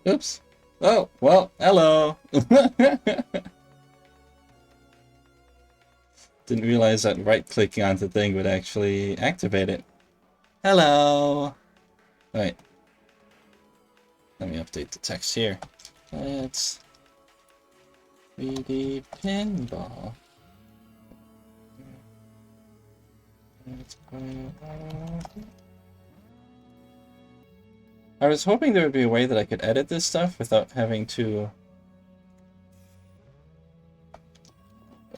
Oops. Oh, well, hello. Didn't realize that right-clicking on the thing would actually activate it. Hello. Alright. Let me update the text here. Let's 3D pinball. I was hoping there would be a way that I could edit this stuff without having to...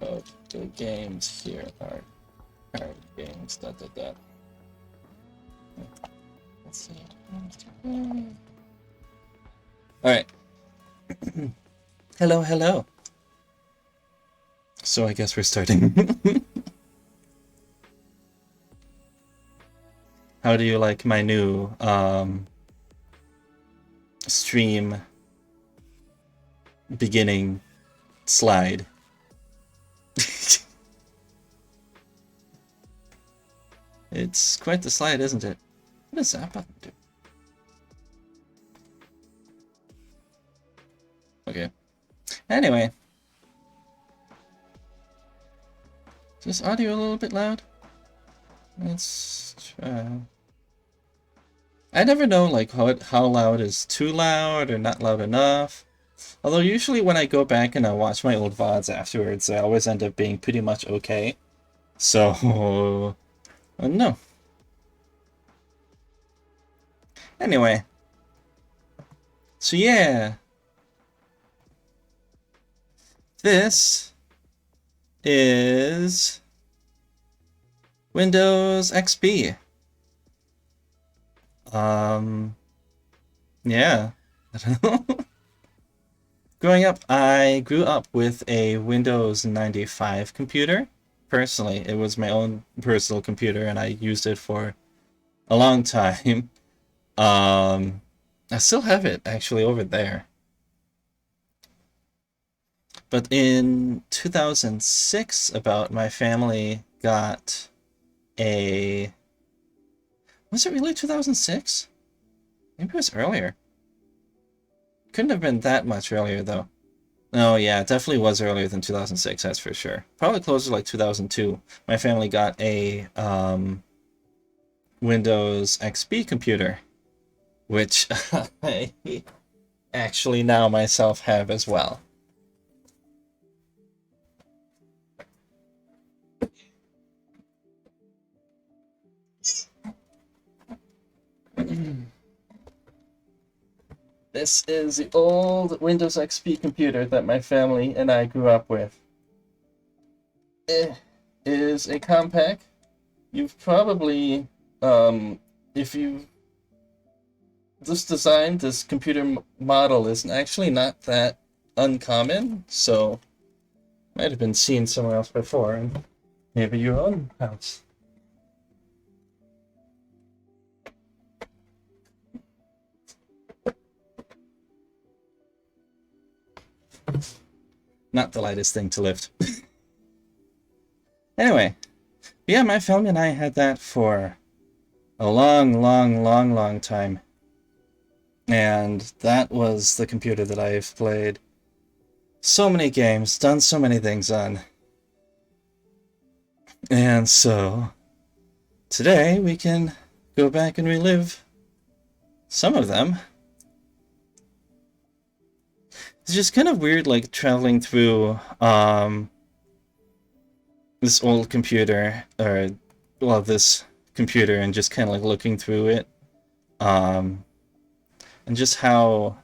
Oh, the games here are card games, da. Let's see. Alright. Hello. So I guess we're starting. How do you like my new stream beginning slide? It's quite the slide, isn't it? What does that button do? Okay. Anyway. Is this audio a little bit loud? Let's try. I never know like how loud is too loud or not loud enough. Although usually when I go back and I watch my old VODs afterwards, I always end up being pretty much okay. So, no. Anyway. So yeah. This is Windows XP. Yeah. I don't know. Growing up, I grew up with a Windows 95 computer. Personally, it was my own personal computer and I used it for a long time. I still have it actually over there. But in 2006, my family got a... Was it really 2006? Maybe it was earlier. Couldn't have been that much earlier, though. Oh, yeah, it definitely was earlier than 2006, that's for sure. Probably closer to like 2002. My family got a Windows XP computer, which I actually now myself have as well. This is the old Windows XP computer that my family and I grew up with. It is a compact. You've probably, if you... This design, this computer model is actually not that uncommon, so might have been seen somewhere else before, and maybe your own house. Not the lightest thing to lift. Anyway, yeah, my family and I had that for a long time. And that was the computer that I've played so many games, done so many things on. And so, today we can go back and relive some of them. It's just kind of weird, like, traveling through, this old computer, or, well, this computer, and just kind of, like, looking through it, and just how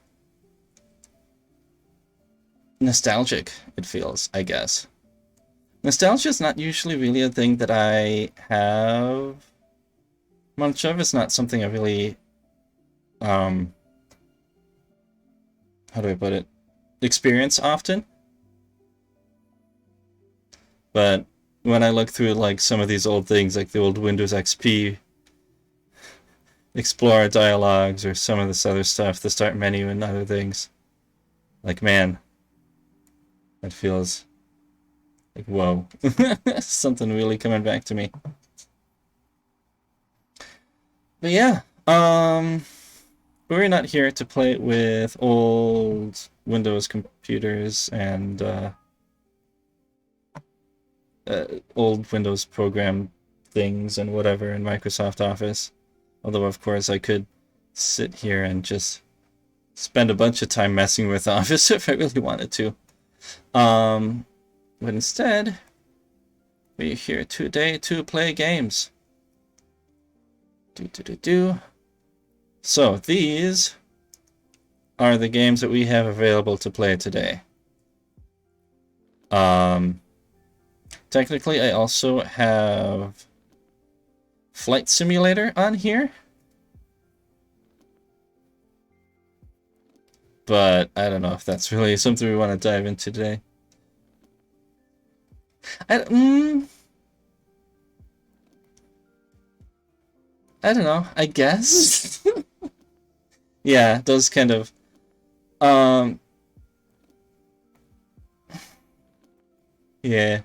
nostalgic it feels, I guess. Nostalgia is not usually really a thing that I have much of. It's not something I really, how do I put it? Experience often. But when I look through like some of these old things, like the old Windows XP Explorer dialogues or some of this other stuff, the start menu and other things, like, man, it feels like, whoa. Something really coming back to me. But yeah, But we're not here to play with old Windows computers and old Windows program things and whatever in Microsoft Office. Although, of course, I could sit here and just spend a bunch of time messing with Office if I really wanted to. But instead, we're here today to play games. So these are the games that we have available to play today. Technically, I also have Flight Simulator on here. But I don't know if that's really something we want to dive into today. I don't know, I guess. Yeah, it does kind of yeah.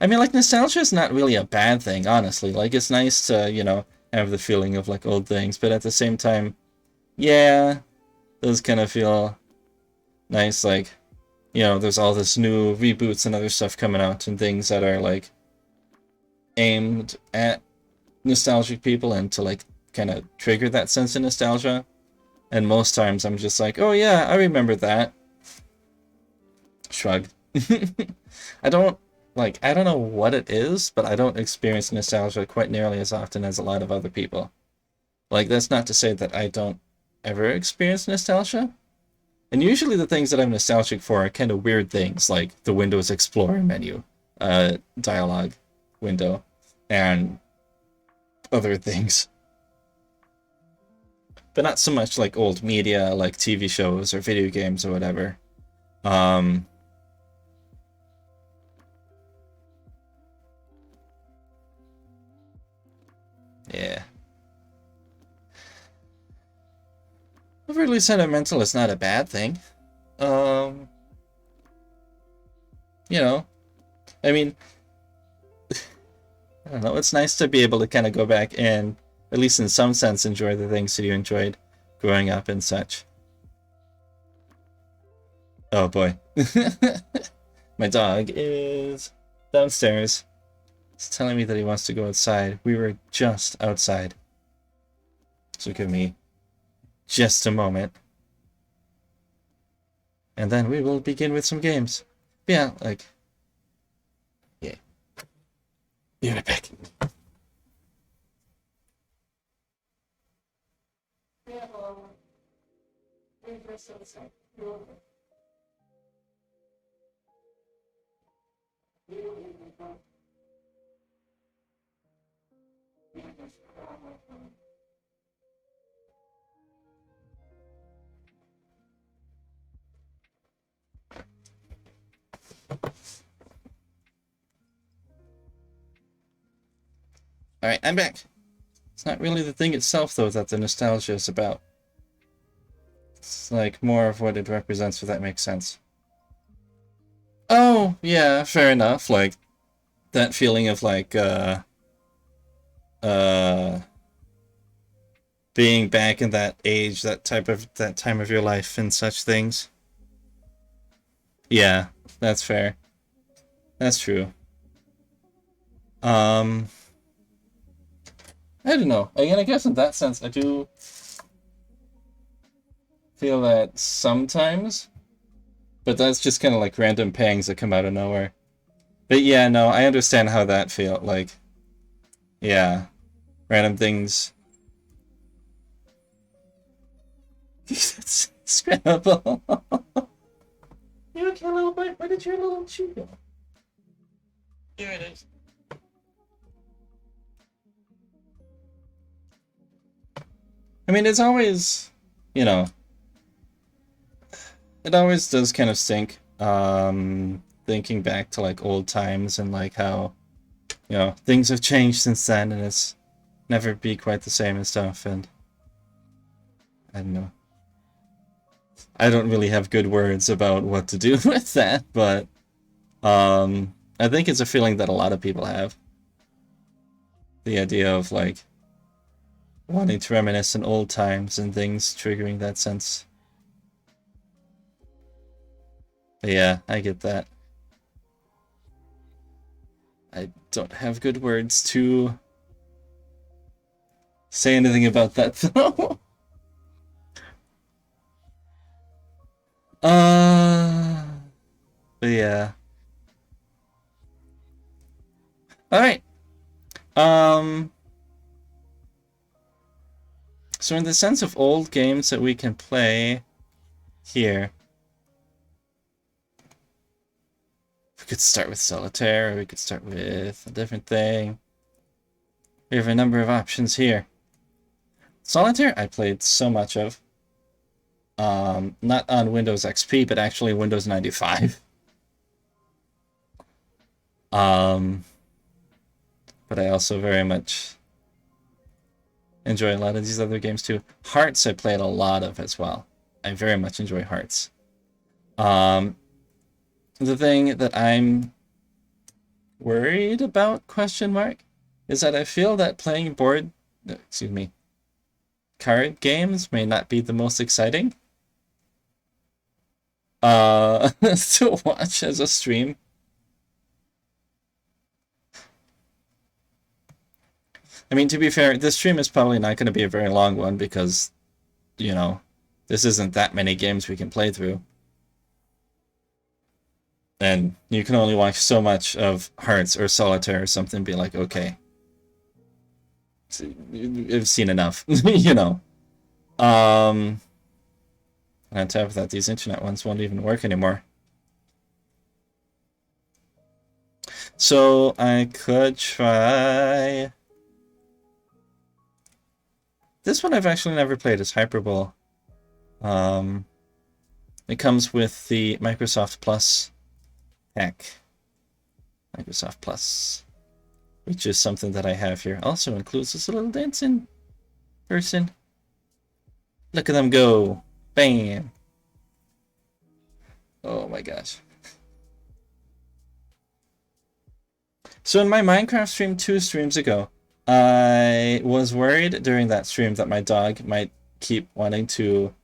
I mean, like, nostalgia is not really a bad thing, honestly. Like, it's nice to, you know, have the feeling of, like, old things, but at the same time, yeah, it does kind of feel nice, like, you know, there's all this new reboots and other stuff coming out and things that are, like, aimed at nostalgic people and to, like, kind of trigger that sense of nostalgia. And most times I'm just like, oh yeah, I remember that. Shrug. I don't know what it is, but I don't experience nostalgia quite nearly as often as a lot of other people. Like, that's not to say that I don't ever experience nostalgia. And usually the things that I'm nostalgic for are kind of weird things, like the Windows Explorer menu, dialogue window, and other things. But not so much like old media, like TV shows or video games or whatever. Yeah. Overly sentimental is not a bad thing. You know, I mean, I don't know, it's nice to be able to kind of go back and, at least in some sense, enjoy the things that you enjoyed growing up and such. Oh boy. My dog is downstairs. He's telling me that he wants to go outside. We were just outside. So give me just a moment. And then we will begin with some games. Yeah, like... Yeah. Be right back. Alright, I'm back. It's not really the thing itself, though, that the nostalgia is about. It's like more of what it represents, if that makes sense. Oh, yeah, fair enough. Like, that feeling of, like, being back in that age, that time of your life and such things. Yeah, that's fair. That's true. I don't know. Again, I guess in that sense, I do feel that sometimes, but that's just kind of like random pangs that come out of nowhere. But yeah, no, I understand how that feel. Like, yeah, random things. Scrabble. You okay, little boy? Where did your little shoe go? Here it is. I mean, it's always, you know, it always does kind of stink, thinking back to, like, old times and, like, how, you know, things have changed since then and it's never be quite the same and stuff, and I don't know. I don't really have good words about what to do with that, but, I think it's a feeling that a lot of people have. The idea of, like, wanting to reminisce on old times and things, triggering that sense. But yeah, I get that. I don't have good words to say anything about that, though. But yeah. Alright. So in the sense of old games that we can play here, we could start with Solitaire, or we could start with a different thing. We have a number of options here. Solitaire I played so much of. Not on Windows XP, but actually Windows 95. But I also very much enjoy a lot of these other games too. Hearts I played a lot of as well. I very much enjoy Hearts. The thing that I'm worried about, is that I feel that playing card games may not be the most exciting to watch as a stream. I mean, to be fair, this stream is probably not going to be a very long one because, you know, this isn't that many games we can play through. And you can only watch so much of Hearts or Solitaire or something, be like, okay, I've seen enough, you know. And on top of that, these internet ones won't even work anymore. So I could try... This one I've actually never played, is Hyperball. It comes with the Microsoft Plus pack. Microsoft Plus, which is something that I have here. Also includes this little dancing person. Look at them go. Bam. Oh my gosh. So in my Minecraft stream 2 streams ago, I was worried during that stream that my dog might keep wanting to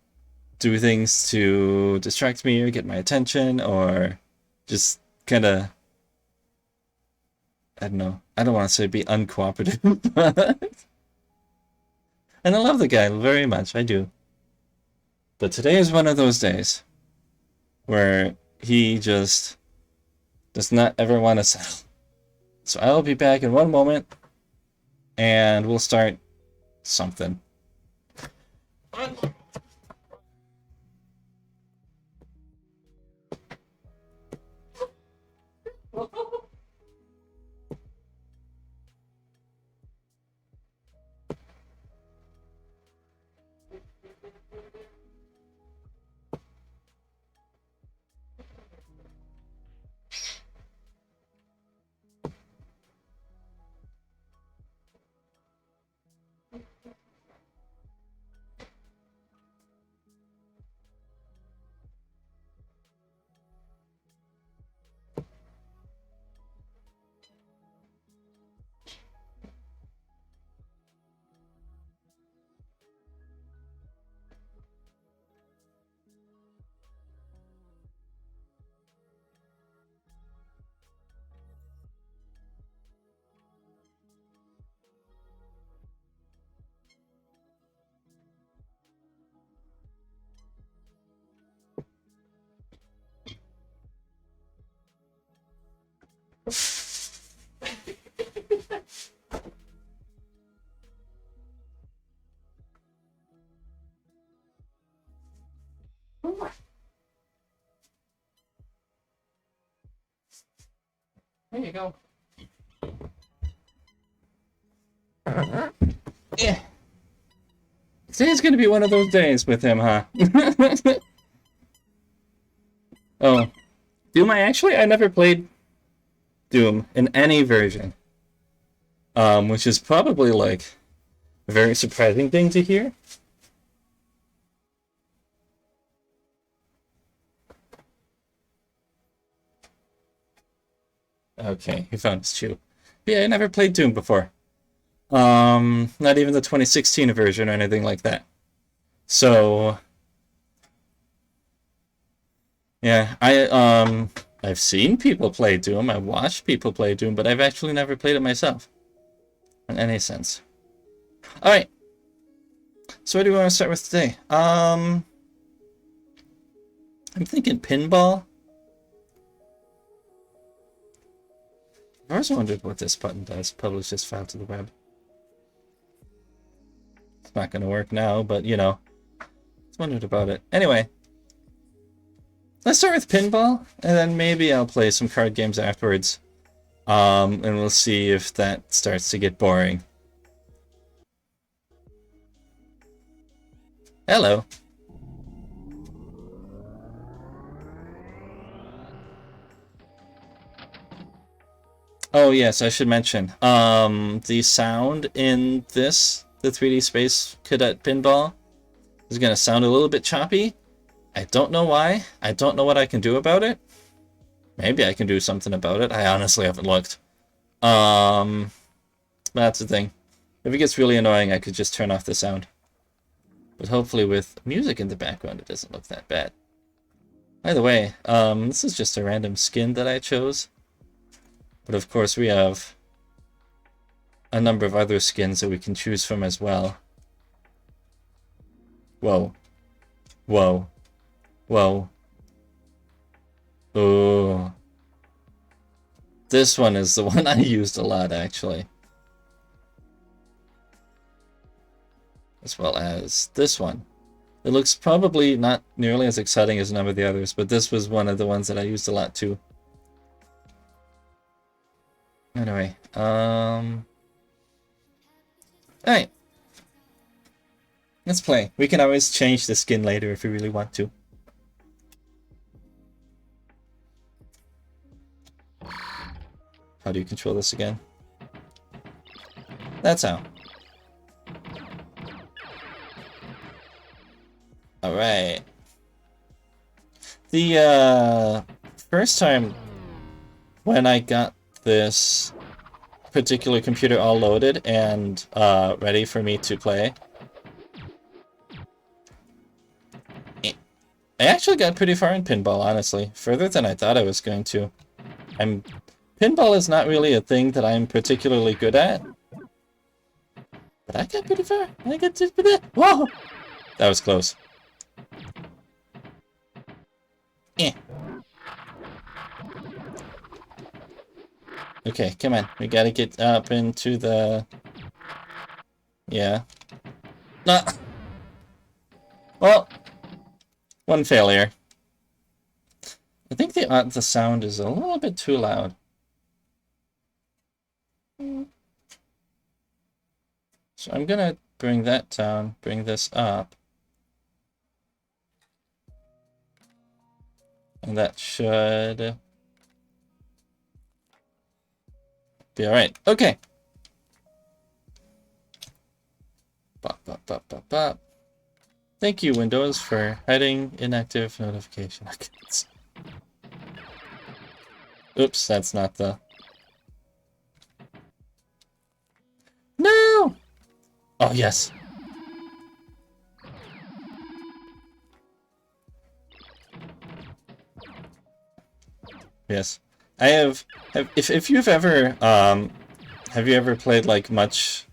do things to distract me or get my attention, or just kind of, I don't know, I don't want to say be uncooperative, but... And I love the guy very much, I do. But today is one of those days where he just does not ever want to settle. So I'll be back in one moment, and we'll start something. There you go. Yeah. Today's gonna be one of those days with him, huh? Oh. Doom, I never played Doom in any version. Which is probably, like, a very surprising thing to hear. Okay, he found his chew. Yeah, I never played Doom before. Not even the 2016 version or anything like that. So yeah, I've seen people play Doom, I've watched people play Doom, but I've actually never played it myself. In any sense. Alright. So what do we want to start with today? I'm thinking pinball. I always wondered what this button does. Publish this file to the web. It's not going to work now, but you know. I wondered about it. Anyway. Let's start with pinball, and then maybe I'll play some card games afterwards. And we'll see if that starts to get boring. Hello. Oh yes, I should mention. The sound in this, the 3D Space Cadet Pinball, is gonna sound a little bit choppy. I don't know why. I don't know what I can do about it. Maybe I can do something about it. I honestly haven't looked. That's the thing. If it gets really annoying, I could just turn off the sound. But hopefully with music in the background, it doesn't look that bad. By the way, this is just a random skin that I chose. But of course we have a number of other skins that we can choose from as well. Whoa. Whoa. Whoa. Ooh. This one is the one I used a lot, actually. As well as this one. It looks probably not nearly as exciting as a number of the others, but this was one of the ones that I used a lot too. Anyway, alright. Let's play. We can always change the skin later if we really want to. How do you control this again? That's how. Alright. The first time when I got this particular computer all loaded and ready for me to play, I actually got pretty far in pinball, honestly. Further than I thought I was going to. Pinball is not really a thing that I'm particularly good at. But I got pretty far. I got to... Whoa! That was close. Eh. Okay, come on. We gotta get up into the... Yeah. Nah. Well, one failure. I think the sound is a little bit too loud. So I'm gonna bring that down, bring this up. And that should be alright. Okay. Bop, bop, bop, bop, bop. Thank you, Windows, for hiding inactive notification icons. Oops, that's not the... No! Oh, yes. Yes. I have if you've ever have you ever played like much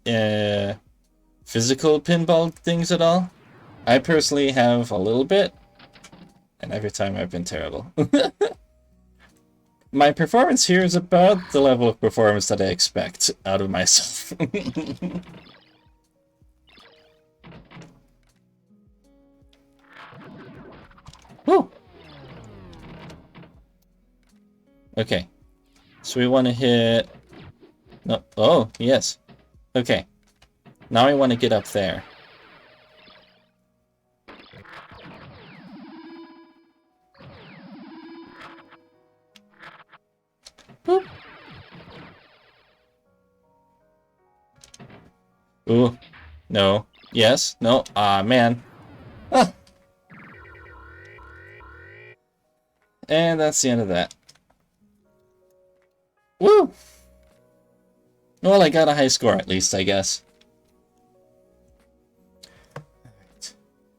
physical pinball things at all? I personally have a little bit, and every time I've been terrible. My performance here is about the level of performance that I expect out of myself. Woo! Okay. So we want to hit... No. Oh, yes. Okay. Now I want to get up there. Boop. Ooh. No. Yes. No. Ah, man. Ah. And that's the end of that. Woo! Well, I got a high score at least, I guess.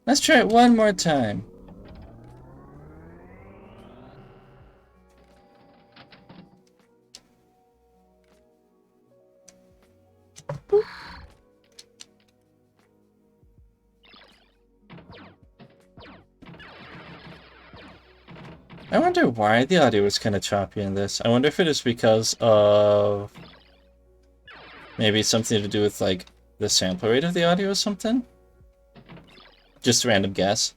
Let's try it one more time. Boop. I wonder why the audio was kind of choppy in this. I wonder if it is because of maybe something to do with like the sample rate of the audio or something? Just a random guess.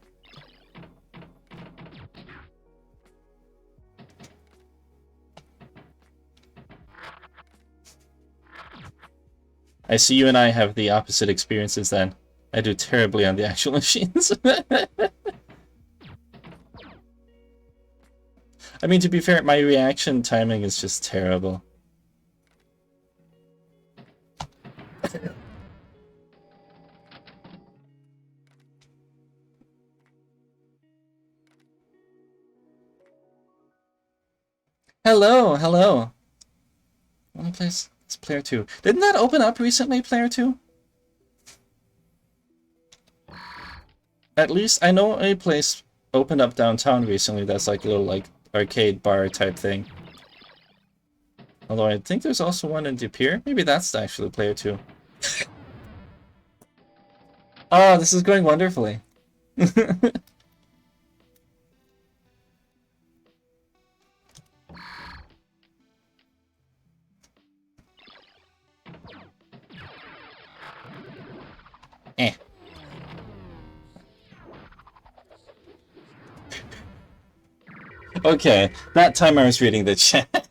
I see you and I have the opposite experiences then. I do terribly on the actual machines. I mean, to be fair, my reaction timing is just terrible. Hello, hello. Let me play this Player 2. Didn't that open up recently, Player 2? At least I know a place opened up downtown recently that's like a little like arcade bar type thing. Although I think there's also one in De Pere. Maybe that's actually Player 2. Oh, this is going wonderfully. Eh. Okay, that time I was reading the chat.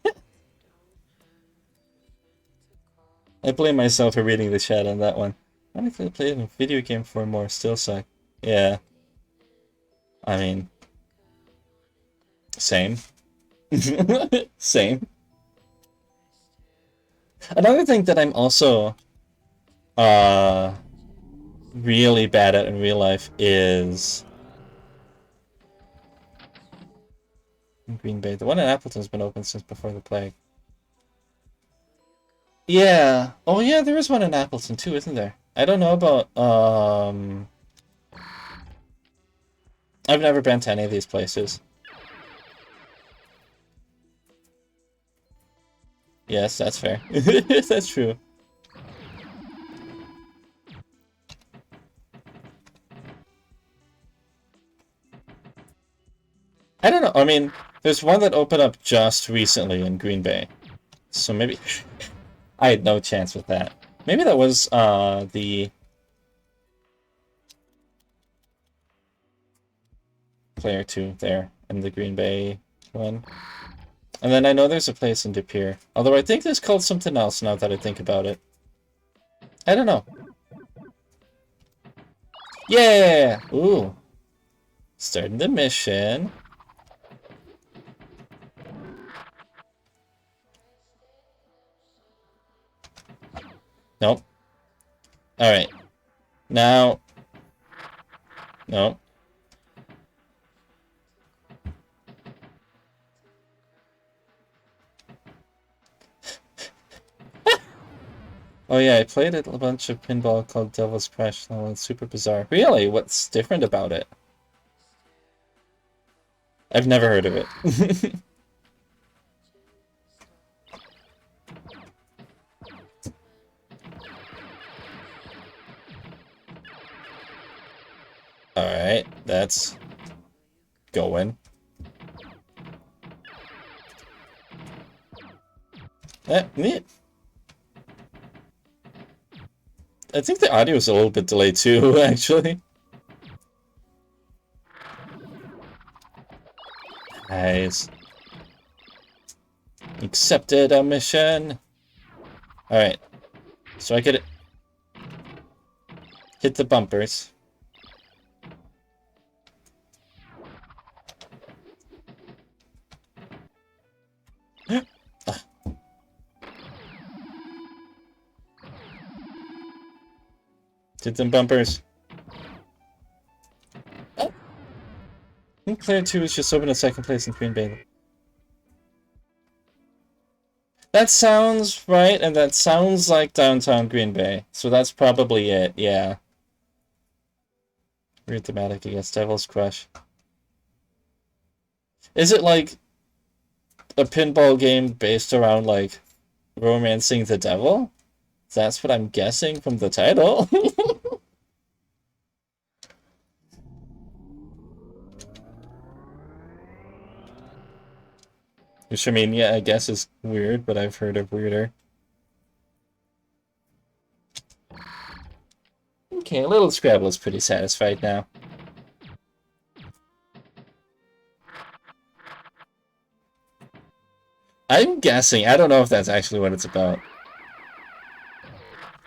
I blame myself for reading the chat on that one. I could have played a video game for more, still suck. Yeah. I mean... Same. Same. Another thing that I'm also... really bad at in real life is... Green Bay. The one in Appleton's been open since before the plague. Yeah. Oh yeah, there is one in Appleton too, isn't there? I don't know about, I've never been to any of these places. Yes, that's fair. That's true. I don't know. I mean, there's one that opened up just recently in Green Bay. So maybe... I had no chance with that. Maybe that was, the... Player 2 there, in the Green Bay one. And then I know there's a place in De Pere. Although I think it's called something else now that I think about it. I don't know. Yeah! Ooh. Starting the mission. Nope. Alright. Now... Nope. Oh yeah, I played a bunch of pinball called Devil's Crush. That one's super bizarre. Really? What's different about it? I've never heard of it. Alright, that's going. Neat. I think the audio is a little bit delayed too, actually. Nice. Accepted a mission. Alright. So I could hit the bumpers. Did them bumpers. Oh. I think Player 2 is just open in second place in Green Bay. That sounds right, and that sounds like downtown Green Bay. So that's probably it, yeah. Weird thematic, I guess. Devil's Crush. Is it like a pinball game based around like romancing the devil? That's what I'm guessing from the title. Which, I mean, yeah, I guess is weird, but I've heard of weirder. Okay, Little Scrabble is pretty satisfied now. I'm guessing. I don't know if that's actually what it's about.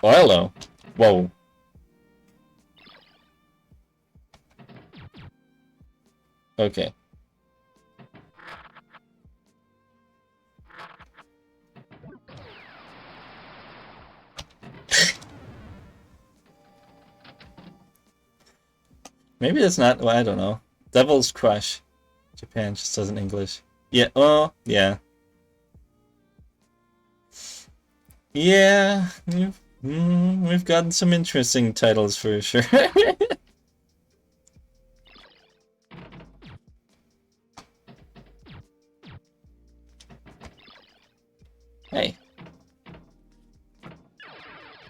Oh, hello. Whoa. Okay. Maybe it's not. Well, I don't know. Devil's Crush. Japan just doesn't English. Yeah. Oh, yeah. Yeah. We've gotten some interesting titles for sure. Hey.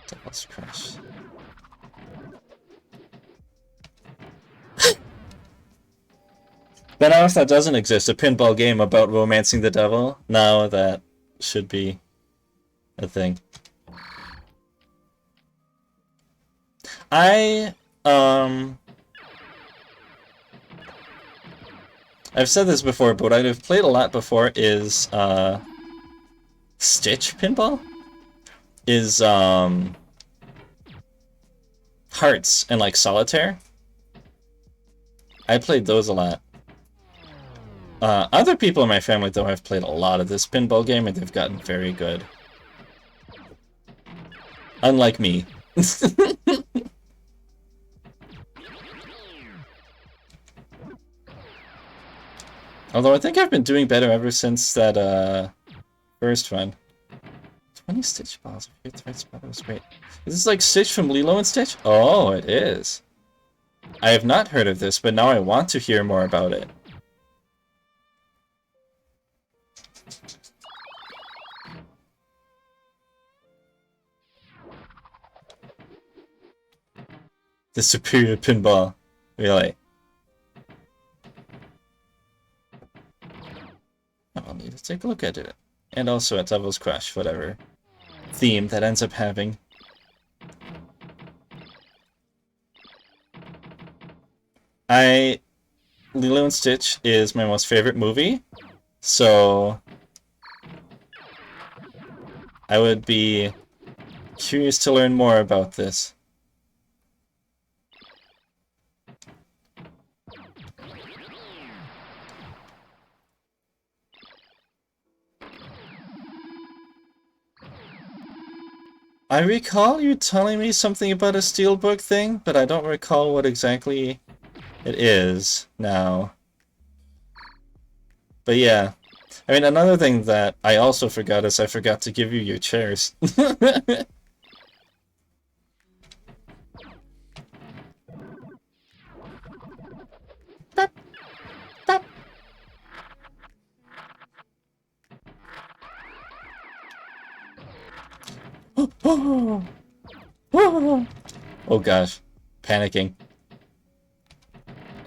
Devil's Crush. But now if that doesn't exist, a pinball game about romancing the devil, now that should be a thing. I've said this before, but what I've played a lot before is Stitch pinball is Hearts and like Solitaire. I played those a lot. Other people in my family though have played a lot of this pinball game and they've gotten very good. Unlike me. Although I think I've been doing better ever since that first one. 20 Stitch balls. If you hit the right spot, that was great. Is this like Stitch from Lilo and Stitch? Oh, it is. I have not heard of this, but now I want to hear more about it. The superior pinball. Really. I'll need to take a look at it. And also at Devil's Crush, whatever theme that ends up having. Lilo and Stitch is my most favorite movie, so I would be curious to learn more about this. I recall you telling me something about a steelbook thing, but I don't recall what exactly it is now. But yeah. I mean, another thing that I also forgot is I forgot to give you your chairs. Oh gosh. Panicking.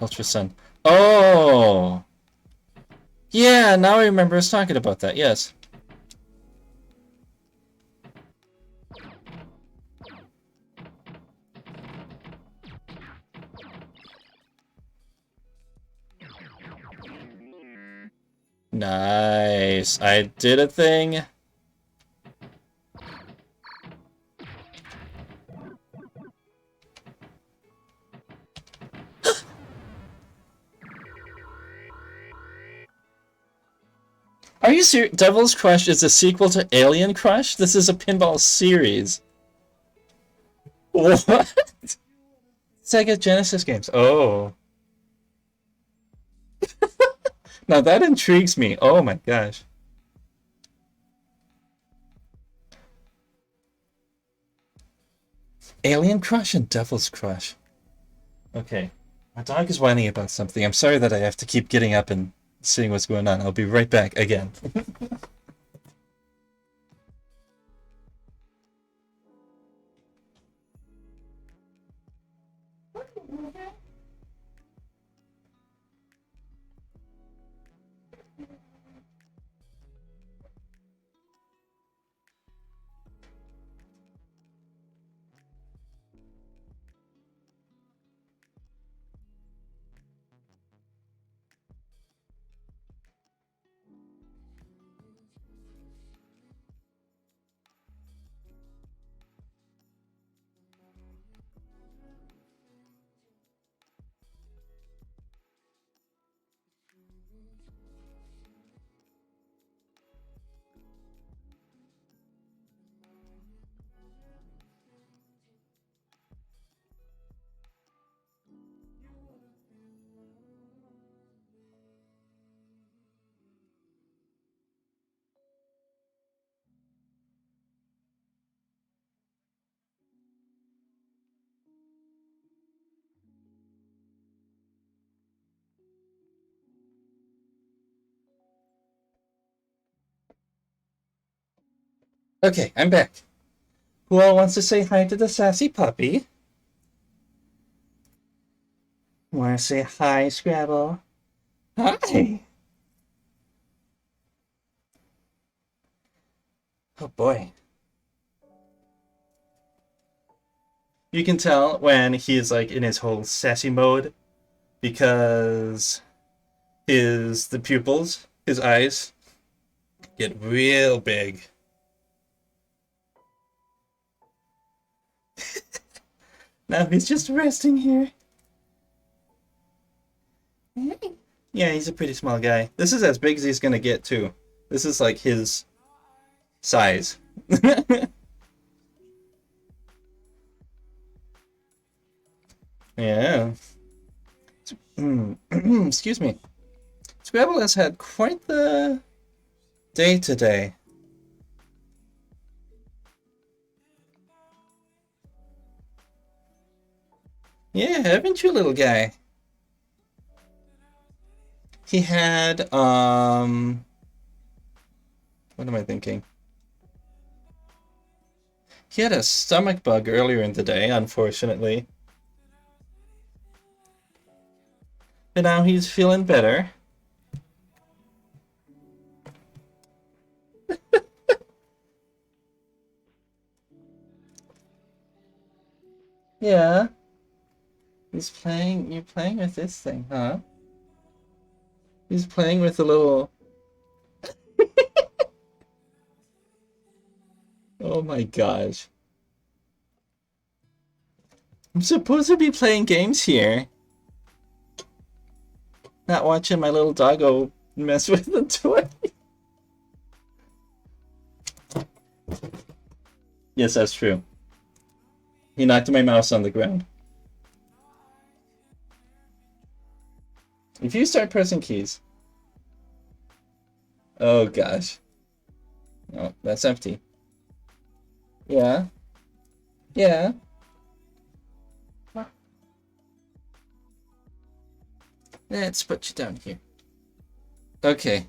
Ultra Sun. Oh! Yeah, now I remember us talking about that, yes. Nice. I did a thing. Are you serious? Devil's Crush is a sequel to Alien Crush? This is a pinball series. What? Sega Genesis games. Oh. Now that intrigues me. Oh my gosh. Alien Crush and Devil's Crush. Okay. My dog is whining about something. I'm sorry that I have to keep getting up and seeing what's going on. I'll be right back again. Okay, I'm back. Who all wants to say hi to the sassy puppy? Want to say hi, Scrabble? Hi! Oh boy. You can tell when he's like in his whole sassy mode because the pupils, his eyes, get real big. Now he's just resting here. Yeah, he's a pretty small guy. This is as big as he's gonna get too. This is like his size. Yeah. Excuse me. Scrabble has had quite the day today. Yeah, haven't you, little guy? He had, what am I thinking? He had a stomach bug earlier in the day, unfortunately. But now he's feeling better. Yeah. You're playing with this thing, huh? He's playing with a little... Oh my gosh. I'm supposed to be playing games here. Not watching my little doggo mess with the toy. Yes, that's true. He knocked my mouse on the ground. If you start pressing keys... Oh gosh. Oh, that's empty. Yeah. Yeah. Let's put you down here. Okay.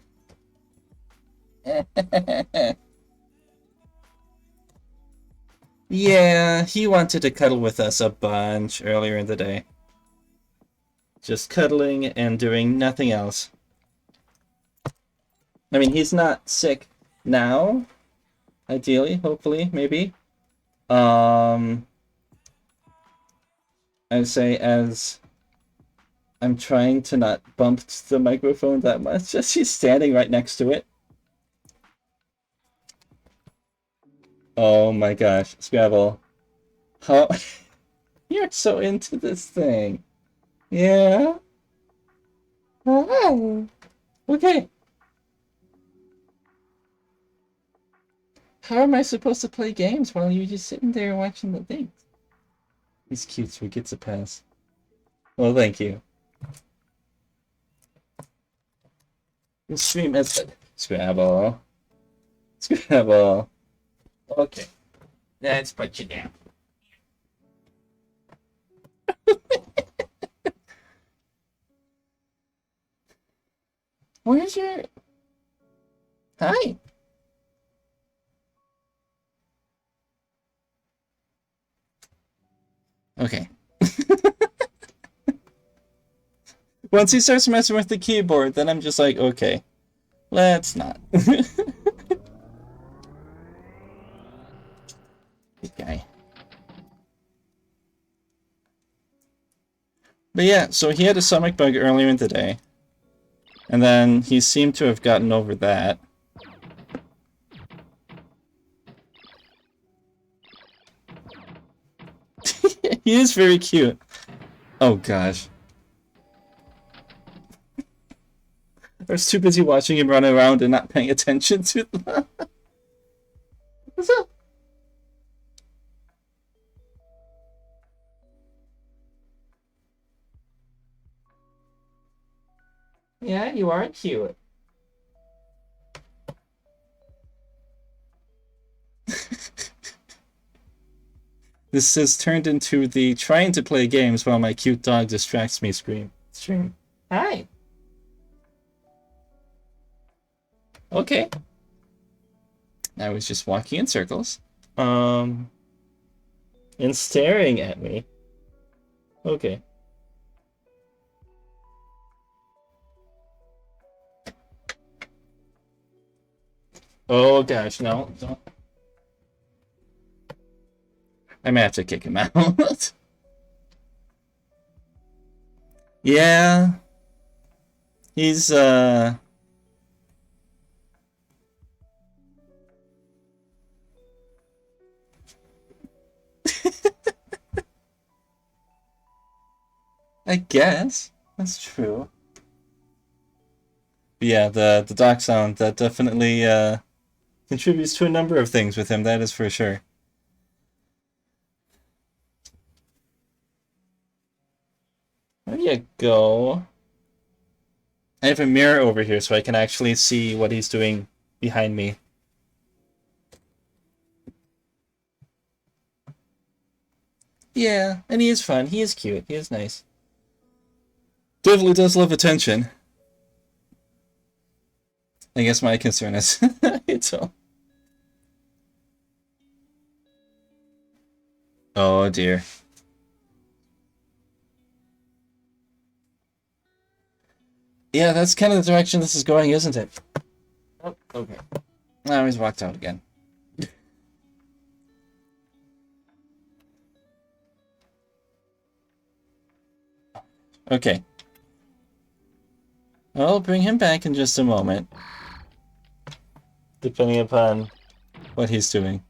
Yeah, he wanted to cuddle with us a bunch earlier in the day. Just cuddling and doing nothing else. I mean, he's not sick now. Ideally, hopefully, maybe. I'd say as I'm trying to not bump the microphone that much, just he's standing right next to it. Oh my gosh, Scrabble. How you're so into this thing. Yeah? Hi. Okay. How am I supposed to play games while you're just sitting there watching the things? He's cute, so he gets a pass. Well, thank you. The stream is Scrabble. Scrabble. Okay. Let's put you down. Where's your... Hi. Okay. Once he starts messing with the keyboard, then I'm just like, okay, let's not. Good guy. But yeah, so he had a stomach bug earlier in the day. And then he seemed to have gotten over that. He is very cute. Oh gosh. I was too busy watching him run around and not paying attention to them. What's up? Yeah, you are cute. This has turned into the trying to play games while my cute dog distracts me stream. Hi. Okay. I was just walking in circles. And staring at me. Okay. Oh gosh, no, don't. I may have to kick him out. Yeah. He's, I guess. That's true. But yeah, the dock sound, that definitely, contributes to a number of things with him, that is for sure. There you go. I have a mirror over here so I can actually see what he's doing behind me. Yeah, and he is fun. He is cute. He is nice. Definitely does love attention. I guess my concern is it's all. Oh dear. Yeah, that's kind of the direction this is going, isn't it? Oh, okay. Now he's walked out again. Okay. I'll bring him back in just a moment. Depending upon what he's doing.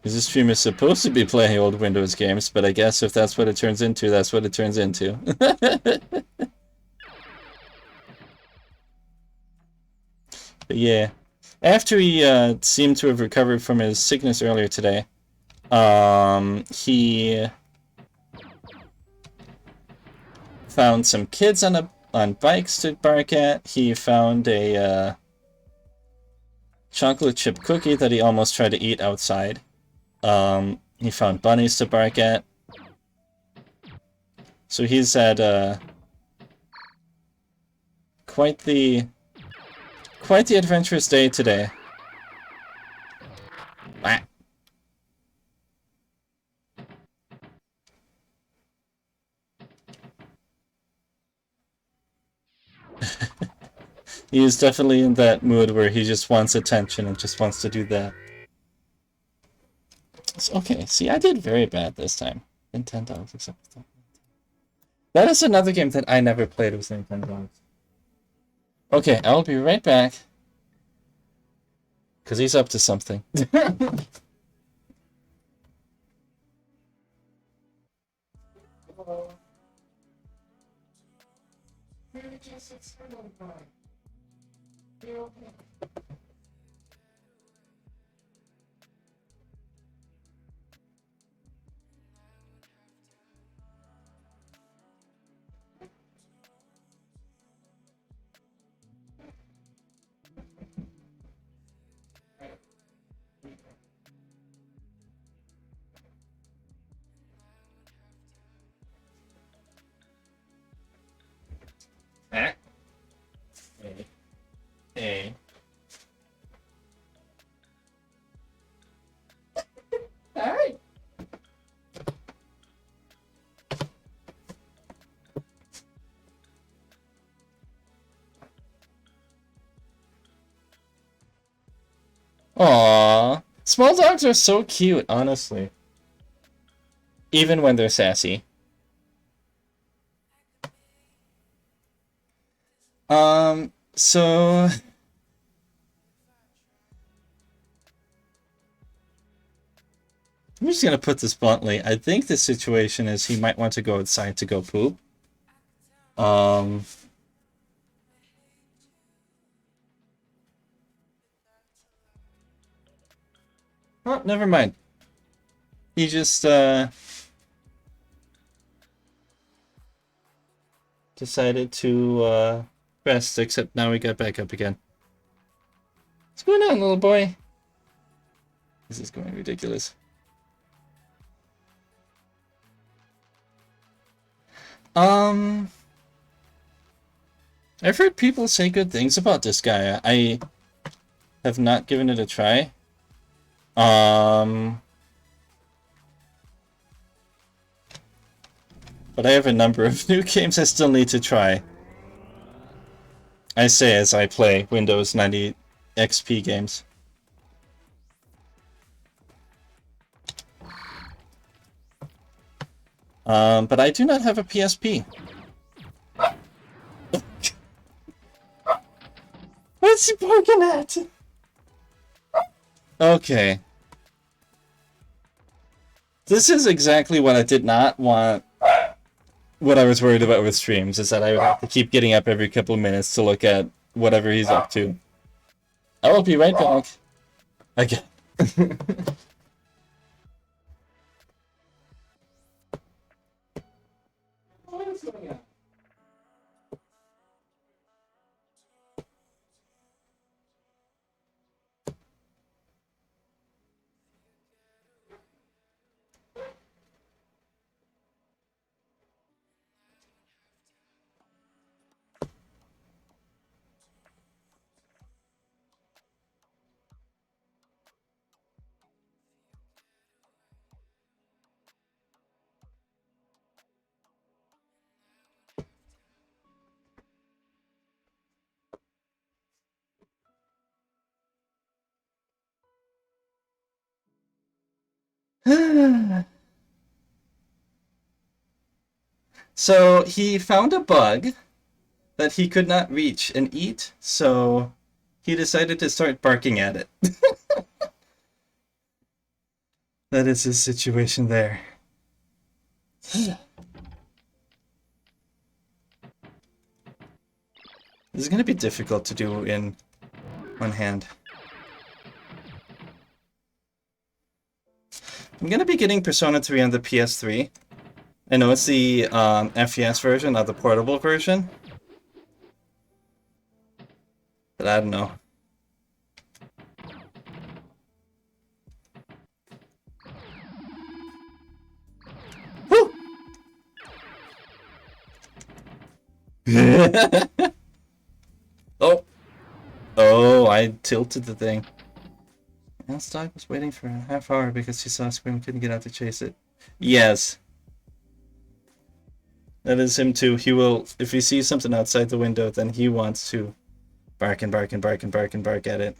This stream is supposed to be playing old Windows games, but I guess if that's what it turns into, that's what it turns into. But yeah. After he seemed to have recovered from his sickness earlier today, he found some kids on bikes to bark at. He found a chocolate chip cookie that he almost tried to eat outside. He found bunnies to bark at. So he's had quite the adventurous day today. Ah. He is definitely in that mood where he just wants attention and just wants to do that. Okay, see, I did very bad this time. Nintendogs, except that is another game that I never played with Nintendogs. Okay, I'll be right back. Because he's up to something. Aww. Small dogs are so cute, honestly. Even when they're sassy. So... I'm just gonna put this bluntly. I think the situation is he might want to go outside to go poop. Oh, never mind. He just, decided to, rest, except now we got back up again. What's going on, little boy? This is going ridiculous. I've heard people say good things about this guy. I have not given it a try. But I have a number of new games I still need to try. I say as I play Windows 90 XP games. But I do not have a PSP. What's he barking at? Okay. This is exactly what I did not want. What I was worried about with streams is that I would have to keep getting up every couple of minutes to look at whatever he's up to. I will be right back. Again. What is going on? So he found a bug that he could not reach and eat, so he decided to start barking at it. That is his situation there. This is going to be difficult to do in one hand. I'm going to be getting Persona 3 on the PS3. I know it's the FES version, not the portable version. But I don't know. Woo! Oh! Oh, I tilted the thing. Man's dog was waiting for a half hour because he saw a scream and couldn't get out to chase it. Yes. That is him too. He will, if he sees something outside the window, then he wants to bark and bark and bark and bark and bark at it.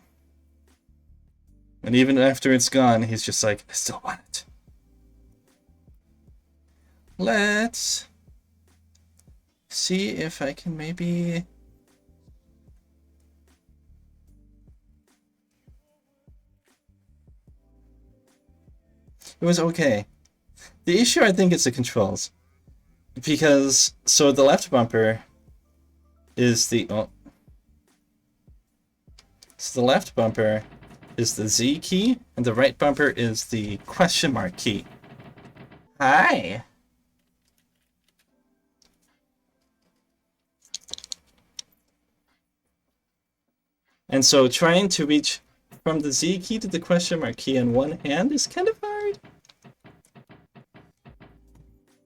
And even after it's gone, he's just like, I still want it. Let's see if I can maybe... It was okay. The issue, I think, is the controls. Because, so the left bumper is the... Oh. So the left bumper is the Z key, and the right bumper is the question mark key. Hi! And so trying to reach from the Z key to the question mark key in one hand is kind of hard.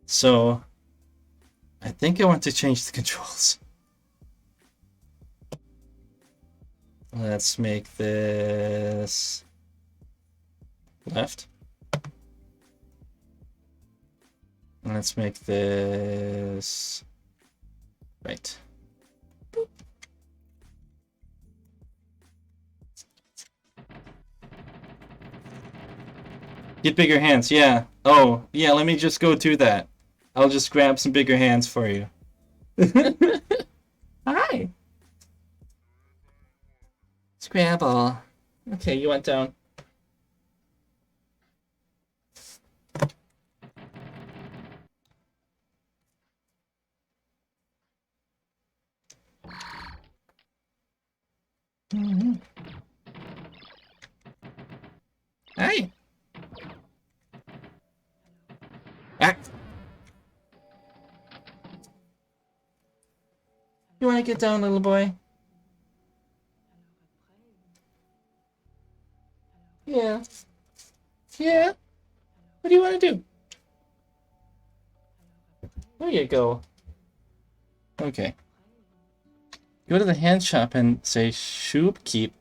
So I think I want to change the controls. Let's make this left. And let's make this right. Boop. Get bigger hands, yeah. Oh, yeah, let me just go do that. I'll just grab some bigger hands for you. Hi. Scrabble. Okay, you went down. Hi. Ah. You want to get down, little boy? Yeah. Yeah. What do you want to do? There you go. Okay. Go to the hand shop and say, Shoop keep.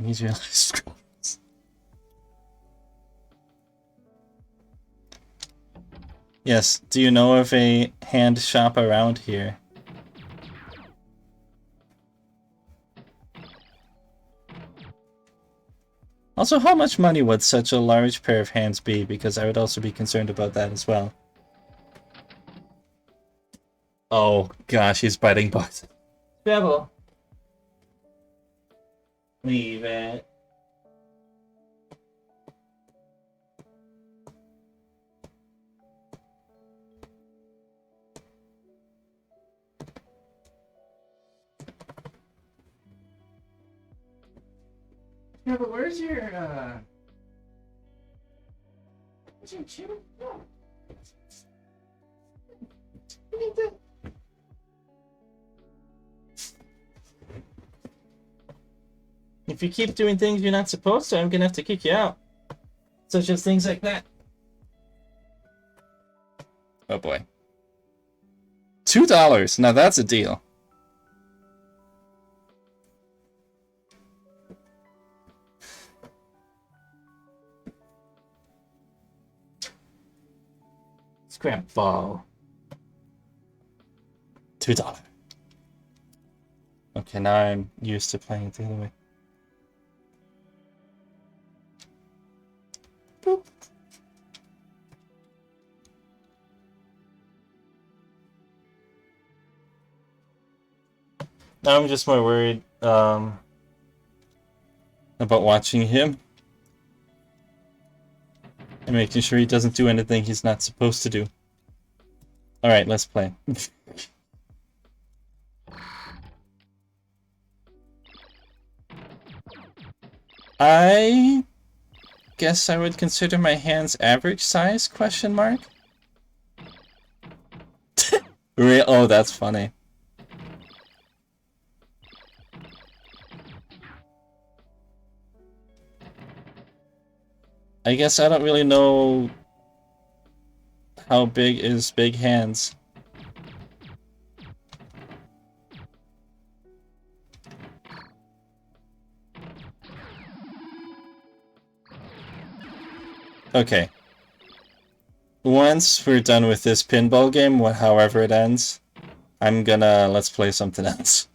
He's realized. Yes, do you know of a hand shop around here? Also, how much money would such a large pair of hands be? Because I would also be concerned about that as well. Oh gosh, he's biting bugs. Scrabble. Leave it. Yeah, but where's your chew? No. If you keep doing things you're not supposed to, I'm gonna have to kick you out. Such as things like that. Oh boy. $2. Now that's a deal. Scrabble. $2. Okay, now I'm used to playing it the other way. Boop. Now I'm just more worried about watching him and making sure he doesn't do anything he's not supposed to do. Alright, let's play. I guess I would consider my hands average size, question mark? Oh, that's funny. I guess I don't really know how big is big hands. Okay. Once we're done with this pinball game, however it ends, I'm gonna let's play something else.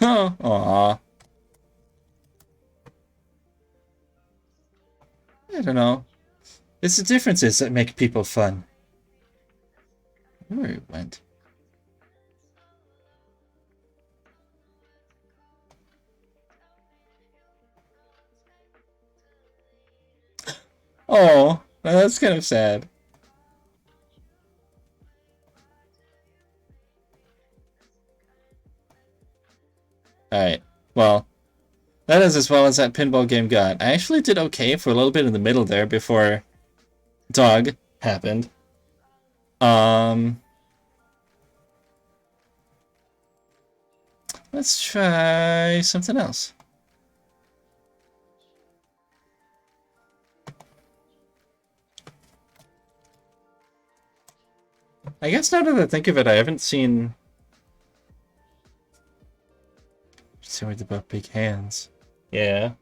Aww. I don't know. It's the differences that make people fun. Where it went. Oh, that's kind of sad. Alright, well, that is as well as that pinball game got. I actually did okay for a little bit in the middle there before dog happened. Let's try something else. I guess now that I think of it, I haven't seen... Just worried about big hands. Yeah.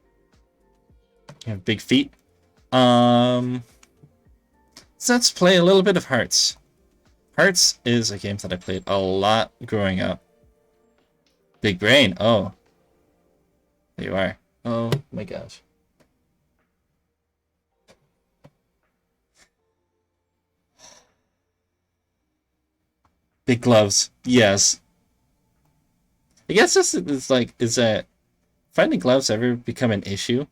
You have big feet. Let's So let's play a little bit of Hearts. Hearts is a game that I played a lot growing up. Big Brain. Oh. There you are. Oh my gosh. Big gloves. Yes. I guess this is like, is that finding gloves ever become an issue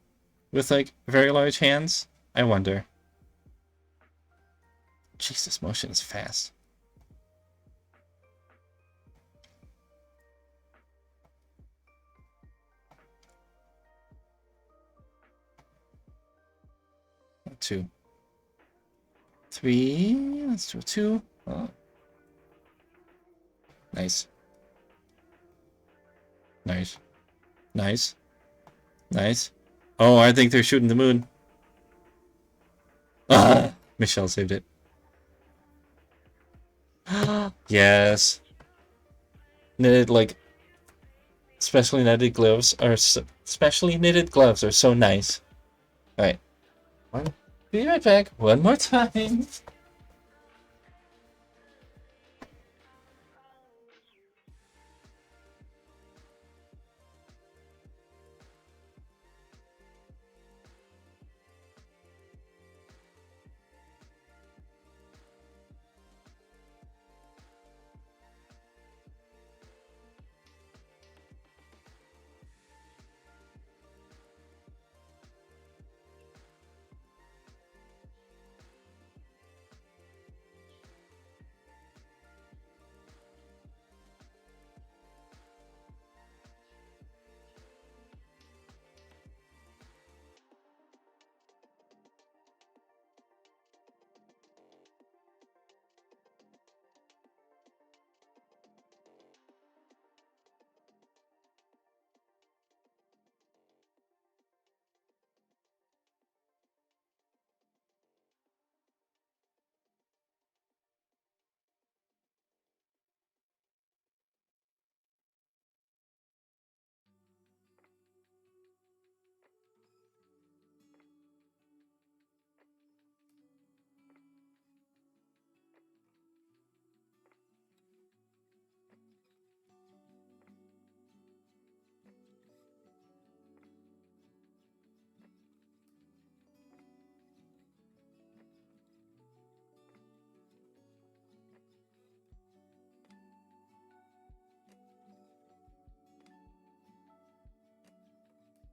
with like very large hands? I wonder. Jesus, motion is fast. Two. Three. Let's do a two. Oh. Nice. Nice. Nice. Nice. Oh, I think they're shooting the moon. Ah, Michelle saved it. Yes. Knitted, like, specially knitted gloves are so nice. All right. Be right back. One more time.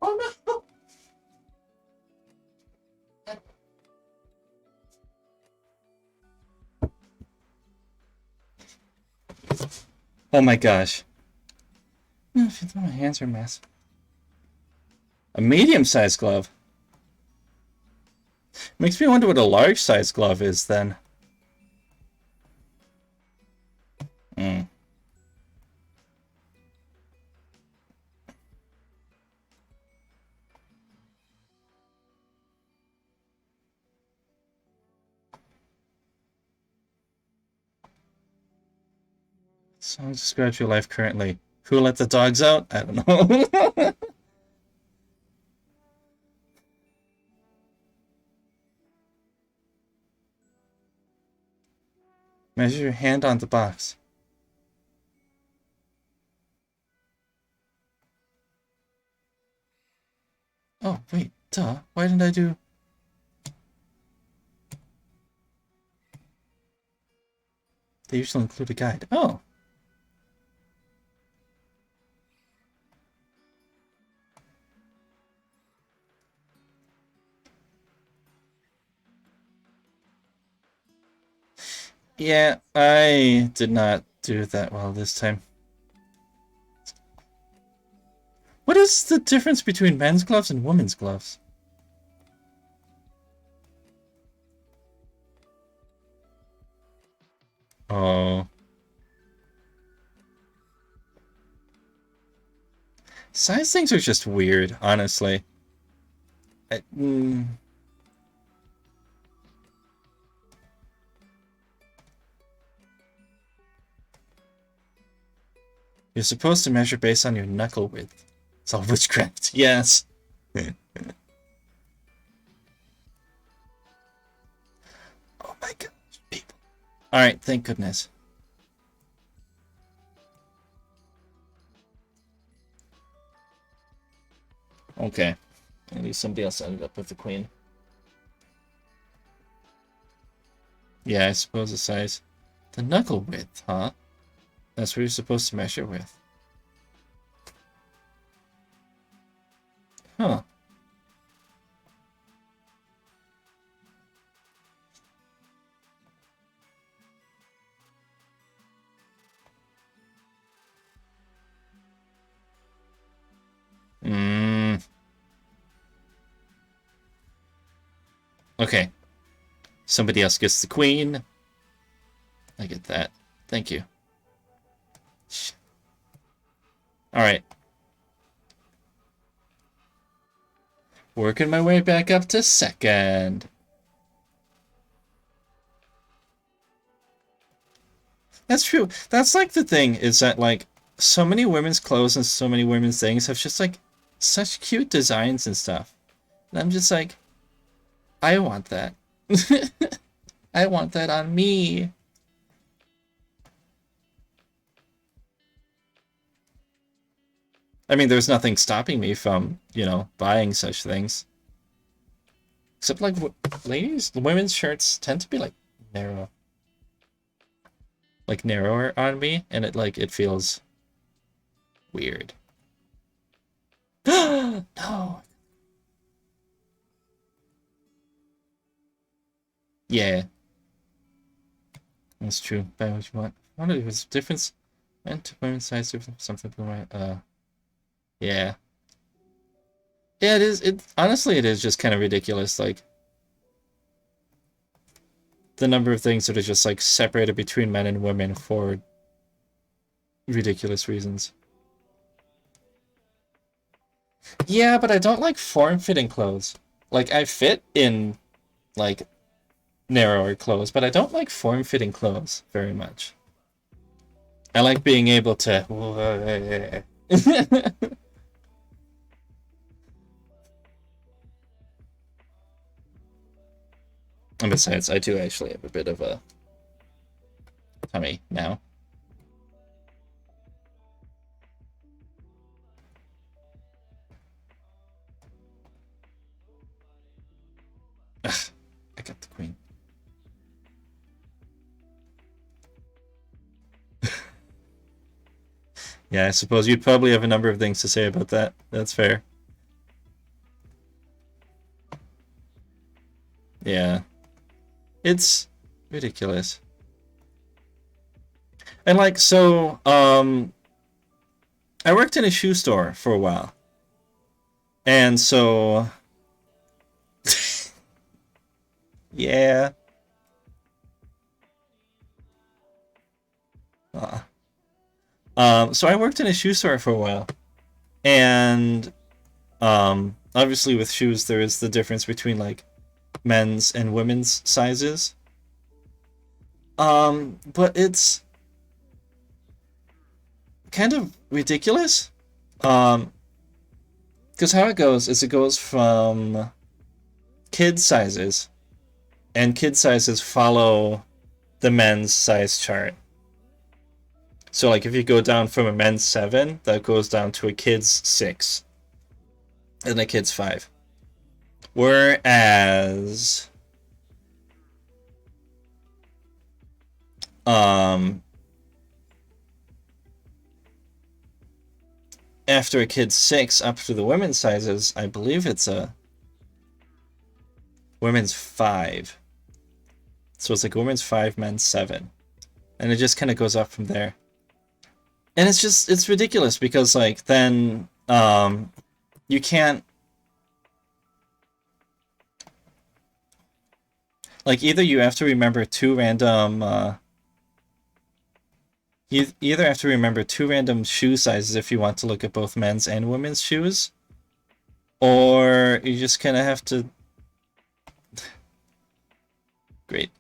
Oh no! Oh my gosh. My hands are massive. A medium-sized glove. Makes me wonder what a large-sized glove is then. Hmm. Songs describe your life currently. Who let the dogs out? I don't know. Measure your hand on the box. Oh, wait, duh. Why didn't I do... They usually include a guide. Oh. Yeah, I did not do that well this time. What is the difference between men's gloves and women's gloves? Oh. Size things are just weird, honestly. You're supposed to measure based on your knuckle width. It's all witchcraft. Yes. Oh my Alright, thank goodness. Okay. At least somebody else ended up with the queen. Yeah, I suppose the size. The knuckle width, huh? That's what you're supposed to measure with. Huh. Okay. Somebody else gets the queen. I get that. Thank you. Alright. Working my way back up to second. That's true. That's like the thing, is that like so many women's clothes and so many women's things have just like such cute designs and stuff. And I'm just like, I want that. I want that on me. I mean, there's nothing stopping me from, you know, buying such things. Except, like, ladies, women's shirts tend to be, like, narrow. Like, narrower on me, and it feels weird. No! Yeah. That's true. Buy what you want. I wonder if there's a difference. Men to women's size difference, something right. Yeah. Yeah, it is. Honestly, it is just kind of ridiculous. Like, the number of things that are just like separated between men and women for ridiculous reasons. Yeah, but I don't like form-fitting clothes. Like, I fit in, like, narrower clothes, but I don't like form-fitting clothes very much. I like being able to... And besides, I do actually have a bit of a tummy now. Ugh, I got the queen. Yeah, I suppose you'd probably have a number of things to say about that. That's fair. Yeah. It's ridiculous. And like, so, I worked in a shoe store for a while. And so, yeah. So I worked in a shoe store for a while. And, obviously with shoes, there is the difference between, like, men's and women's sizes. But it's kind of ridiculous. Because how it goes is it goes from kid sizes, and kid sizes follow the men's size chart. So, like, if you go down from a men's 7, that goes down to a kid's 6, and a kid's 5. Whereas, after a kid's 6 up to the women's sizes, I believe it's a women's 5. So it's like women's 5, men's 7. And it just kind of goes up from there. And it's ridiculous because, like, then you can't, like, either you have to remember two random you either have to remember 2 random shoe sizes if you want to look at both men's and women's shoes, or you just kind of have to great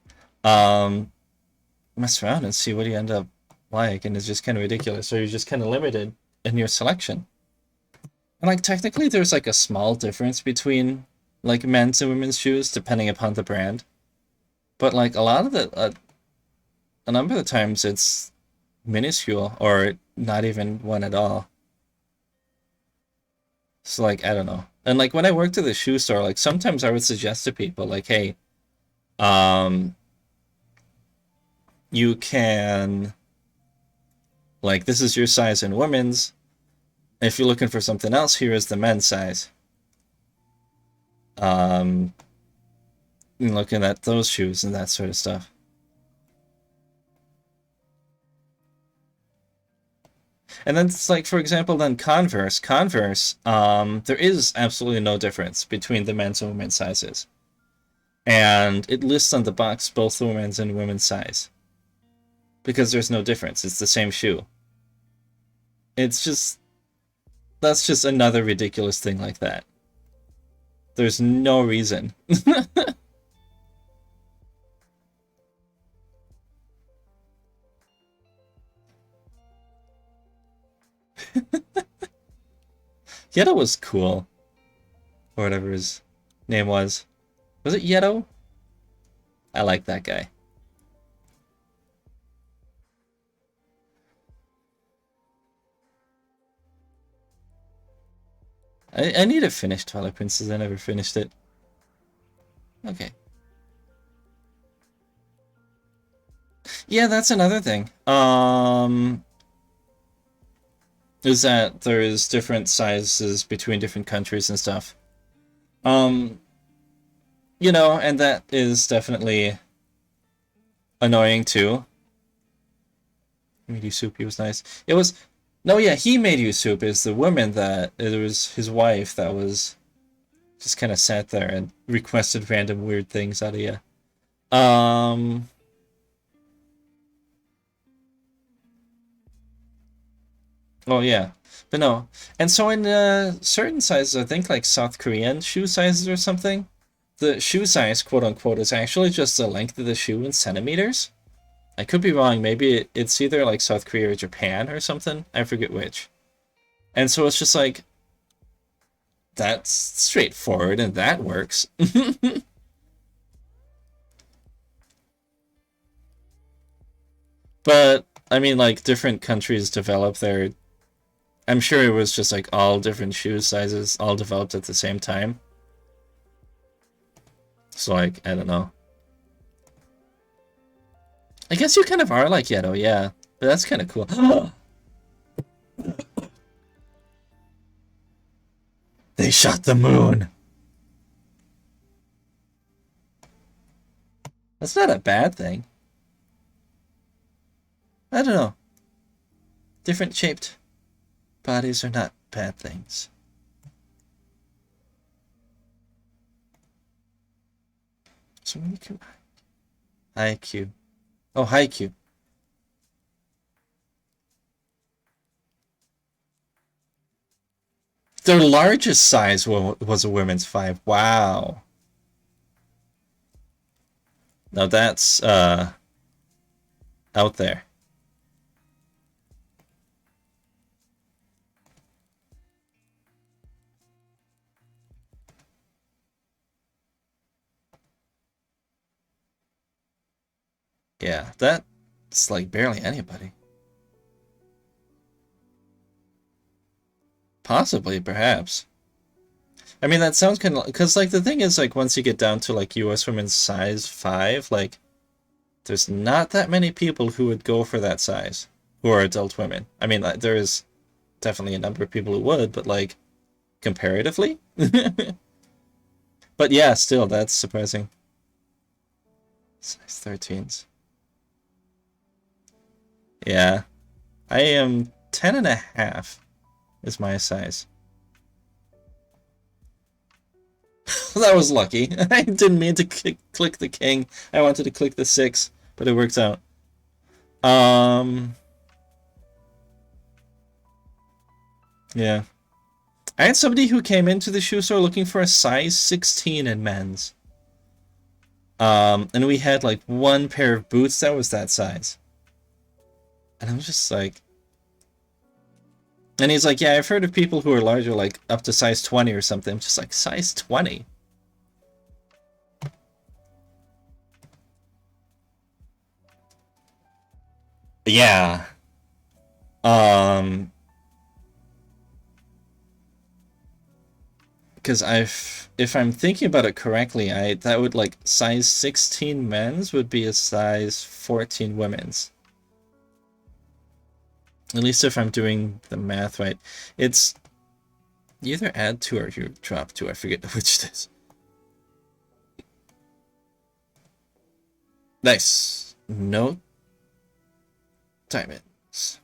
mess around and see what you end up like, and it's just kind of ridiculous. So you're just kind of limited in your selection. And, like, technically there's like a small difference between, like, men's and women's shoes depending upon the brand, but, like, a lot of the a number of times it's minuscule or not even one at all. So like, I don't know. And like when I worked at the shoe store, like sometimes I would suggest to people like, hey, you can, like, this is your size in women's. If you're looking for something else, here is the men's size. Looking at those shoes and that sort of stuff. And then it's like, for example, then Converse. Converse, there is absolutely no difference between the men's and women's sizes. And it lists on the box both the women's and women's size. Because there's no difference. It's the same shoe. It's just... That's just another ridiculous thing like that. There's no reason. Yeto was cool. Or whatever his name was. Was it Yeto? I like that guy. I need to finish Twilight Princess. I never finished it. Okay. Yeah, that's another thing. Is that there's different sizes between different countries and stuff. You know, and that is definitely annoying too. Made you soup, he was nice. It was... No, yeah, he made you soup is the woman that... It was his wife that was... Just kind of sat there and requested random weird things out of you. Oh, yeah. But no. And so in certain sizes, I think like South Korean shoe sizes or something, the shoe size, quote unquote, is actually just the length of the shoe in centimeters. I could be wrong. Maybe it's either like South Korea or Japan or something. I forget which. And so it's just like, that's straightforward and that works. But, I mean, like, different countries develop their... I'm sure it was just like all different shoe sizes all developed at the same time. So, like, I don't know. I guess you kind of are like Yeto, yeah. But that's kind of cool. They shot the moon! That's not a bad thing. I don't know. Different shaped bodies are not bad things. So IQ. Oh, Haikyuu. Their largest size was a women's 5. Wow. Now that's out there. Yeah, that's like barely anybody. Possibly, perhaps. I mean, that sounds kind of... Because, like, the thing is, like, once you get down to, like, US women's size 5, like, there's not that many people who would go for that size who are adult women. I mean, like, there is definitely a number of people who would, but, like, comparatively? But, yeah, still, that's surprising. Size 13s. Yeah. I am 10.5 is my size. That was lucky. I didn't mean to click the king. I wanted to click the 6, but it works out. Yeah. I had somebody who came into the shoe store looking for a size 16 in men's. And we had like one pair of boots that was that size. And I was just like... And he's like, yeah, I've heard of people who are larger, like up to size 20 or something. I'm just like, size 20? Yeah. Um, because if I'm thinking about it correctly, that would like size 16 men's would be a size 14 women's. At least if I'm doing the math right. It's you either add 2 or you drop 2. I forget which it is. Nice. No diamonds.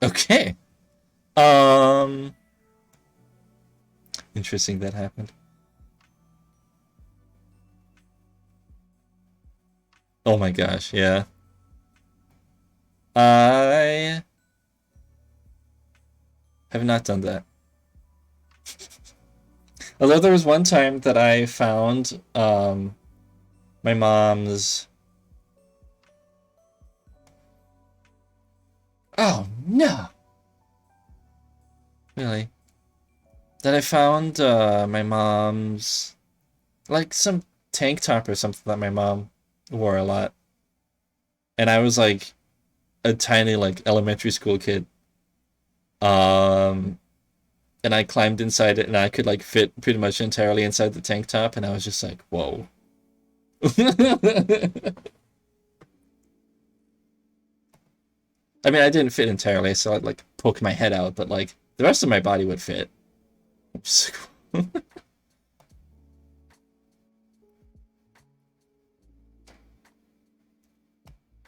Okay. Interesting that happened. Oh my gosh, yeah. I have not done that. Although there was one time that I found my mom's. Oh no! Really? That I found my mom's like some tank top or something that my mom wore a lot, and I was like a tiny like elementary school kid. Um, and I climbed inside it, and I could like fit pretty much entirely inside the tank top, and I was just like, whoa. I mean, I didn't fit entirely, so I'd like poke my head out, but like the rest of my body would fit.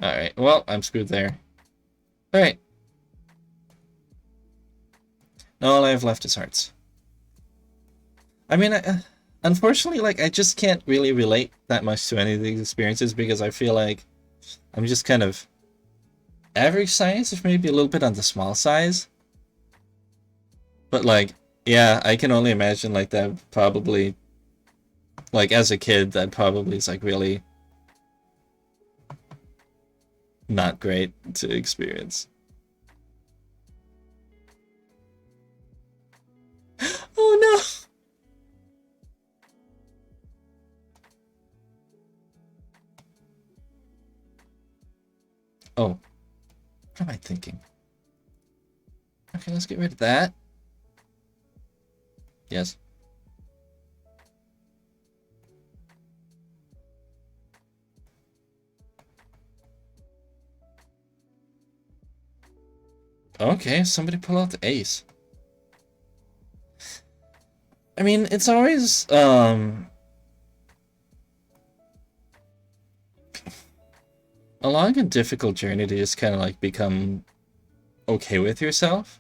Alright, well, I'm screwed there. Alright. Now all I have left is hearts. I mean, unfortunately, like, I just can't really relate that much to any of these experiences because I feel like I'm just kind of average size, if maybe a little bit on the small size. But, like, yeah, I can only imagine, like, that probably, like, as a kid, that probably is, like, really not great to experience. Oh no! Oh, what am I thinking? Okay, let's get rid of that. Yes. Okay, somebody pull out the ace. I mean, it's always a long and difficult journey to just kind of like become okay with yourself.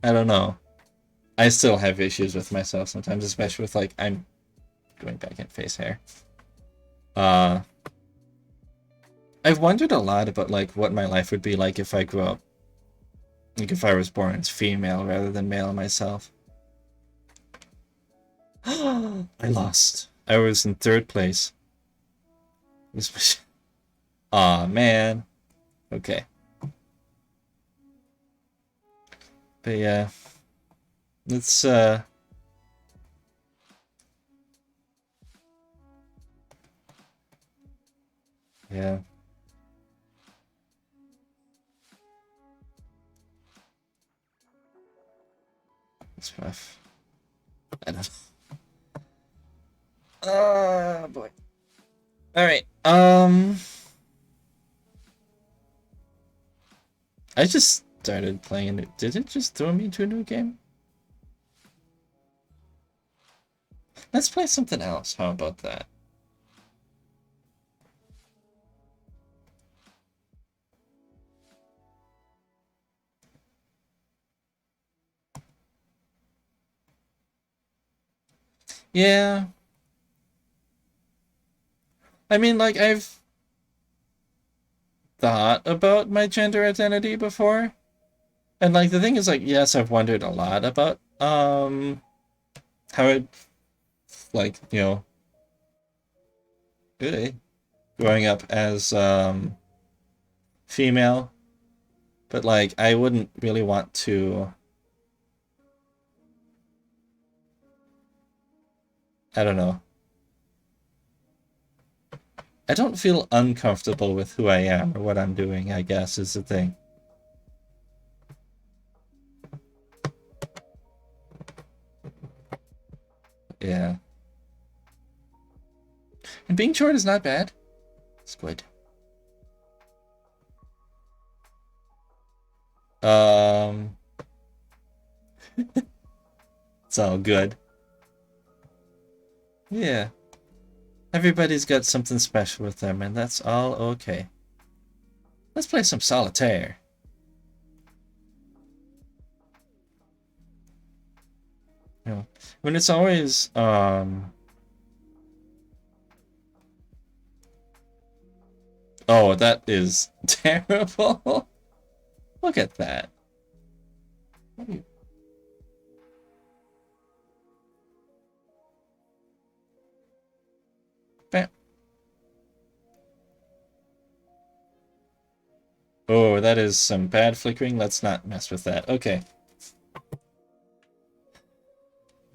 I don't know. I still have issues with myself sometimes, especially with like I'm going back in face hair. Uh I've wondered a lot about like what my life would be like if I grew up, like if I was born as female rather than male myself. I lost. I was in 3rd place. Aw, man. Okay. But yeah. Let's yeah. It's rough. I don't Oh boy. Alright. I just started playing a new. Did it just throw me into a new game? Let's play something else. How about that? Yeah. I mean, like, I've thought about my gender identity before. And, like, the thing is, like, yes, I've wondered a lot about, how it, like, you know, really growing up as, female, but like I wouldn't really want to. I don't know. I don't feel uncomfortable with who I am or what I'm doing, I guess, is the thing. Yeah. And being short is not bad. It's good. It's all good. Yeah. Everybody's got something special with them, and that's all okay. Let's play some Solitaire. You know, when it's always, Oh, that is terrible. Look at that. What are you... Bam. Oh, that is some bad flickering. Let's not mess with that. Okay.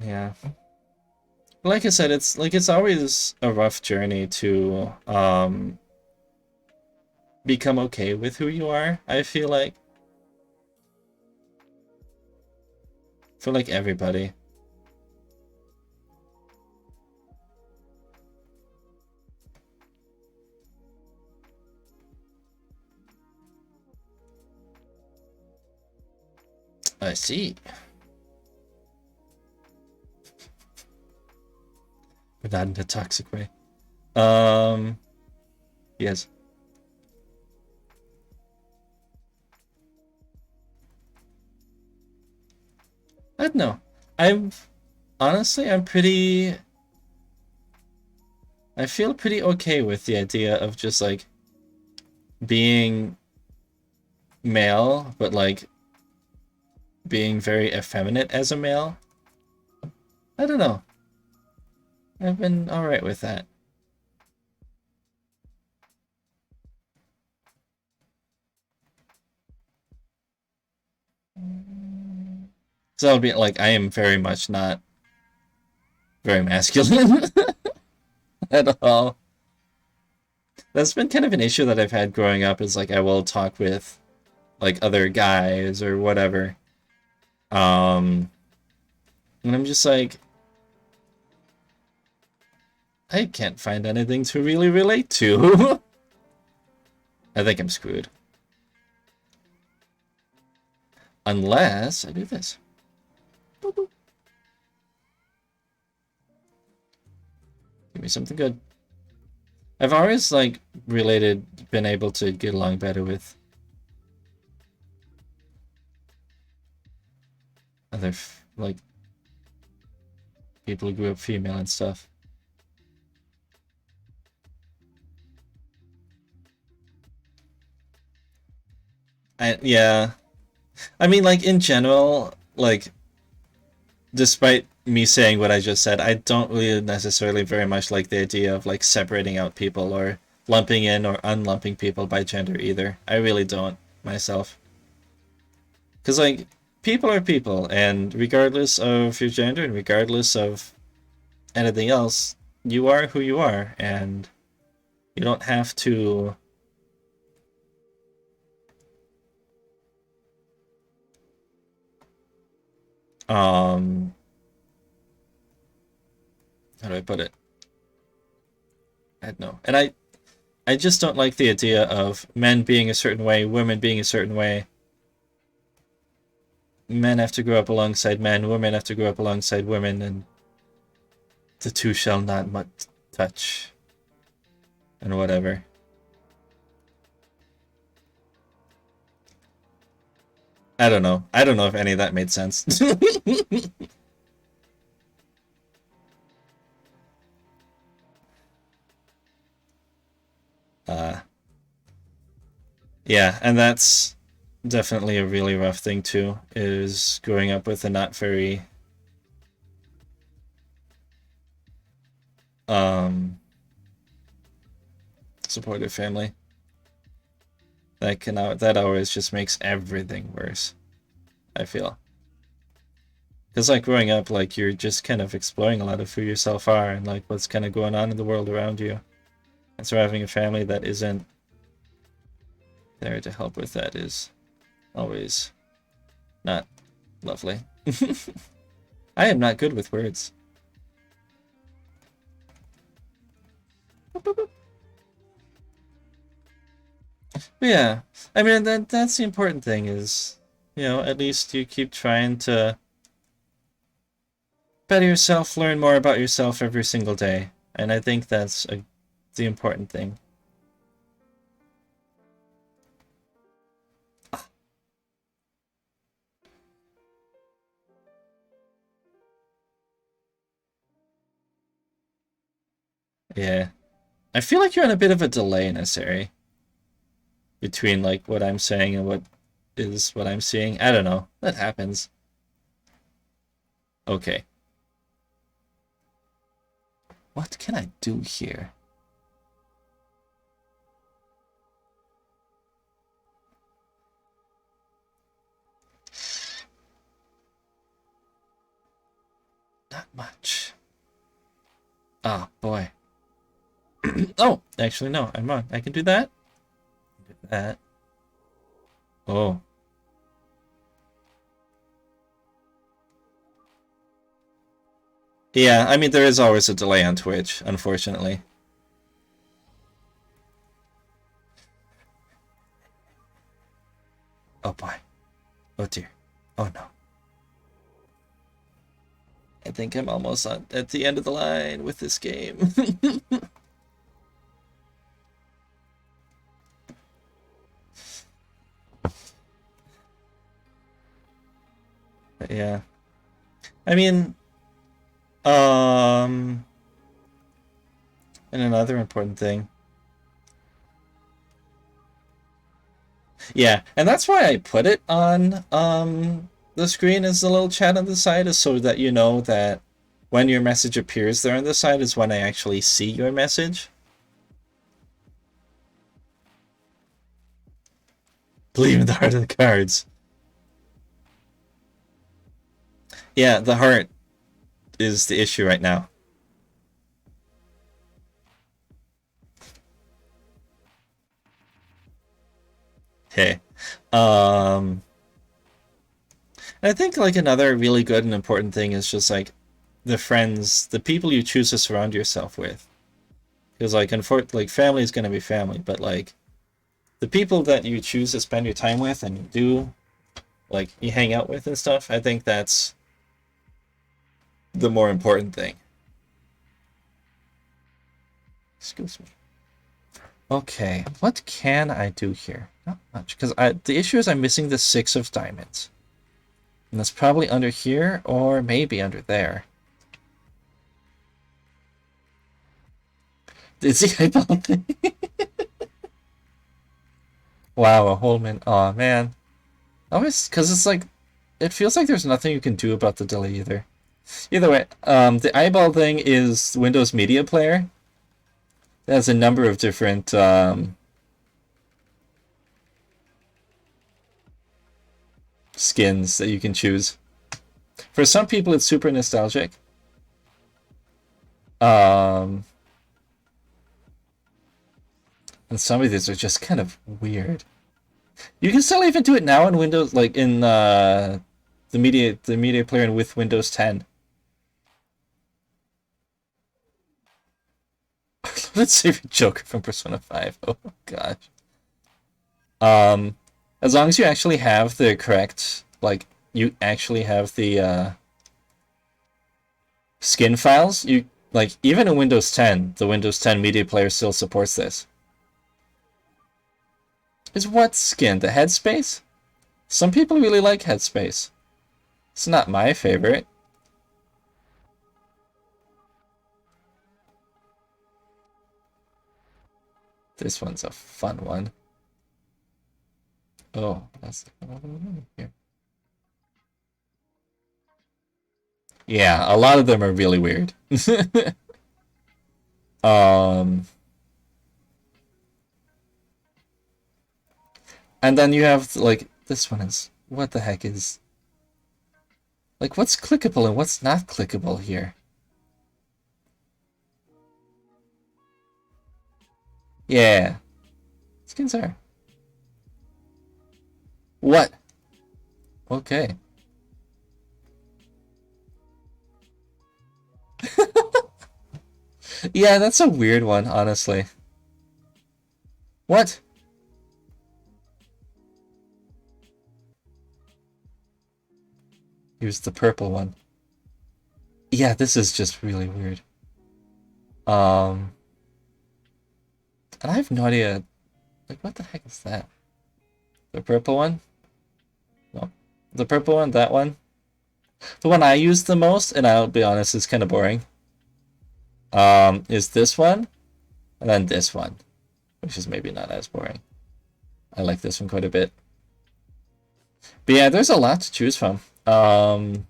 Yeah. Like I said, it's always a rough journey to become okay with who you are, I feel like. For like everybody. I see. But not in a toxic way. Yes. I don't know. I'm pretty... I feel pretty okay with the idea of just like being male, but like being very effeminate as a male. I don't know. I've been alright with that. So I'll be like, I am very much not very masculine at all. That's been kind of an issue that I've had growing up, is like I will talk with like other guys or whatever. And I'm just like, I can't find anything to really relate to. I think I'm screwed. Unless I do this. Boop, boop. Give me something good. I've always like been able to get along better with other like people who grew up female and stuff. Yeah. I mean, like, in general, like, despite me saying what I just said, I don't really necessarily very much like the idea of, like, separating out people or lumping in or unlumping people by gender either. I really don't, myself. Because, like, people are people, and regardless of your gender and regardless of anything else, you are who you are, and you don't have to... how do I put it? I don't know. And I just don't like the idea of men being a certain way, women being a certain way. Men have to grow up alongside men, women have to grow up alongside women, and the two shall not much touch. And whatever. I don't know. I don't know if any of that made sense. Yeah, and that's definitely a really rough thing too, is growing up with a not very supportive family. that always just makes everything worse, I feel. Because like growing up, like you're just kind of exploring a lot of who yourself are and like what's kind of going on in the world around you. And so having a family that isn't there to help with that is always not lovely. I am not good with words. But yeah, I mean that's the important thing is, you know, at least you keep trying to better yourself, learn more about yourself every single day, and I think that's the important thing. Yeah, I feel like you're on a bit of a delay in this area between like what I'm saying and what I'm seeing. I don't know. That happens. Okay. What can I do here? Not much. Oh, boy. Oh, actually, no. I'm wrong. I can do that. Do that. Oh. Yeah, I mean, there is always a delay on Twitch, unfortunately. Oh, boy. Oh, dear. Oh, no. I think I'm almost at the end of the line with this game. But yeah. I mean, and another important thing. Yeah, and that's why I put it on the screen as a little chat on the side, is so that you know that when your message appears there on the side is when I actually see your message. Believe in the heart of the cards. Yeah, the heart is the issue right now. Okay. I think like another really good and important thing is just like the friends, the people you choose to surround yourself with. Because like family is gonna be family, but like the people that you choose to spend your time with and you do like you hang out with and stuff, I think that's the more important thing. Excuse me. Okay, what can I do here? Not much, because the issue is I'm missing the 6 of diamonds. And that's probably under here, or maybe under there. Is the eyeball thing? Wow, a whole min. Aw, man. Always, because it's like, it feels like there's nothing you can do about the delay either. Either way, the eyeball thing is Windows Media Player. It has a number of different skins that you can choose. For some people, it's super nostalgic. And some of these are just kind of weird. You can still even do it now in Windows, like in the media player and with Windows 10. Let's save Joker from Persona 5. Oh gosh. As long as you actually have the correct, like you actually have the skin files, you like even in Windows 10, the Windows 10 media player still supports this. Is what skin? The headspace? Some people really like headspace. It's not my favorite. This one's a fun one. Oh, that's here. Yeah, a lot of them are really weird. And then you have, like, this one is... What the heck is... Like, what's clickable and what's not clickable here? Yeah. Skins are. What? Okay. Yeah, that's a weird one, honestly. What? Here's the purple one. Yeah, this is just really weird. And I have no idea. Like, what the heck is that? The purple one? No. The purple one, that one. The one I use the most, and I'll be honest, it's kind of boring. Is this one, and then this one, which is maybe not as boring. I like this one quite a bit. But yeah, there's a lot to choose from. And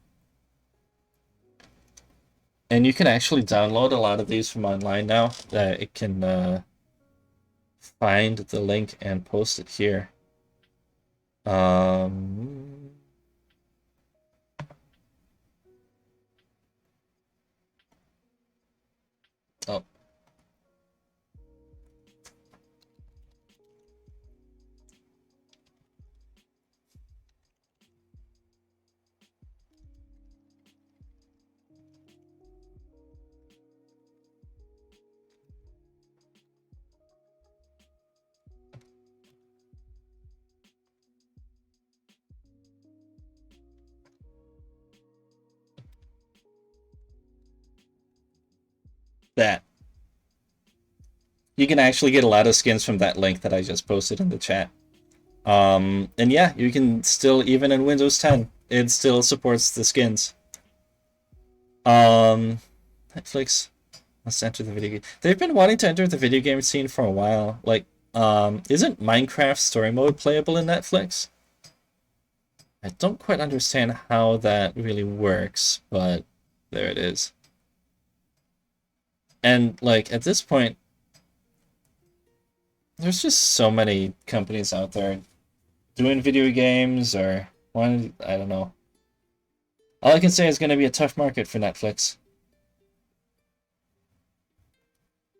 you can actually download a lot of these from online now. It can find the link and post it here. Oh. That. You can actually get a lot of skins from that link that I just posted in the chat. And yeah, you can still, even in Windows 10, it still supports the skins. Netflix must enter the video game. They've been wanting to enter the video game scene for a while. Like, isn't Minecraft story mode playable in Netflix? I don't quite understand how that really works, but there it is. And like at this point, there's just so many companies out there doing video games or one, I don't know. All I can say is going to be a tough market for Netflix.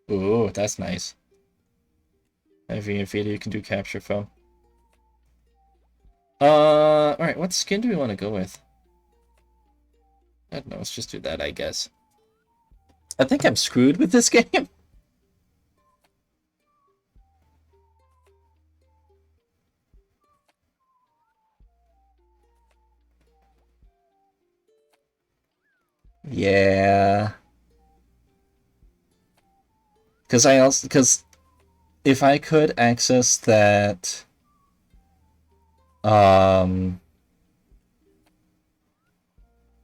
Ooh, that's nice. Having a video you can do capture from. Alright, what skin do we want to go with? I don't know, let's just do that, I guess. I think I'm screwed with this game. Yeah. Because if I could access that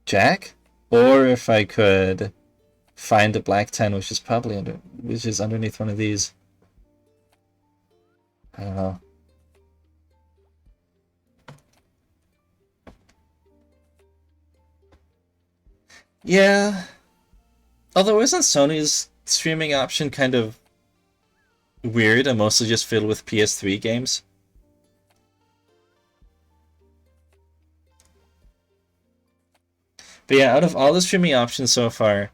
Jack, or if I could find a black 10, which is probably underneath one of these. I don't know. Yeah. Although isn't Sony's streaming option kind of weird and mostly just filled with PS3 games? But yeah, out of all the streaming options so far,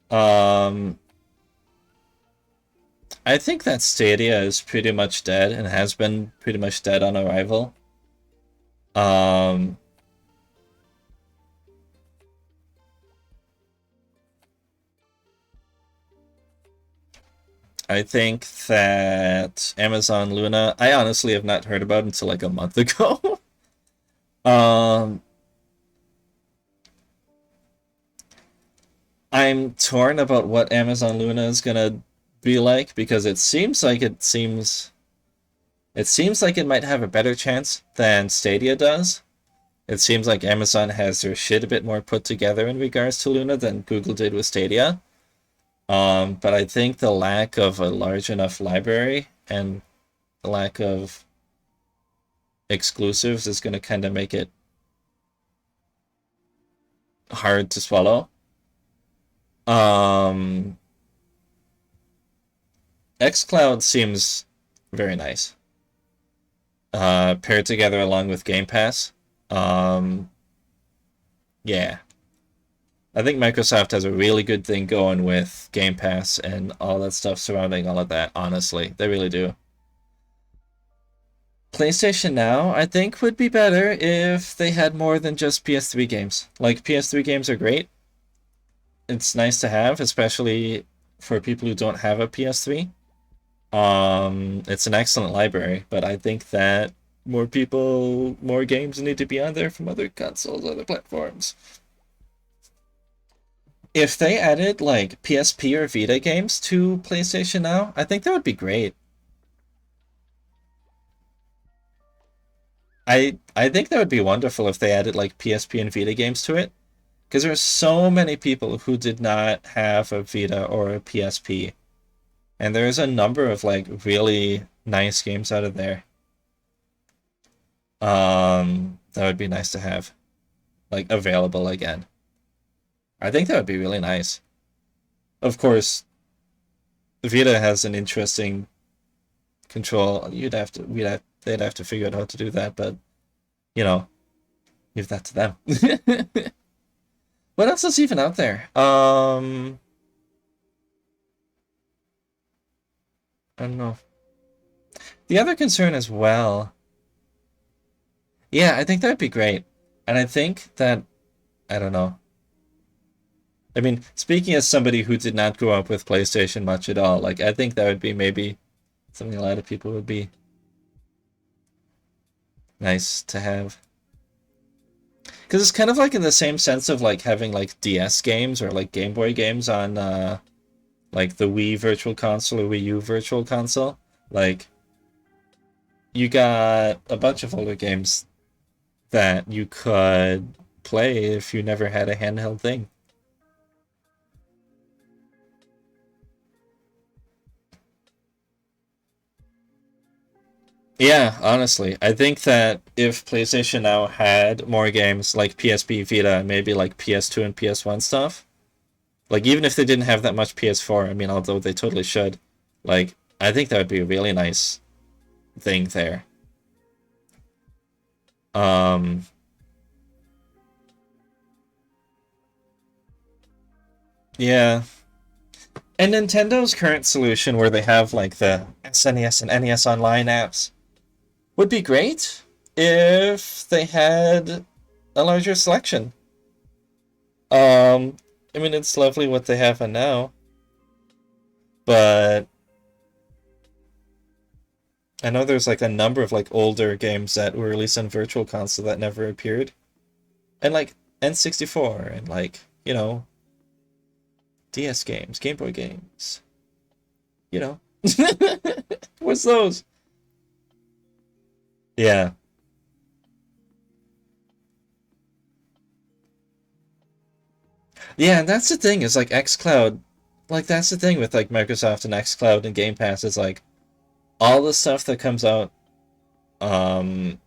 I think that Stadia is pretty much dead and has been pretty much dead on arrival. I think that Amazon Luna, I honestly have not heard about until like a month ago. I'm torn about what Amazon Luna is gonna be like because it seems like it might have a better chance than Stadia does. It seems like Amazon has their shit a bit more put together in regards to Luna than Google did with Stadia. But I think the lack of a large enough library and the lack of exclusives is going to kind of make it hard to swallow. xCloud seems very nice. paired together along with Game Pass. Yeah. I think Microsoft has a really good thing going with Game Pass and all that stuff surrounding all of that, honestly. They really do. PlayStation Now, I think, would be better if they had more than just PS3 games. Like, PS3 games are great. It's nice to have, especially for people who don't have a PS3. It's an excellent library, but I think that more people, more games need to be on there from other consoles, other platforms. If they added like PSP or Vita games to PlayStation Now, I think that would be great. I think that would be wonderful if they added like PSP and Vita games to it, because there are so many people who did not have a Vita or a PSP, and there's a number of like really nice games out of there. That would be nice to have like available again. I think that would be really nice. Of course, Vita has an interesting control. They'd have to figure out how to do that, but you know, leave that to them. What else is even out there? I don't know. The other concern as well. Yeah, I think that'd be great. And I think that, I don't know. I mean, speaking as somebody who did not grow up with PlayStation much at all, like I think that would be maybe something a lot of people would be nice to have. Because it's kind of like in the same sense of like having like DS games or like Game Boy games on like the Wii Virtual Console or Wii U Virtual Console. Like you got a bunch of older games that you could play if you never had a handheld thing. Yeah, honestly, I think that if PlayStation Now had more games like PSP, Vita, and maybe like PS2 and PS1 stuff, like even if they didn't have that much PS4, I mean, although they totally should, like I think that would be a really nice thing there. Um, yeah. And Nintendo's current solution where they have like the SNES and NES Online apps would be great if they had a larger selection. I mean, it's lovely what they have on now, but I know there's like a number of like older games that were released on Virtual Console that never appeared, and like N64 and like DS games, Game Boy games, you know. What's those? Yeah. Yeah, and that's the thing is like xCloud, like that's the thing with like Microsoft and xCloud and Game Pass is like all the stuff that comes out um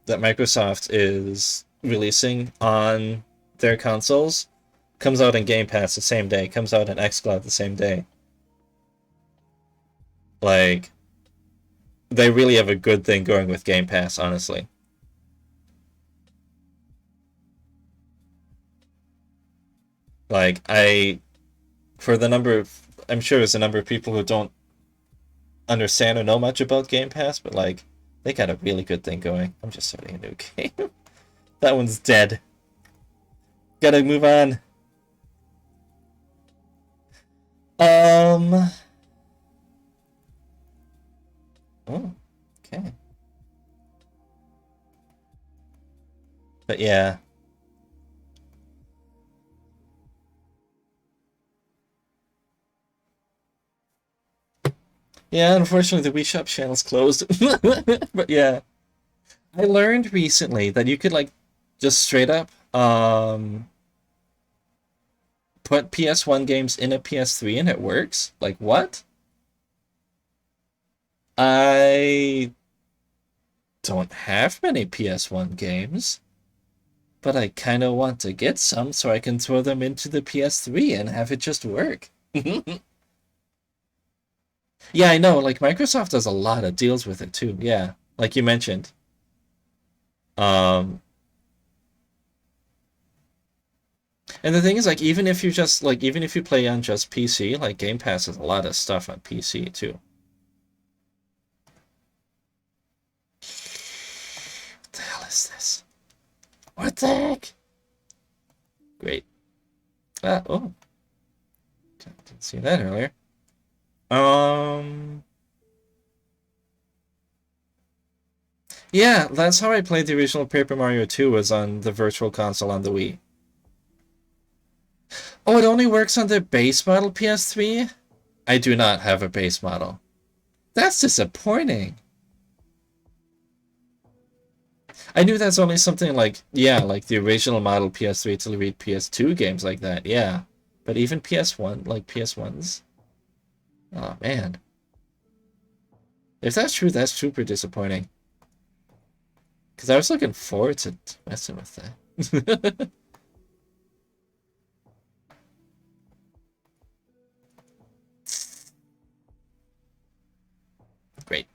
that Microsoft is releasing on their consoles comes out in Game Pass the same day, comes out in xCloud the same day. Like they really have a good thing going with Game Pass, honestly. Like for the number of, I'm sure there's a number of people who don't understand or know much about Game Pass, but like they got a really good thing going. I'm just starting a new game. That one's dead. Gotta move on. Oh, okay. But yeah. Yeah, unfortunately the Wii Shop channel's closed. But yeah. I learned recently that you could like just straight up put PS1 games in a PS3 and it works. Like what? I don't have many PS1 games, but I kind of want to get some so I can throw them into the PS3 and have it just work. Yeah, I know. Like Microsoft does a lot of deals with it too. Yeah. like you mentioned. Um, and the thing is, like, even if you play on just PC, like Game Pass has a lot of stuff on PC too. What the hell is this? What the heck? Great. Oh. Didn't see that earlier. Yeah, that's how I played the original Paper Mario 2, was on the Virtual Console on the Wii. Oh, it only works on the base model PS3? I do not have a base model. That's disappointing. I knew that's only something like, yeah, like the original model PS3 to read PS2 games like that, yeah. But even PS1, like PS1s? Oh, man. If that's true, that's super disappointing. Because I was looking forward to messing with that. Great.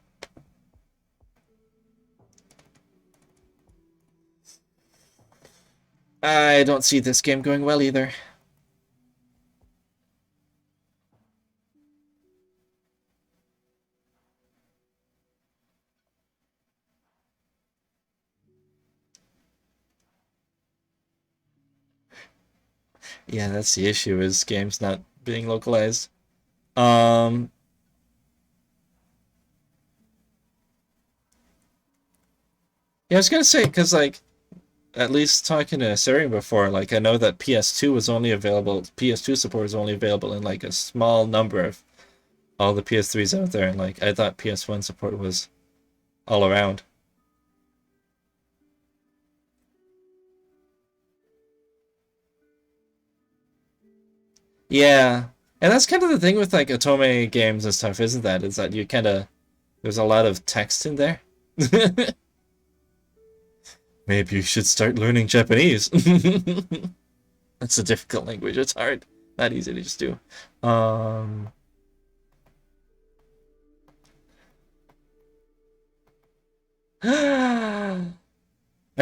I don't see this game going well either. Yeah, that's the issue, is games not being localized. Yeah, I was gonna say, because, like, at least talking to Siri before, like, I know that PS2 was only available, PS2 support was only available in, like, a small number of all the PS3s out there, and, like, I thought PS1 support was all around. Yeah, and that's kind of the thing with, like, Otome games and stuff, isn't that? Is that you kind of, there's a lot of text in there. Maybe you should start learning Japanese. It's a difficult language. It's hard. Not easy to just do. I'm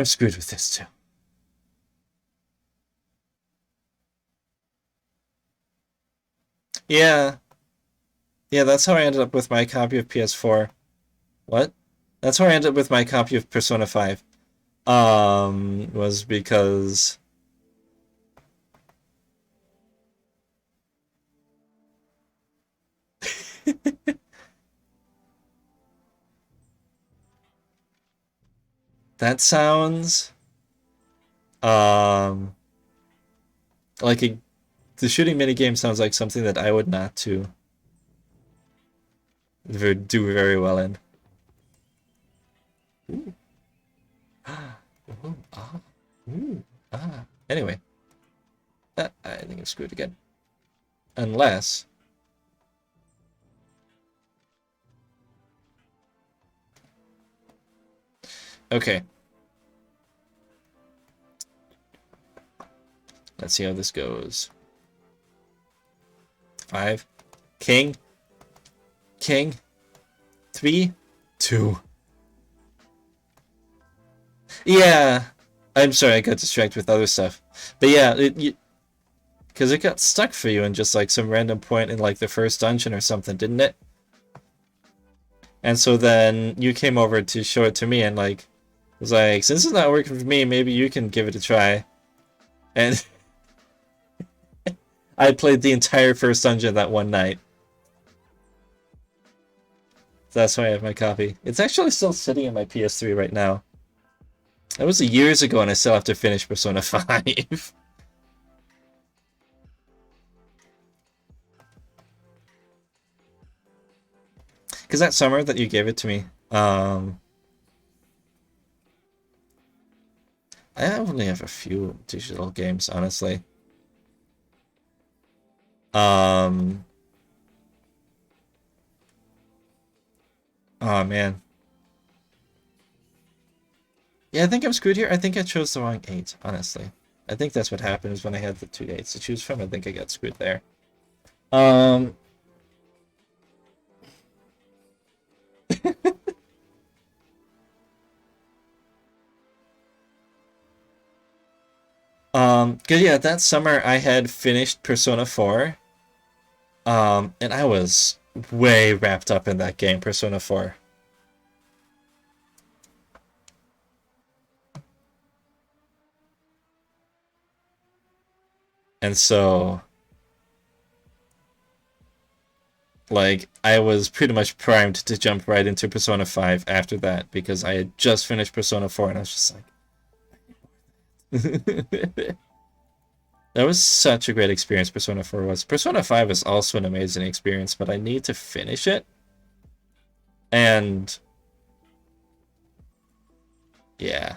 screwed with this too. Yeah. Yeah, that's how I ended up with my copy of PS4. What? That's how I ended up with my copy of Persona 5. Was because that sounds um like the shooting minigame sounds like something that I would not do very well in. Ooh. Ooh, ah. Ooh, ah. Anyway, I think I'm screwed again. Unless okay. Let's see how this goes. 5. King. King. 3, 2. Yeah. I'm sorry, I got distracted with other stuff. But yeah, because it got stuck for you in just like some random point in like the first dungeon or something, didn't it? And so then you came over to show it to me and like was like, since it's not working for me, maybe you can give it a try. And I played the entire first dungeon that one night. So that's why I have my copy. It's actually still sitting in my PS3 right now. That was years ago and I still have to finish Persona 5. Because that summer that you gave it to me, I only have a few digital games, honestly. Oh man. Yeah, I think I'm screwed here. I think I chose the wrong 8, honestly. I think that's what happened, is when I had the 2 8s to choose from, I think I got screwed there. Cause yeah, that summer I had finished Persona 4. And I was way wrapped up in that game, Persona 4. And so, like, I was pretty much primed to jump right into Persona 5 after that because I had just finished Persona 4 and I was just like... That was such a great experience, Persona 4 was. Persona 5 is also an amazing experience, but I need to finish it. And... yeah.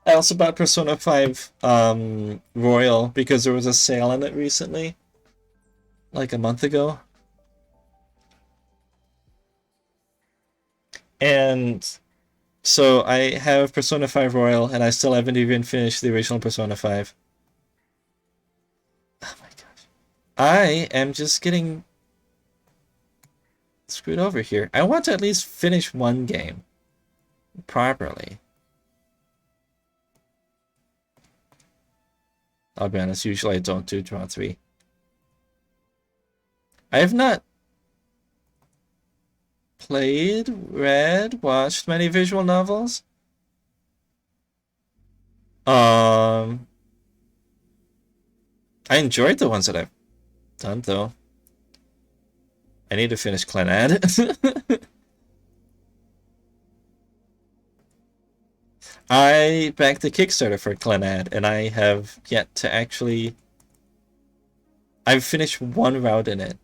I also bought Persona 5 Royal because there was a sale on it recently. Like a month ago. And so I have Persona 5 Royal and I still haven't even finished the original Persona 5. Oh my gosh. I am just getting screwed over here. I want to at least finish one game properly. I'll be honest, usually I don't do draw 3. I have not played, read, watched many visual novels. I enjoyed the ones that I've done, though. I need to finish Clannad. I backed the Kickstarter for Clannad, and I have yet to actually... I've finished one route in it.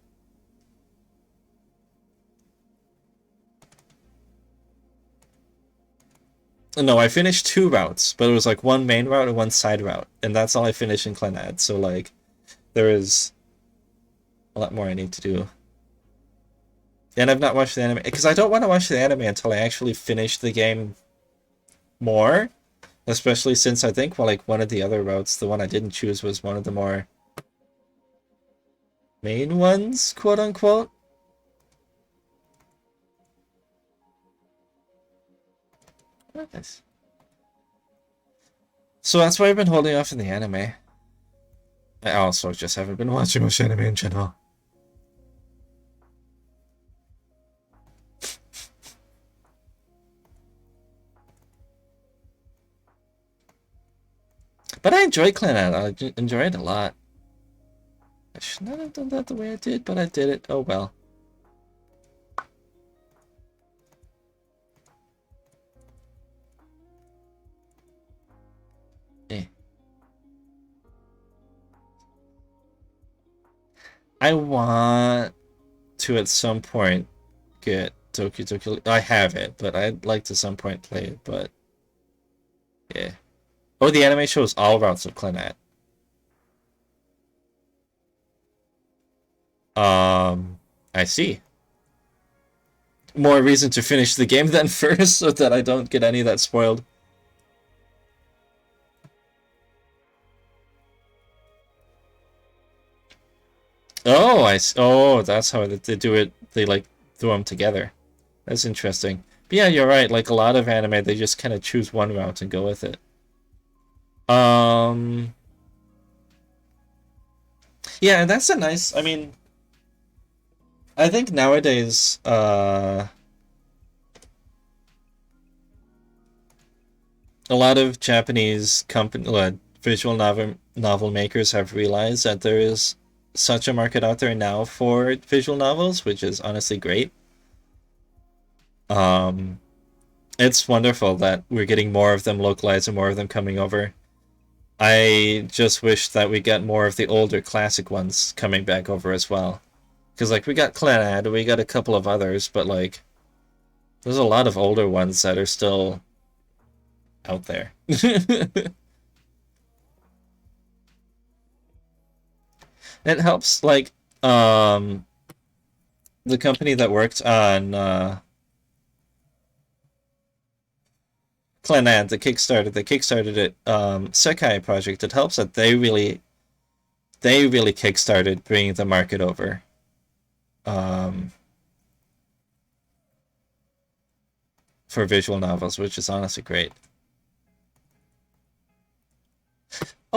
No, I finished 2 routes, but it was like one main route and one side route, and that's all I finished in Clannad, so like, there is a lot more I need to do. And I've not watched the anime, because I don't want to watch the anime until I actually finish the game more, especially since I think, well, like, one of the other routes, the one I didn't choose, was one of the more main ones, quote-unquote. Nice. So that's why I've been holding off in the anime. I also just haven't been watching much anime in general. But I enjoy Clannad. I enjoy it a lot. I should not have done that the way I did, but I did it. Oh well. Eh. I want to at some point get Doki Doki. I have it, but I'd like to some point play it, but yeah. Oh, the anime shows all routes of Clannad. I see. More reason to finish the game then first, so that I don't get any of that spoiled. Oh, oh, that's how they do it. They like throw them together. That's interesting. But yeah, you're right. Like a lot of anime, they just kind of choose one route and go with it. Yeah, and that's a nice. I mean, I think nowadays, a lot of Japanese visual novel makers have realized that there is such a market out there now for visual novels, which is honestly great. It's wonderful that we're getting more of them localized and more of them coming over. I just wish that we get more of the older classic ones coming back over as well. Because, like, we got Clannad, we got a couple of others, but, like, there's a lot of older ones that are still out there. It helps, like, the company that worked on Clannad, the kickstarted it, Sekai project. It helps that they really kickstarted bringing the market over. For visual novels, which is honestly great.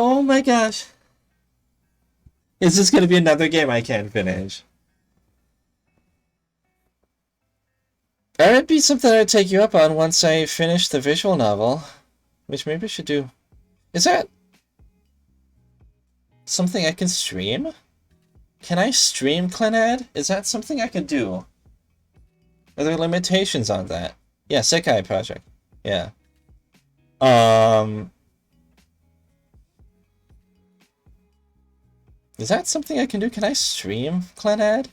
Oh my gosh. Is this gonna be another game I can't finish? That would be something I'd take you up on once I finish the visual novel. Which maybe I should do. Is that something I can stream? Can I stream Clannad? Is that something I can do? Are there limitations on that? Yeah, Sekai Project. Yeah. Is that something I can do? Can I stream Clannad?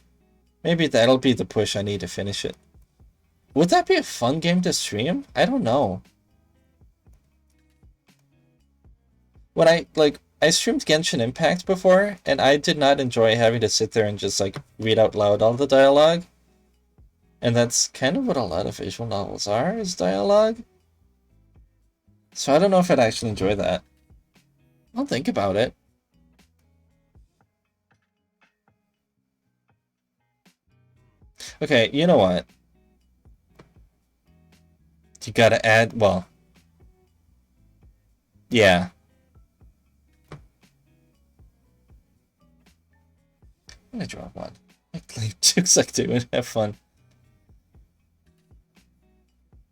Maybe that'll be the push I need to finish it. Would that be a fun game to stream? I don't know. When I streamed Genshin Impact before, and I did not enjoy having to sit there and just, like, read out loud all the dialogue. And that's kind of what a lot of visual novels are, is dialogue. So I don't know if I'd actually enjoy that. I'll think about it. Okay, you know what? You gotta add, well... Yeah. I'm gonna drop one. Leave chicks like do and have fun.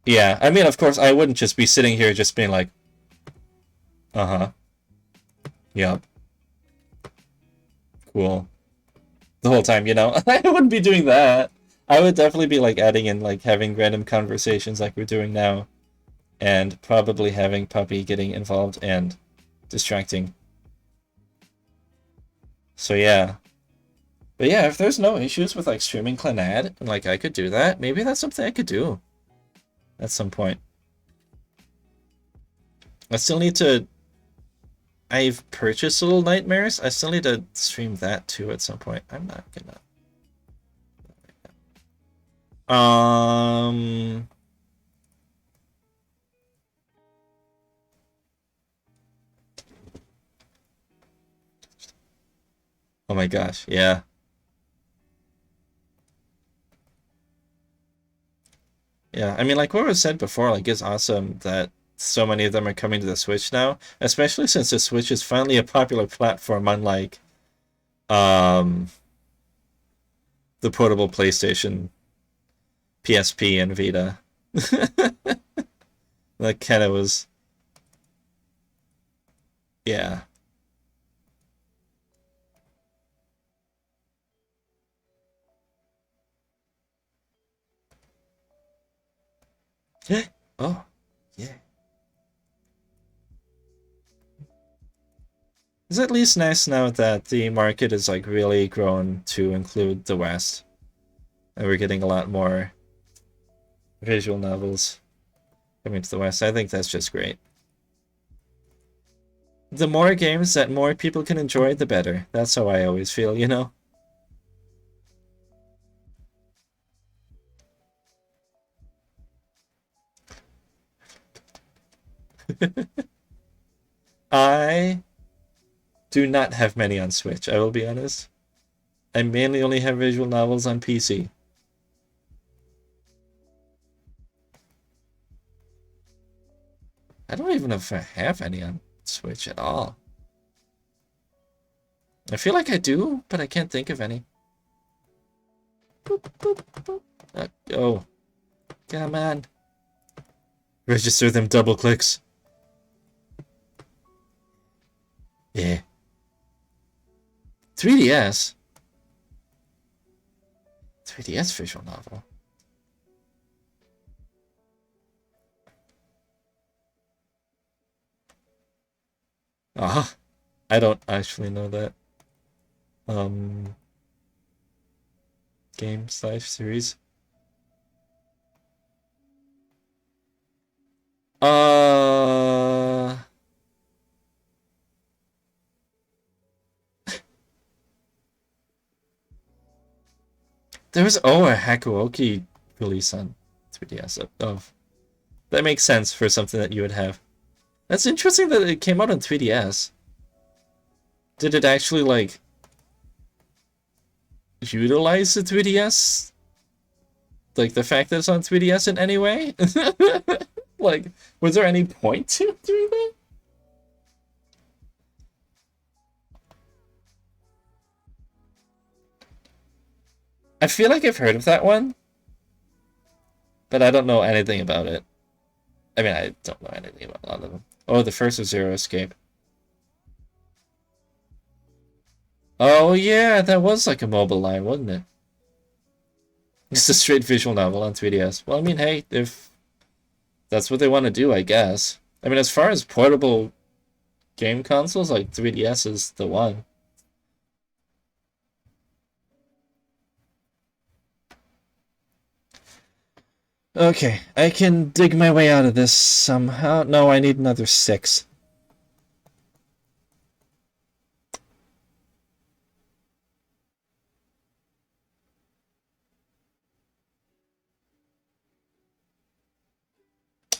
Yeah, I mean, of course, I wouldn't just be sitting here just being like, uh-huh. Yup. Cool. The whole time, you know? I wouldn't be doing that. I would definitely be, like, adding in, like, having random conversations like we're doing now. And probably having Puppy getting involved and distracting. So, yeah. But yeah, if there's no issues with, like, streaming Clannad, and, like, I could do that, maybe that's something I could do. At some point. I still need to... I've purchased Little Nightmares. I still need to stream that too at some point. I'm not gonna... Oh my gosh, yeah. Yeah, I mean, like what was said before, like, it's awesome that so many of them are coming to the Switch now, especially since the Switch is finally a popular platform, unlike the portable PlayStation, PSP, and Vita. That kind of was... Yeah. Oh, yeah. It's at least nice now that the market is like really grown to include the West. And we're getting a lot more visual novels coming to the West. I think that's just great. The more games that more people can enjoy, the better. That's how I always feel, you know? I do not have many on Switch, I will be honest. I mainly only have visual novels on PC. I don't even know if I have any on Switch at all. I feel like I do, but I can't think of any. Boop, boop, boop. Oh. Come on. Register them double clicks. Yeah. 3DS? 3DS visual novel. Ah, I don't actually know that. Game / series. There was a Hakuoki release on 3DS of that makes sense for something that you would have. That's interesting that it came out on 3DS. Did it actually like utilize the 3DS? Like the fact that it's on 3DS in any way? Like, was there any point to doing that? I feel like I've heard of that one, but I don't know anything about it. I mean, I don't know anything about a lot of them. Oh, the first was Zero Escape. Oh yeah, that was like a mobile line, wasn't it? It's a straight visual novel on 3DS. Well, I mean, hey, if that's what they want to do, I guess. I mean, as far as portable game consoles, like 3DS is the one. Okay, I can dig my way out of this somehow. No, I need another 6.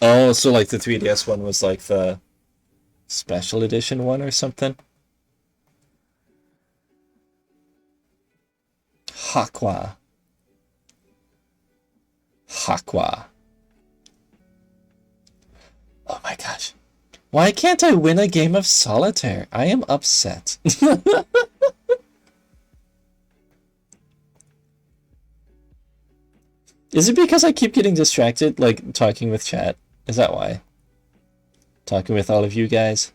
Oh, so like the 3DS one was like the special edition one or something? Hakwa. Hakwa. Oh my gosh. Why can't I win a game of Solitaire? I am upset. Is it because I keep getting distracted, like talking with chat? Is that why? Talking with all of you guys?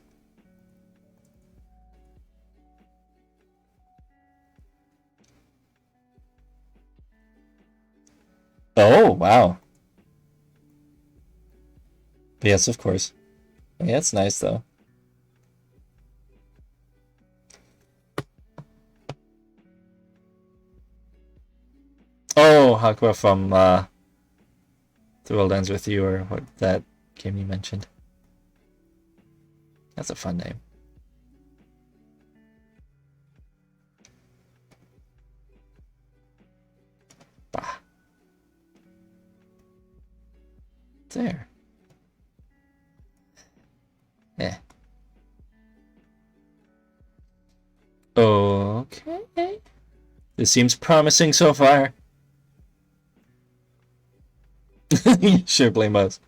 Oh, wow. Yes, of course. Yeah, it's nice though. Oh, Hakwa from The World Ends With You, or what that game you mentioned. That's a fun name. Bah. There. Eh. Okay. This seems promising so far. Sure, blame us.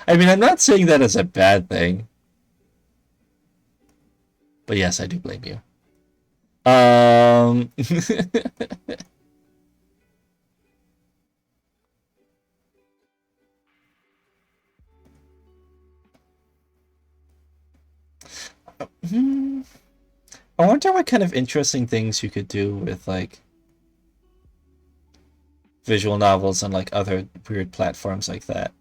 I mean, I'm not saying that as a bad thing. But yes, I do blame you. I wonder what kind of interesting things you could do with like visual novels and like other weird platforms like that.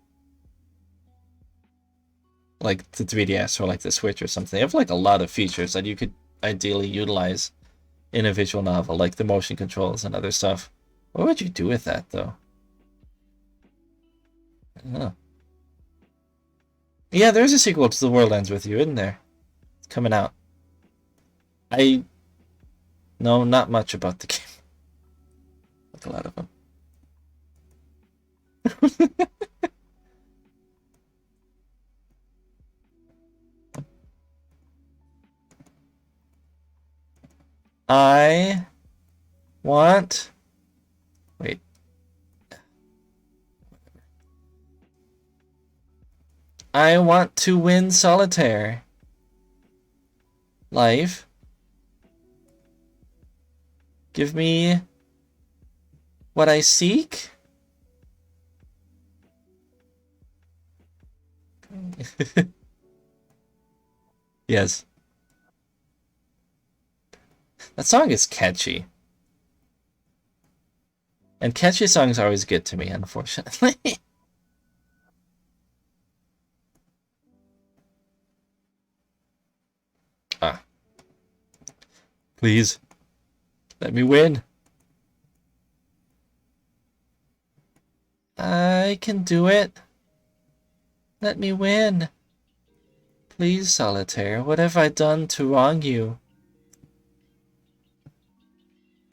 Like the 3DS or like the Switch or something. They have like a lot of features that you could ideally utilize in a visual novel, like the motion controls and other stuff. What would you do with that though? I don't know. Yeah, there's a sequel to The World Ends With You, isn't there? It's coming out. I know not much about the game. Like a lot of them. I want... Wait. I want to win Solitaire. Life. Give me what I seek. Yes. That song is catchy. And catchy songs always get to me, unfortunately. Ah. Please. Let me win. I can do it. Let me win. Please, Solitaire, what have I done to wrong you?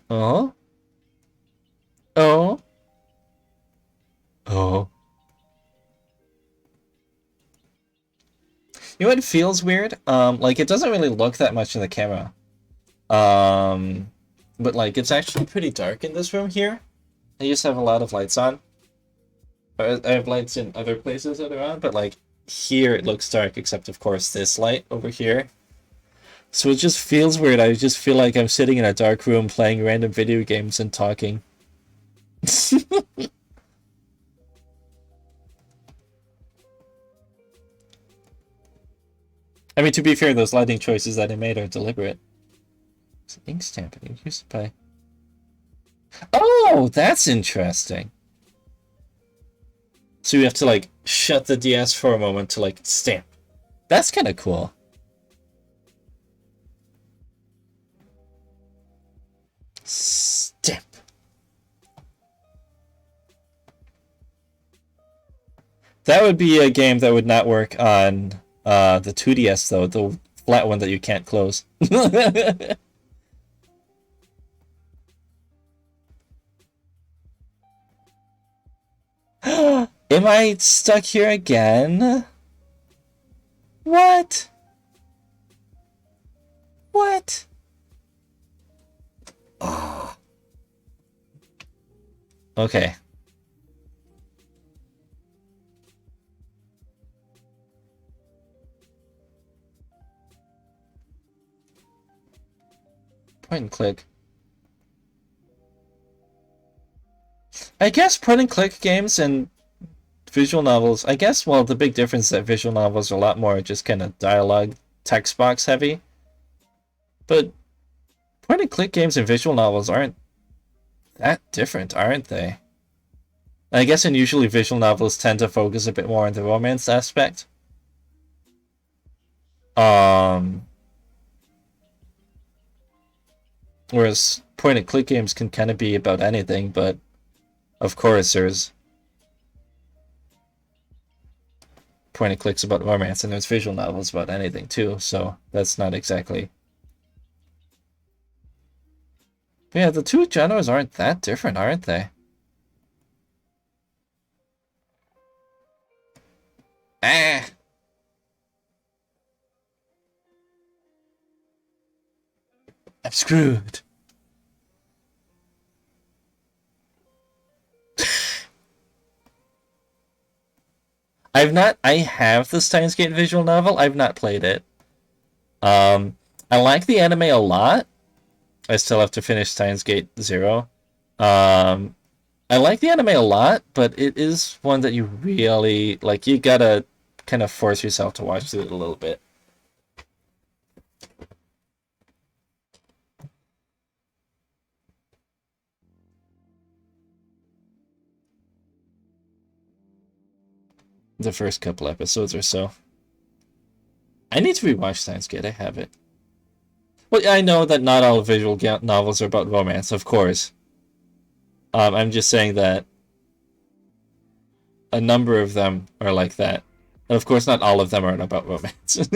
Oh? Oh? Oh. You know what feels weird? Like it doesn't really look that much in the camera. But like it's actually pretty dark in this room here. I just have a lot of lights on. I have lights in other places that are on, but like here it looks dark, except of course this light over here. So it just feels weird. I just feel like I'm sitting in a dark room playing random video games and talking. I mean, to be fair, those lighting choices that I made are deliberate. It's an ink stamp. I used to play. Oh, that's interesting. So you have to like shut the DS for a moment to like stamp. That's kind of cool. Stamp. That would be a game that would not work on the 2DS though, the flat one that you can't close. Am I stuck here again? What? What? Oh. Okay. Point and click. I guess point and click games and visual novels, I guess, well, the big difference is that visual novels are a lot more just kind of dialogue, text box heavy. But point and click games and visual novels aren't that different, aren't they? I guess, and usually visual novels tend to focus a bit more on the romance aspect. Whereas point and click games can kind of be about anything, but of course there's point and clicks about romance and there's visual novels about anything too, so that's not exactly. But yeah, the two genres aren't that different, aren't they? Ah! I'm screwed. I have the Steins Gate visual novel. I've not played it. I like the anime a lot. I still have to finish Steins Gate 0. I like the anime a lot, but it is one that you really, like, you gotta kind of force yourself to watch it a little bit. The first couple episodes or so. I need to rewatch Steins Gate. I have it. Well, I know that not all visual novels are about romance, of course. I'm just saying that a number of them are like that. And of course, not all of them are about romance.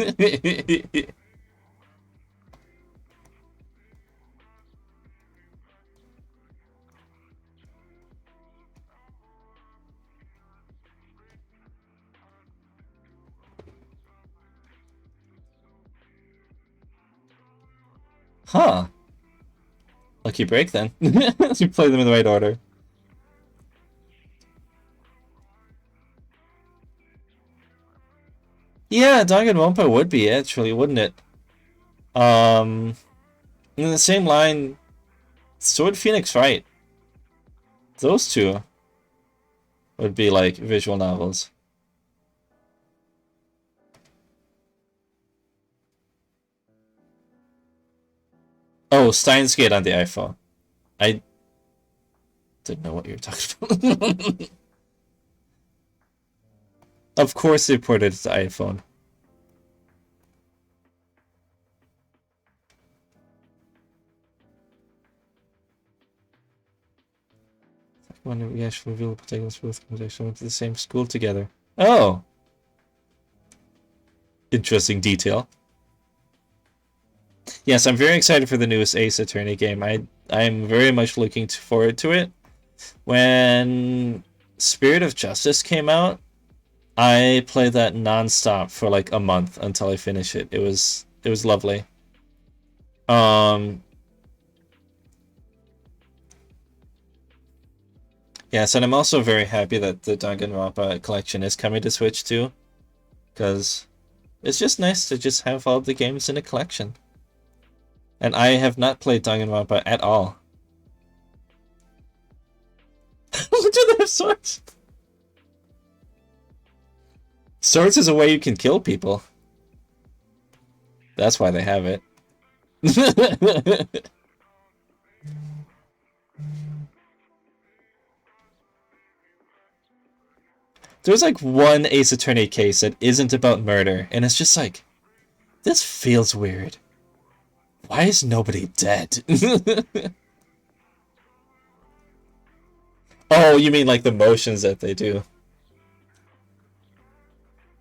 Huh. Lucky break then. You play them in the right order. Yeah, Danganronpa would be actually, wouldn't it? In the same line, Sword Phoenix Wright. Those two would be like visual novels. Oh, Steins Gate on the iPhone. I didn't know what you were talking about. Of course they ported it to iPhone. When we actually reveal the protagonists both went to the same school together. Oh! Interesting detail. Yes, I'm very excited for the newest Ace Attorney game. I'm very much looking forward to it. When Spirit of Justice came out, I played that non-stop for like a month until I finish it. It was lovely. Yes, and I'm also very happy that the Danganronpa collection is coming to Switch too, because it's just nice to just have all the games in a collection. And I have not played Danganronpa at all. Do they have swords? Swords is a way you can kill people. That's why they have it. There's like one Ace Attorney case that isn't about murder, and it's just like, this feels weird. Why is nobody dead? Oh, you mean like the motions that they do?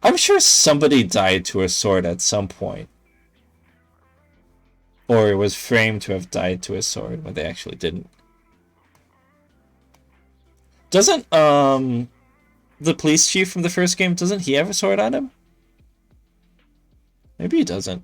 I'm sure somebody died to a sword at some point. Or was framed to have died to a sword when they actually didn't. Doesn't, the police chief from the first game, doesn't he have a sword on him? Maybe he doesn't.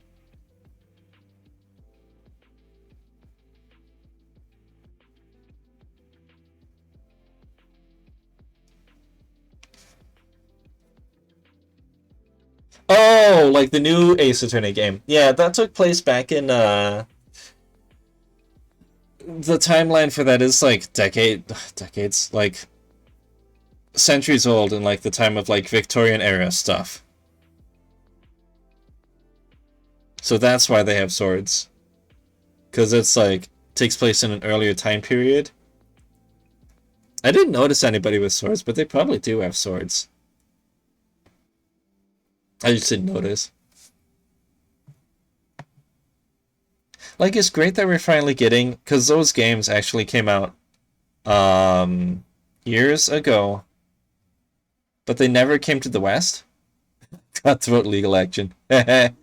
Oh, like the new Ace Attorney game. Yeah, that took place back in, the timeline for that is like decades, like centuries old in like the time of like Victorian era stuff. So that's why they have swords. Because it's like, takes place in an earlier time period. I didn't notice anybody with swords, but they probably do have swords. I just didn't notice. Like, it's great that we're finally getting, because those games actually came out years ago, but they never came to the West. Cutthroat legal action. For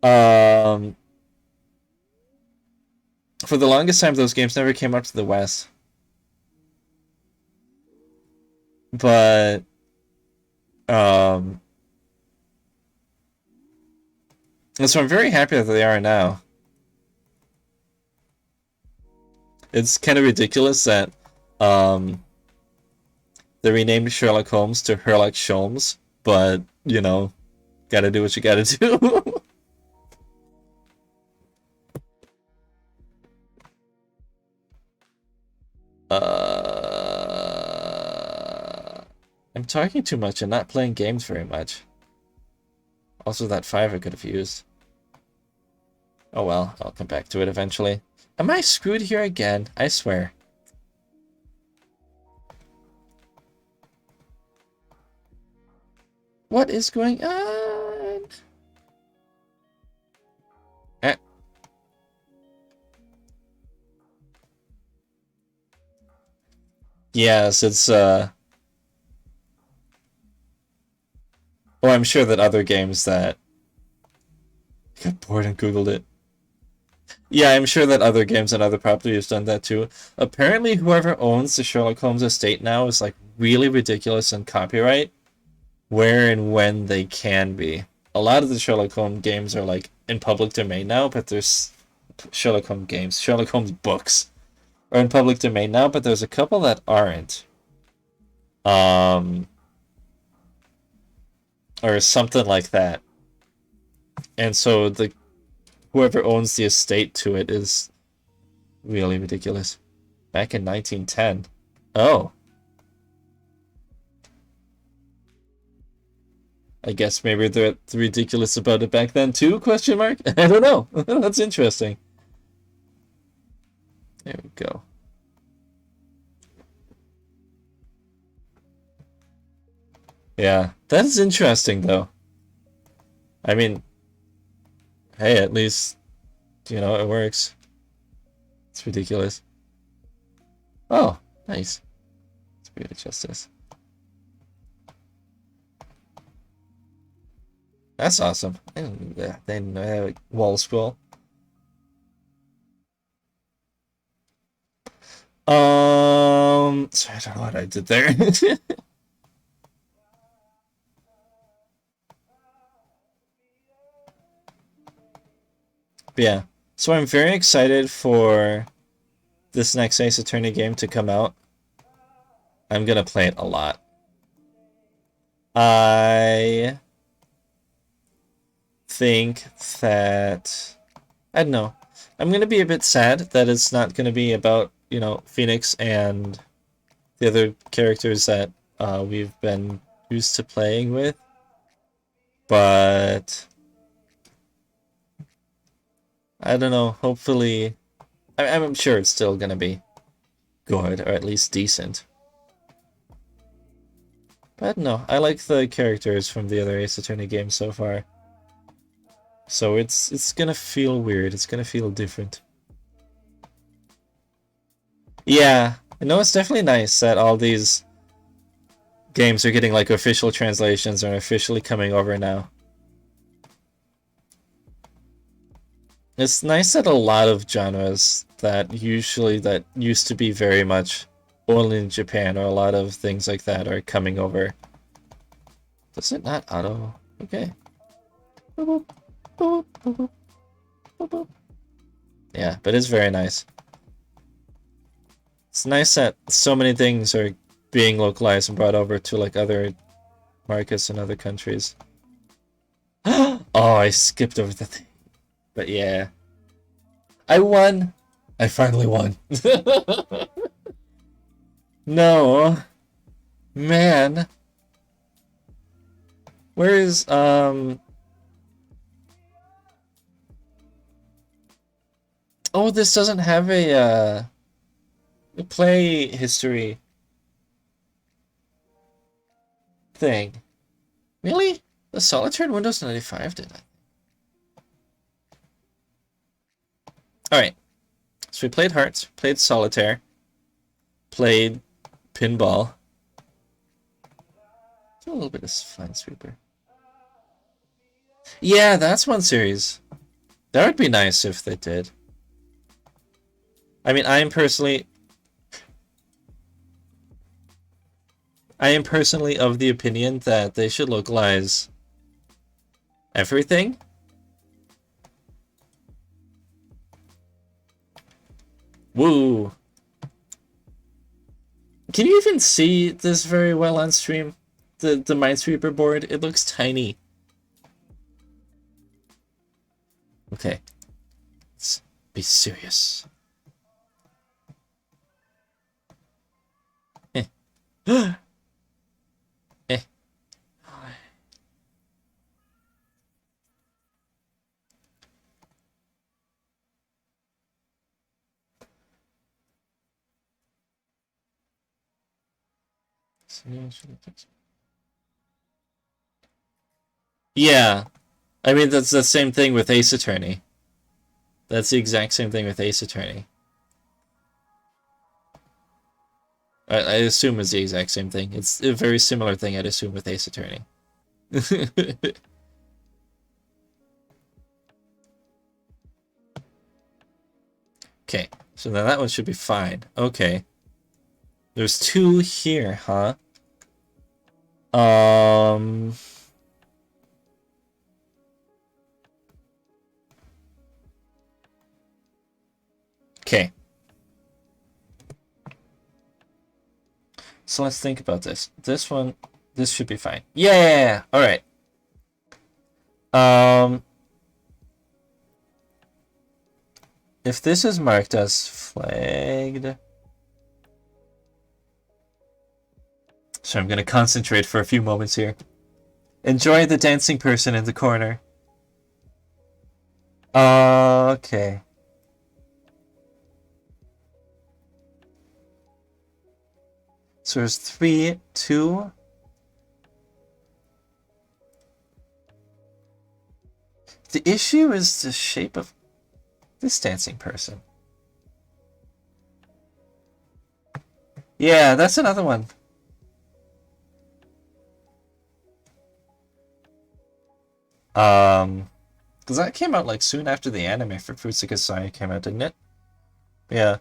the longest time, those games never came up to the West. But and so I'm very happy that they are now. It's kind of ridiculous that they renamed Sherlock Holmes to Sherlock Sholmes, but you know, gotta do what you gotta do. I'm talking too much and not playing games very much. Also, that 5 I could have used. Oh well, I'll come back to it eventually. Am I screwed here again? I swear. What is going on? Eh. Yes, it's oh, I'm sure that other games that... I got bored and Googled it. Yeah, I'm sure that other games and other properties have done that too. Apparently, whoever owns the Sherlock Holmes estate now is like really ridiculous in copyright, where and when they can be. A lot of the Sherlock Holmes games are like in public domain now, but there's Sherlock Holmes games, Sherlock Holmes books are in public domain now, but there's a couple that aren't. Or something like that. And so the whoever owns the estate to it is really ridiculous. Back in 1910. Oh. I guess maybe they're ridiculous about it back then too, question mark? I don't know. That's interesting. There we go. Yeah, that is interesting though. I mean, hey, at least, you know, it works. It's ridiculous. Oh, nice. Let's readjust this. That's awesome. And then wall scroll. Sorry, I don't know what I did there. But yeah, so I'm very excited for this next Ace Attorney game to come out. I'm gonna play it a lot. I think that... I don't know. I'm going to be a bit sad that it's not going to be about, you know, Phoenix and the other characters that we've been used to playing with. But... I don't know. Hopefully... I'm sure it's still going to be good, or at least decent. But no, I like the characters from the other Ace Attorney games so far. So it's gonna feel weird. It's gonna feel different. Yeah, I know it's definitely nice that all these games are getting like official translations and are officially coming over now. It's nice that a lot of genres that used to be very much only in Japan, or a lot of things like that, are coming over. Does it not auto? Okay. Boop, boop, boop, boop, boop, boop. Yeah, but it's very nice. It's nice that so many things are being localized and brought over to like other markets in other countries. Oh, I skipped over the thing. But yeah. I won! I finally won. No. Man. Where is, Oh, this doesn't have a play history thing. Really? The Solitaire in Windows 95 did it. Alright. So we played Hearts, played Solitaire, played Pinball. A little bit of Fine Sweeper. Yeah, that's one series. That would be nice if they did. I mean, I am personally of the opinion that they should localize everything. Woo! Can you even see this very well on stream? The Minesweeper board, it looks tiny. Okay. Let's be serious. Eh. Eh. Yeah. I mean, that's the same thing with Ace Attorney. That's the exact same thing with Ace Attorney. I assume it's the exact same thing. It's a very similar thing, I'd assume, with Ace Attorney. Okay, so now that one should be fine. Okay. There's two here, huh? Okay. So let's think about this. This one, this should be fine. Yeah! Alright. If this is marked as flagged... So I'm going to concentrate for a few moments here. Enjoy the dancing person in the corner. Okay. So there's 3, 2. The issue is the shape of this dancing person. Yeah, that's another one. Because that came out like soon after the anime for Futsuka Sai came out, didn't it? Yeah.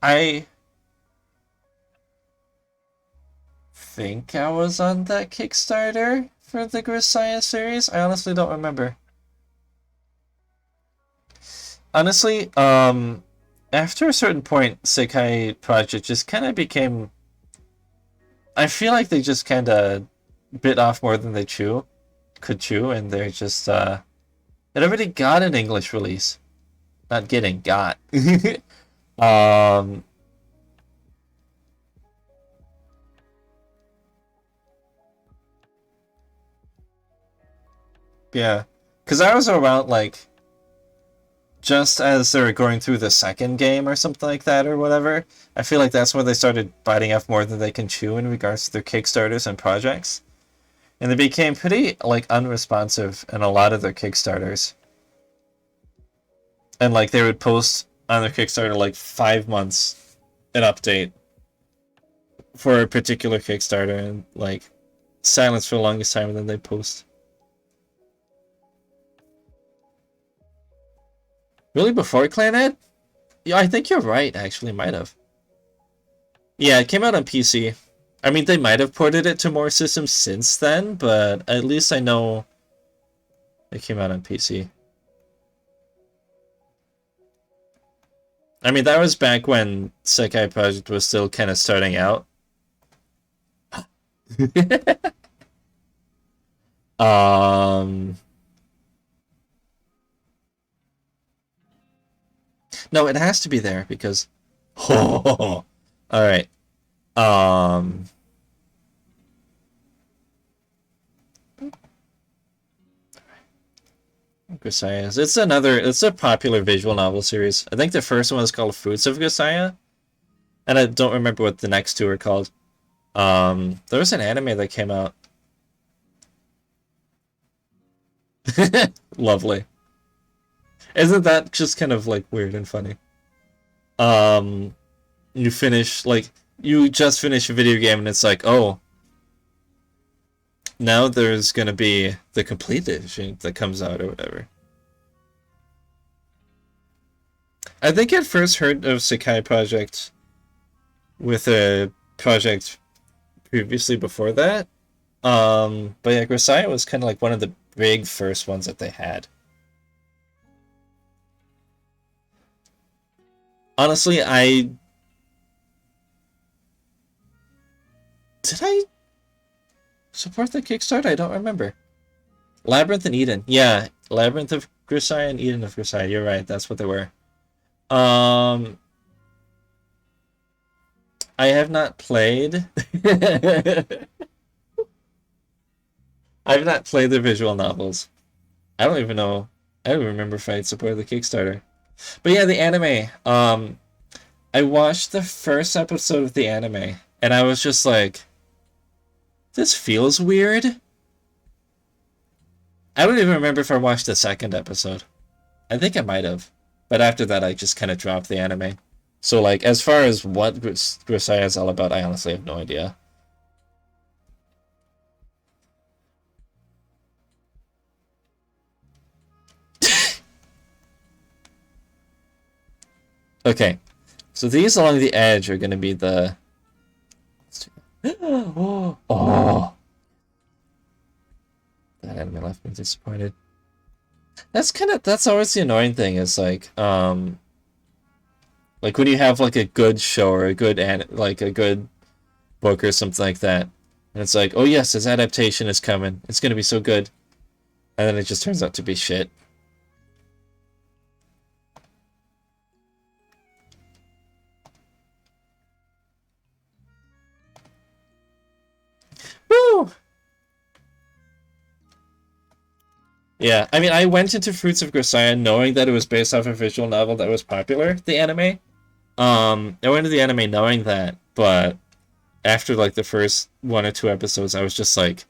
I think I was on that Kickstarter for the Grisaya series. I honestly don't remember. Honestly, after a certain point, Sekai Project just kind of became... I feel like they just kind of bit off more than they could chew, and they're just, It already got an English release. Not getting, got. um, yeah. Because I was around, like, just as they were going through the second game or something like that or whatever. I feel like that's when they started biting off more than they can chew in regards to their Kickstarters and projects. And they became pretty, like, unresponsive in a lot of their Kickstarters. And, like, they would post on their Kickstarter, like, 5 months an update for a particular Kickstarter, and, like, silence for the longest time, and then they post. Really, before Clanhead? Yeah, I think you're right, actually, might have. Yeah, it came out on PC. I mean, they might have ported it to more systems since then, but at least I know it came out on PC. I mean, that was back when Sekai Project was still kind of starting out. No, it has to be there because... Oh, all right. Grisaya. It's a popular visual novel series. I think the first one was called Fruits of Grisaya, and I don't remember what the next two are called. There was an anime that came out. Lovely. Isn't that just kind of like weird and funny? You just finish a video game and it's like, oh, now there's gonna be the complete edition that comes out or whatever. I think I first heard of Sekai Project with a project previously before that. But yeah, Grisaya was kind of like one of the big first ones that they had. Honestly, did I support the Kickstarter? I don't remember. Labyrinth and Eden. Yeah, Labyrinth of Grisaya and Eden of Grisaya. You're right, that's what they were. I have not played. I've not played the visual novels. I don't even know. I don't remember if I supported the Kickstarter. But yeah, the anime. I watched the first episode of the anime, and I was just like, this feels weird. I don't even remember if I watched the second episode. I think I might have. But after that, I just kind of dropped the anime. So, like, as far as what Grisaya is all about, I honestly have no idea. Okay. So these along the edge are going to be the... Oh! That anime left me disappointed. That's always the annoying thing, is like when you have like a good show or a good book or something like that, and it's like, oh yes, this adaptation is coming, it's gonna be so good, and then it just turns out to be shit. Woo! Yeah, I mean, I went into Fruits of Grisaya knowing that it was based off a visual novel that was popular, the anime. I went into the anime knowing that, but after like the first 1 or 2 episodes, I was just like,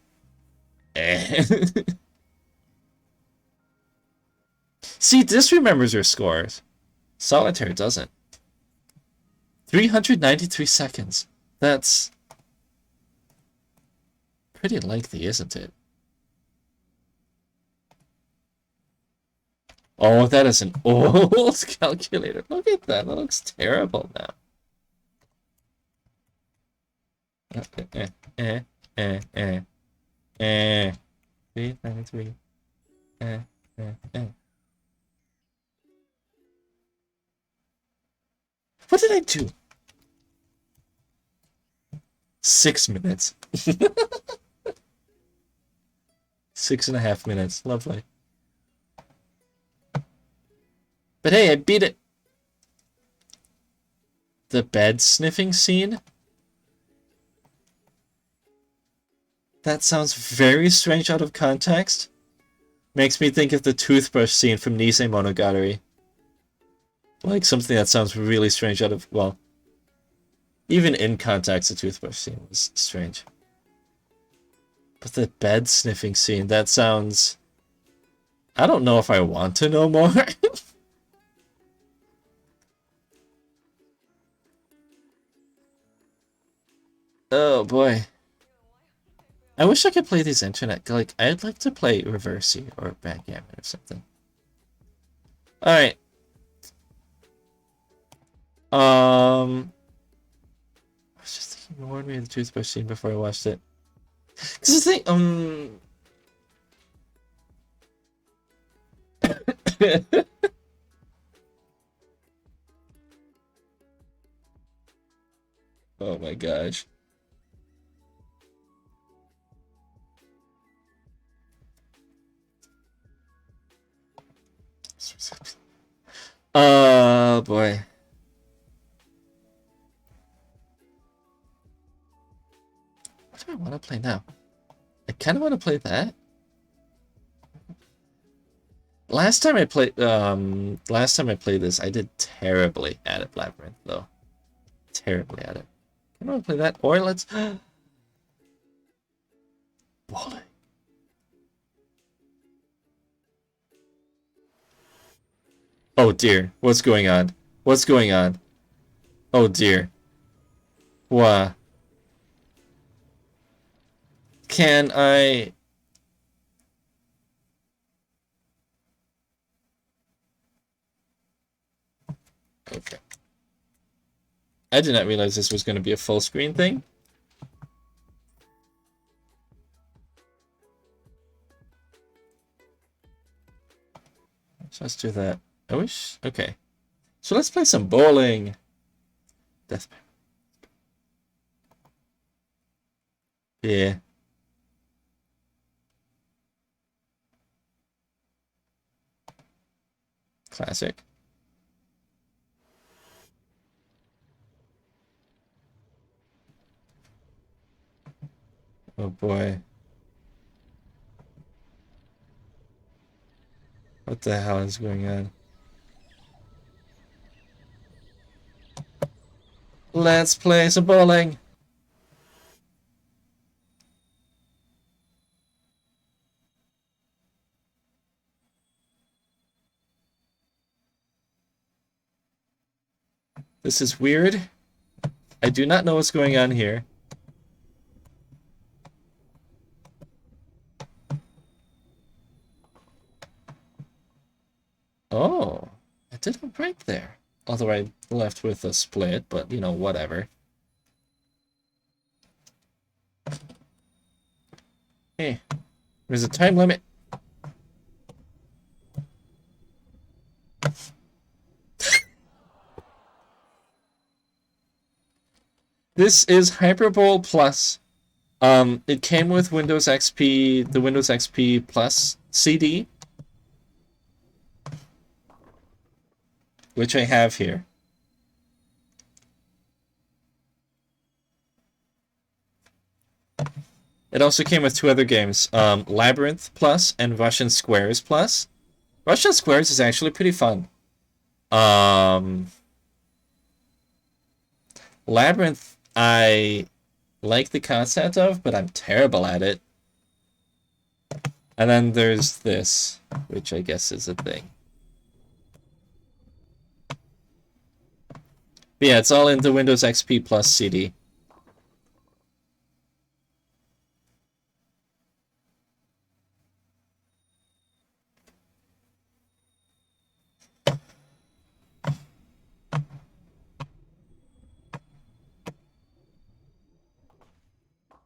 eh. See, this remembers your scores. Solitaire doesn't. 393 seconds. That's pretty lengthy, isn't it? Oh, that is an old calculator. Look at that. That looks terrible now. Eh. 393. What did I do? 6 minutes. 6.5 minutes. Lovely. But hey, I beat it. The bed sniffing scene? That sounds very strange out of context. Makes me think of the toothbrush scene from Nisei Monogatari. Like something that sounds really strange out of, well, even in context, the toothbrush scene was strange. But the bed sniffing scene, that sounds... I don't know if I want to know more. Oh boy. I wish I could play these internet. Like, I'd like to play Reversi or Backgammon or something. Alright. I was just thinking, warned me of the toothbrush scene before I watched it. Cause the thing, oh my gosh. Oh boy. What do I want to play now? I kind of want to play that. Last time I played this, I did terribly at it, Labyrinth, though. Terribly at it. I want to play that, or let's... Bowling. Oh dear, what's going on? What's going on? Oh dear. What? Can I... Okay. I did not realize this was going to be a full screen thing. So let's do that. I wish... Okay. So let's play some bowling. Death. Yeah. Classic. Oh boy. What the hell is going on? Let's play some bowling. This is weird. I do not know what's going on here. Oh, I didn't break there. Although I left with a split, but you know, whatever. Hey, there's a time limit. This is Hyperbowl Plus. It came with Windows XP, the Windows XP Plus CD, which I have here. It also came with two other games, Labyrinth Plus and Russian Squares Plus. Russian Squares is actually pretty fun. Labyrinth, I like the concept of, but I'm terrible at it. And then there's this, which I guess is a thing. But yeah, it's all in the Windows XP Plus CD.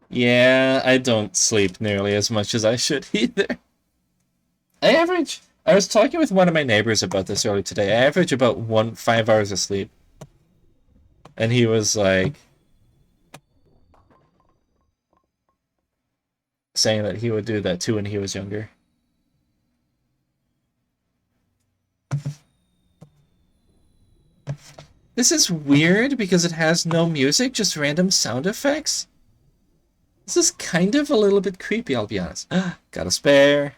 Yeah, I don't sleep nearly as much as I should either. I was talking with one of my neighbors about this earlier today. I average about 5 hours of sleep. And he was like saying that he would do that too when he was younger. This is weird because it has no music, just random sound effects. This is kind of a little bit creepy, I'll be honest. Got a spare.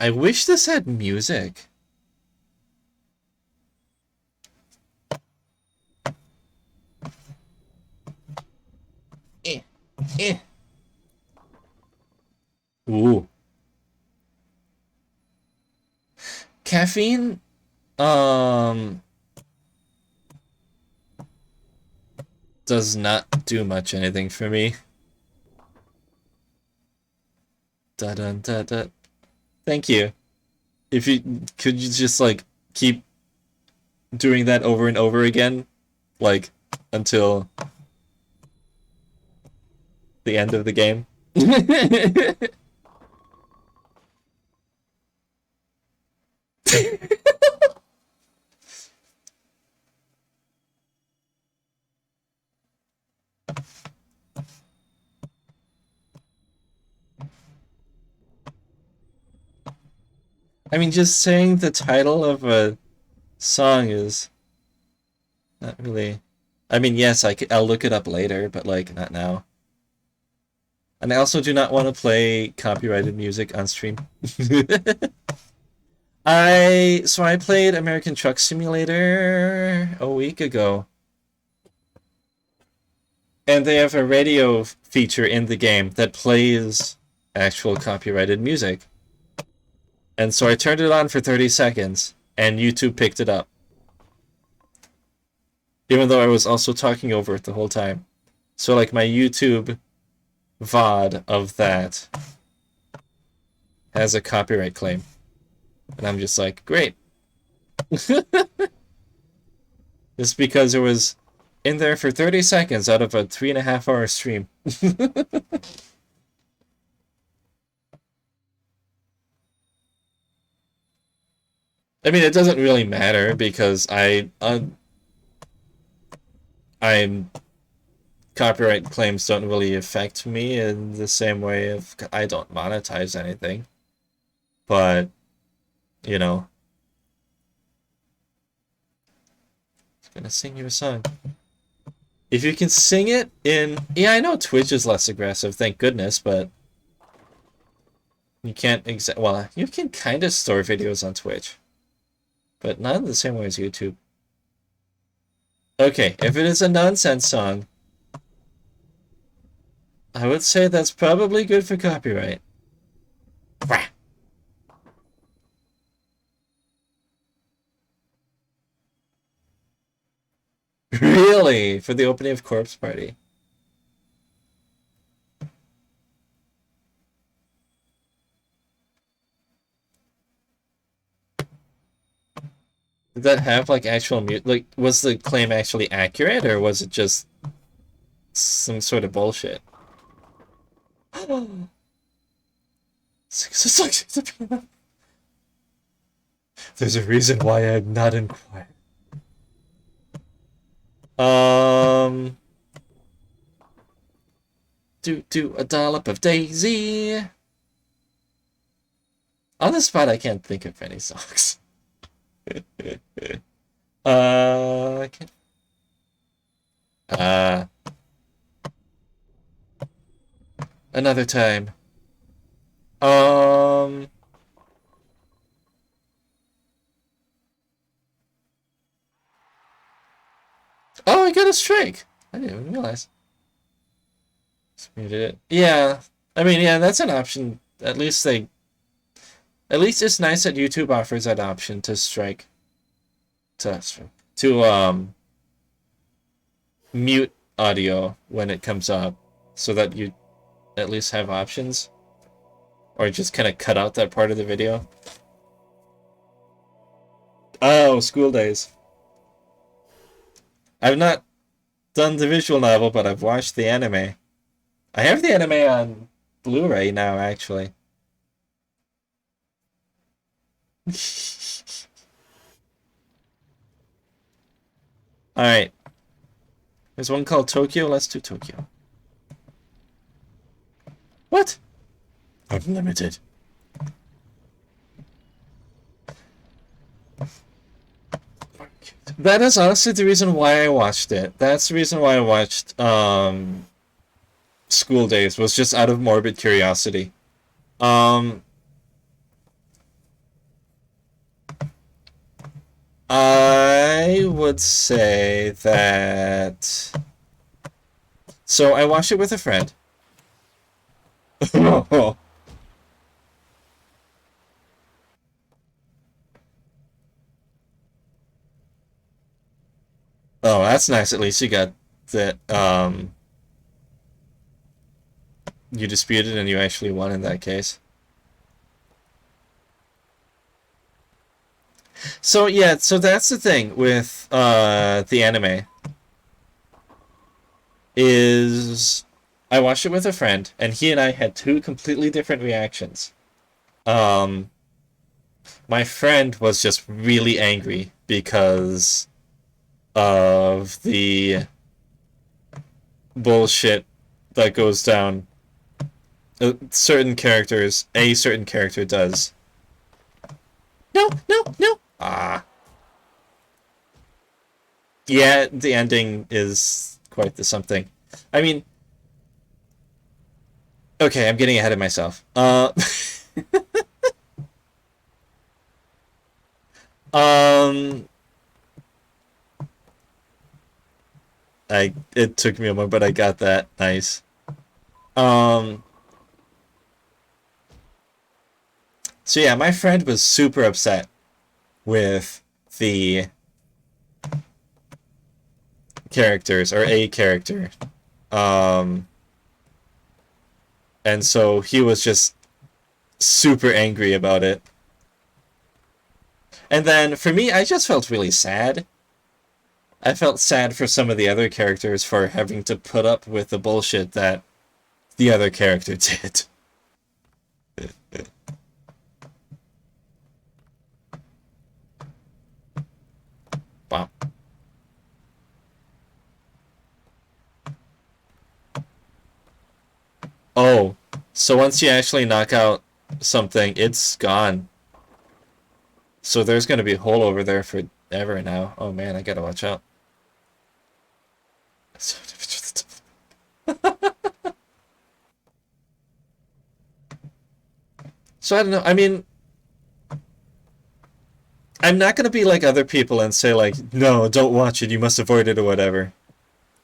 I wish this had music. Eh. Ooh. Caffeine, does not do much anything for me. Da da da da. Thank you. If you could you just like keep doing that over and over again, like until the end of the game. I mean, just saying the title of a song is not really. I mean, yes, I'll look it up later, but like not now. And I also do not want to play copyrighted music on stream. I played American Truck Simulator a week ago. And they have a radio feature in the game that plays actual copyrighted music. And so I turned it on for 30 seconds, and YouTube picked it up. Even though I was also talking over it the whole time. So like my YouTube VOD of that has a copyright claim. And I'm just like, great. Just because it was in there for 30 seconds out of a 3.5-hour stream. I mean, it doesn't really matter because I'm copyright claims don't really affect me in the same way if I don't monetize anything. But, you know, I'm gonna sing you a song. If you can sing it in, yeah, I know Twitch is less aggressive, thank goodness, but you can't well, you can kind of store videos on Twitch. But not in the same way as YouTube. Okay, if it is a nonsense song, I would say that's probably good for copyright. Really? For the opening of Corpse Party? Did that have like actual like was the claim actually accurate or was it just some sort of bullshit? There's a reason why I'm not in quiet. Do a dollop of Daisy. On the spot, I can't think of any songs. Another time. Oh, I got a strike. I didn't even realize. Just muted it. Yeah, I mean, yeah, that's an option. At least it's nice that YouTube offers that option to strike. To mute audio when it comes up, so that you at least have options, or just kind of cut out that part of the video. Oh, School Days. I've not done the visual novel, but I've watched the anime. I have the anime on Blu-ray now, actually. Alright. There's one called Tokyo. Let's do Tokyo. What? Unlimited. That is honestly the reason why I watched it. That's the reason why I watched School Days, was just out of morbid curiosity. I would say that. So I watched it with a friend. Oh, that's nice. At least you got that. You disputed and you actually won in that case. So yeah, so that's the thing with the anime is I watched it with a friend and he and I had two completely different reactions. Um, my friend was just really angry because of the bullshit that goes down. Certain characters, a certain character does. No, no, no. Ah. Yeah, the ending is quite the something. I mean, okay, I'm getting ahead of myself. Um, it took me a moment, but I got that. Nice. Um, so yeah, my friend was super upset with the characters or a character. Um, and so he was just super angry about it. And then for me, I just felt really sad. I felt sad for some of the other characters for having to put up with the bullshit that the other character did. Wow. Oh, so once you actually knock out something, it's gone. So there's going to be a hole over there forever now. Oh man, I gotta watch out. So I don't know. I mean, I'm not gonna be like other people and say like, no, don't watch it. You must avoid it or whatever.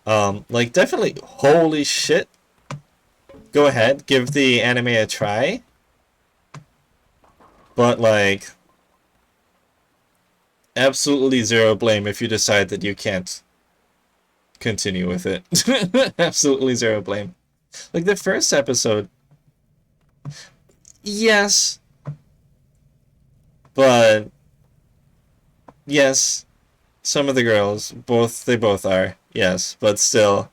Like definitely, holy shit. Go ahead, give the anime a try. But like, absolutely zero blame if you decide that you can't continue with it. Absolutely zero blame. Like the first episode, yes, but yes, some of the girls, they both are, yes, but still,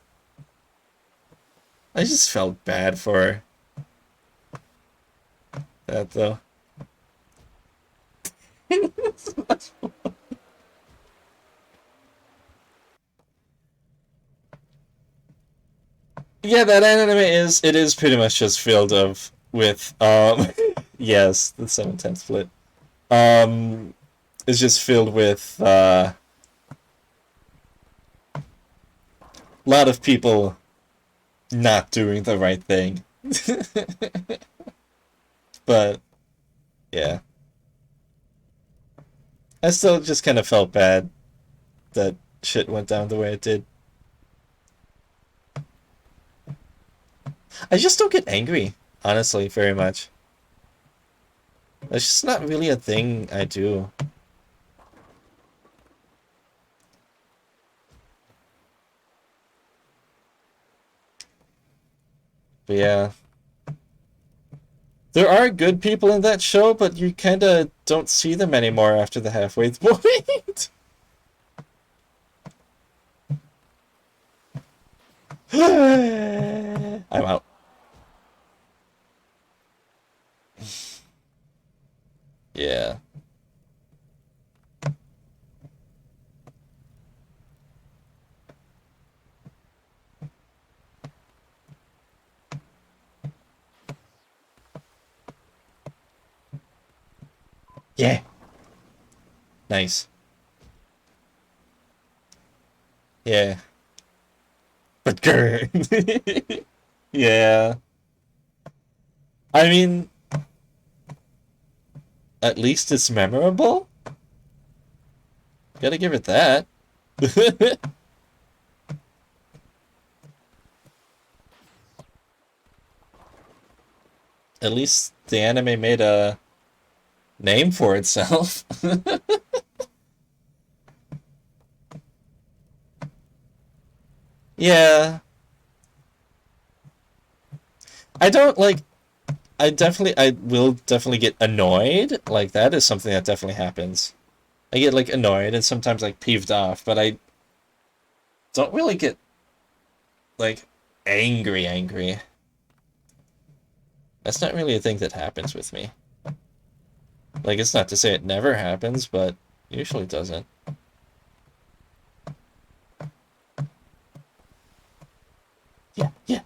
I just felt bad for that though. Yeah, that anime is pretty much just filled of with yes, the 7/10 split. Um is just filled with a lot of people not doing the right thing. But yeah. I still just kind of felt bad that shit went down the way it did. I just don't get angry, honestly, very much. That's just not really a thing I do. But yeah. There are good people in that show, but you kind of don't see them anymore after the halfway point. I'm out. Yeah. Yeah. Nice. Yeah. But grr. Yeah. I mean, at least it's memorable. Gotta give it that. At least the anime made a name for itself. Yeah. I don't like I will definitely get annoyed. Like that is something that definitely happens. I get like annoyed and sometimes like peeved off, but I don't really get like angry. That's not really a thing that happens with me. Like it's not to say it never happens, but usually doesn't.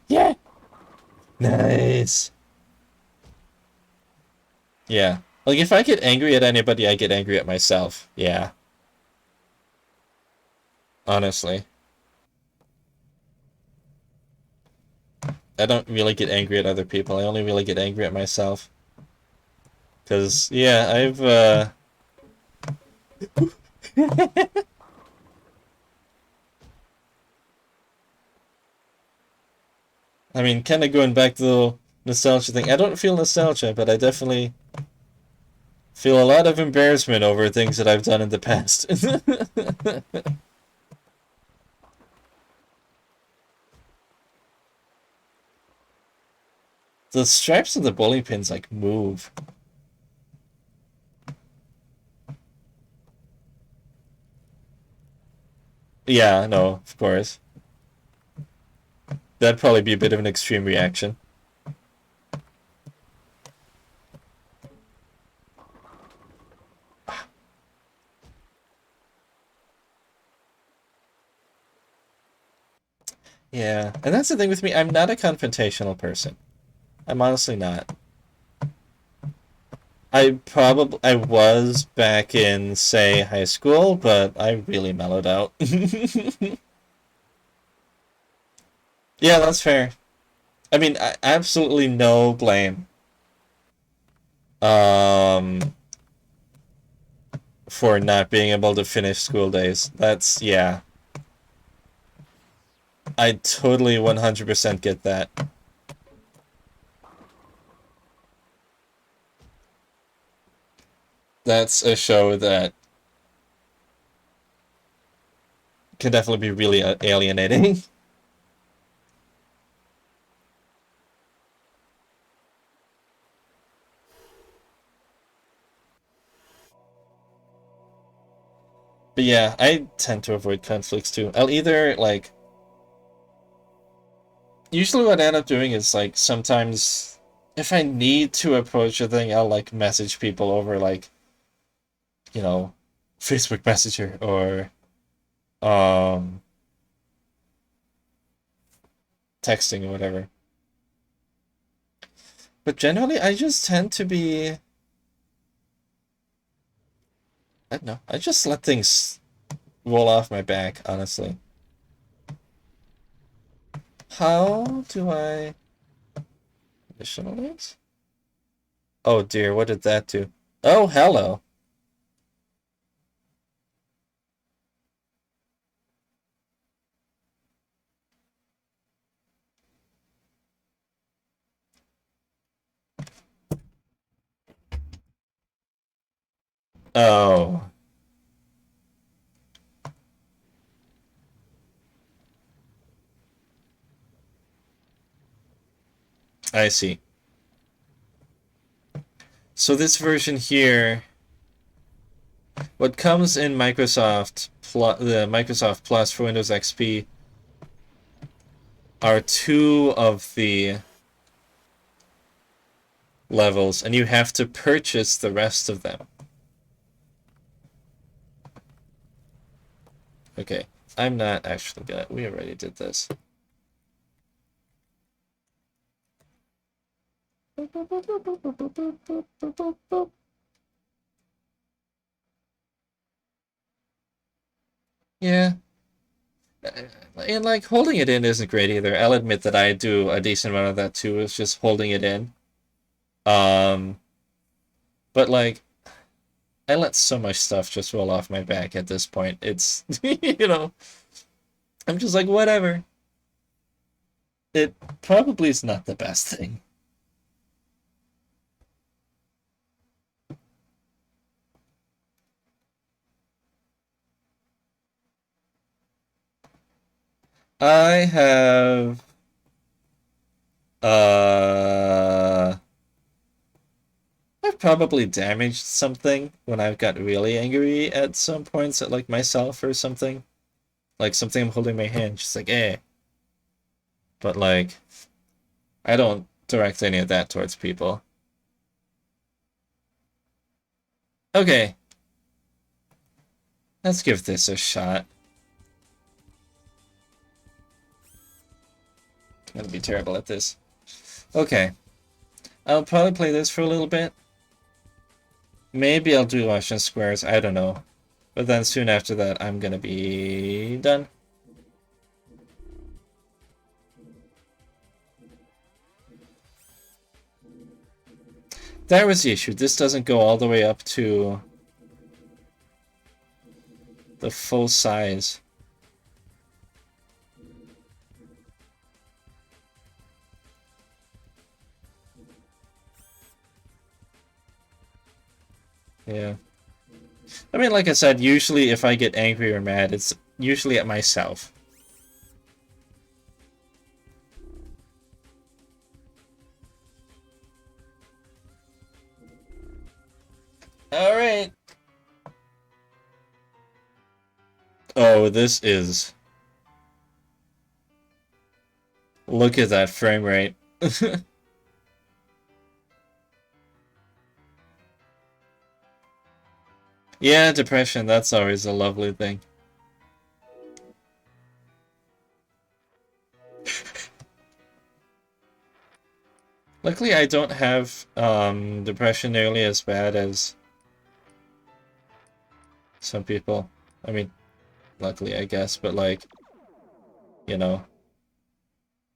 Yeah. Nice. Yeah. Like if I get angry at anybody, I get angry at myself. Yeah. Honestly. I don't really get angry at other people. I only really get angry at myself. Cause yeah, I mean, kind of going back to the nostalgia thing. I don't feel nostalgia, but I definitely feel a lot of embarrassment over things that I've done in the past. The stripes of the bowling pins like move. Yeah, no, of course. That'd probably be a bit of an extreme reaction. Yeah, and that's the thing with me. I'm not a confrontational person. I'm honestly not. I was back in, say, high school, but I really mellowed out. Yeah, that's fair. I mean, absolutely no blame. Um, for not being able to finish school days. That's, yeah. I totally 100% get that. That's a show that can definitely be really alienating. But yeah, I tend to avoid conflicts too. I'll either, like, usually what I end up doing is, like, sometimes if I need to approach a thing, I'll, like, message people over, like, you know, Facebook Messenger or, um, texting or whatever. But generally, I just tend to be, I don't know, I just let things roll off my back, honestly. How do I... Additional links? Oh dear, what did that do? Oh, hello. Oh, I see. So this version here, what comes in Microsoft Plus, the Microsoft Plus for Windows XP are two of the levels, and you have to purchase the rest of them. Okay, I'm not actually gonna, we already did this. Yeah. And like holding it in isn't great either. I'll admit that I do a decent amount of that too, is just holding it in. Um, but like I let so much stuff just roll off my back at this point. It's you know, I'm just like whatever. It probably is not the best thing. I have I've probably damaged something when I've got really angry at some points at like myself or something. Like something I'm holding my hand, just like eh. But like I don't direct any of that towards people. Okay. Let's give this a shot. I'm gonna be terrible at this. Okay. I'll probably play this for a little bit. Maybe I'll do Russian squares, I don't know. But then soon after that, I'm gonna be done. That was the issue. This doesn't go all the way up to the full size. Yeah. I mean, like I said, usually if I get angry or mad, it's usually at myself. All right. Oh, this is... Look at that frame rate. Yeah, depression, that's always a lovely thing. Luckily, I don't have depression nearly as bad as some people. I mean, luckily, I guess, but like, you know,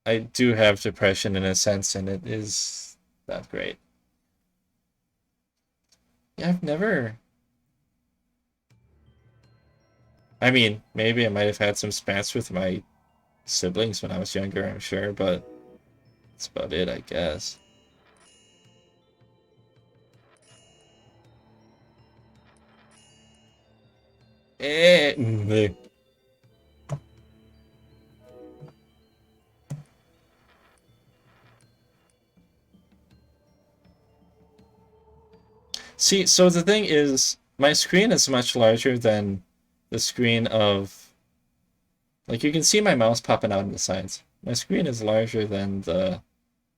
I do have depression in a sense, and it is not great. Yeah, I've never... I mean, maybe I might have had some spats with my siblings when I was younger, I'm sure, but that's about it, I guess. Eh. See, so the thing is, my screen is much larger than the screen of... Like, you can see my mouse popping out on the sides. My screen is larger than the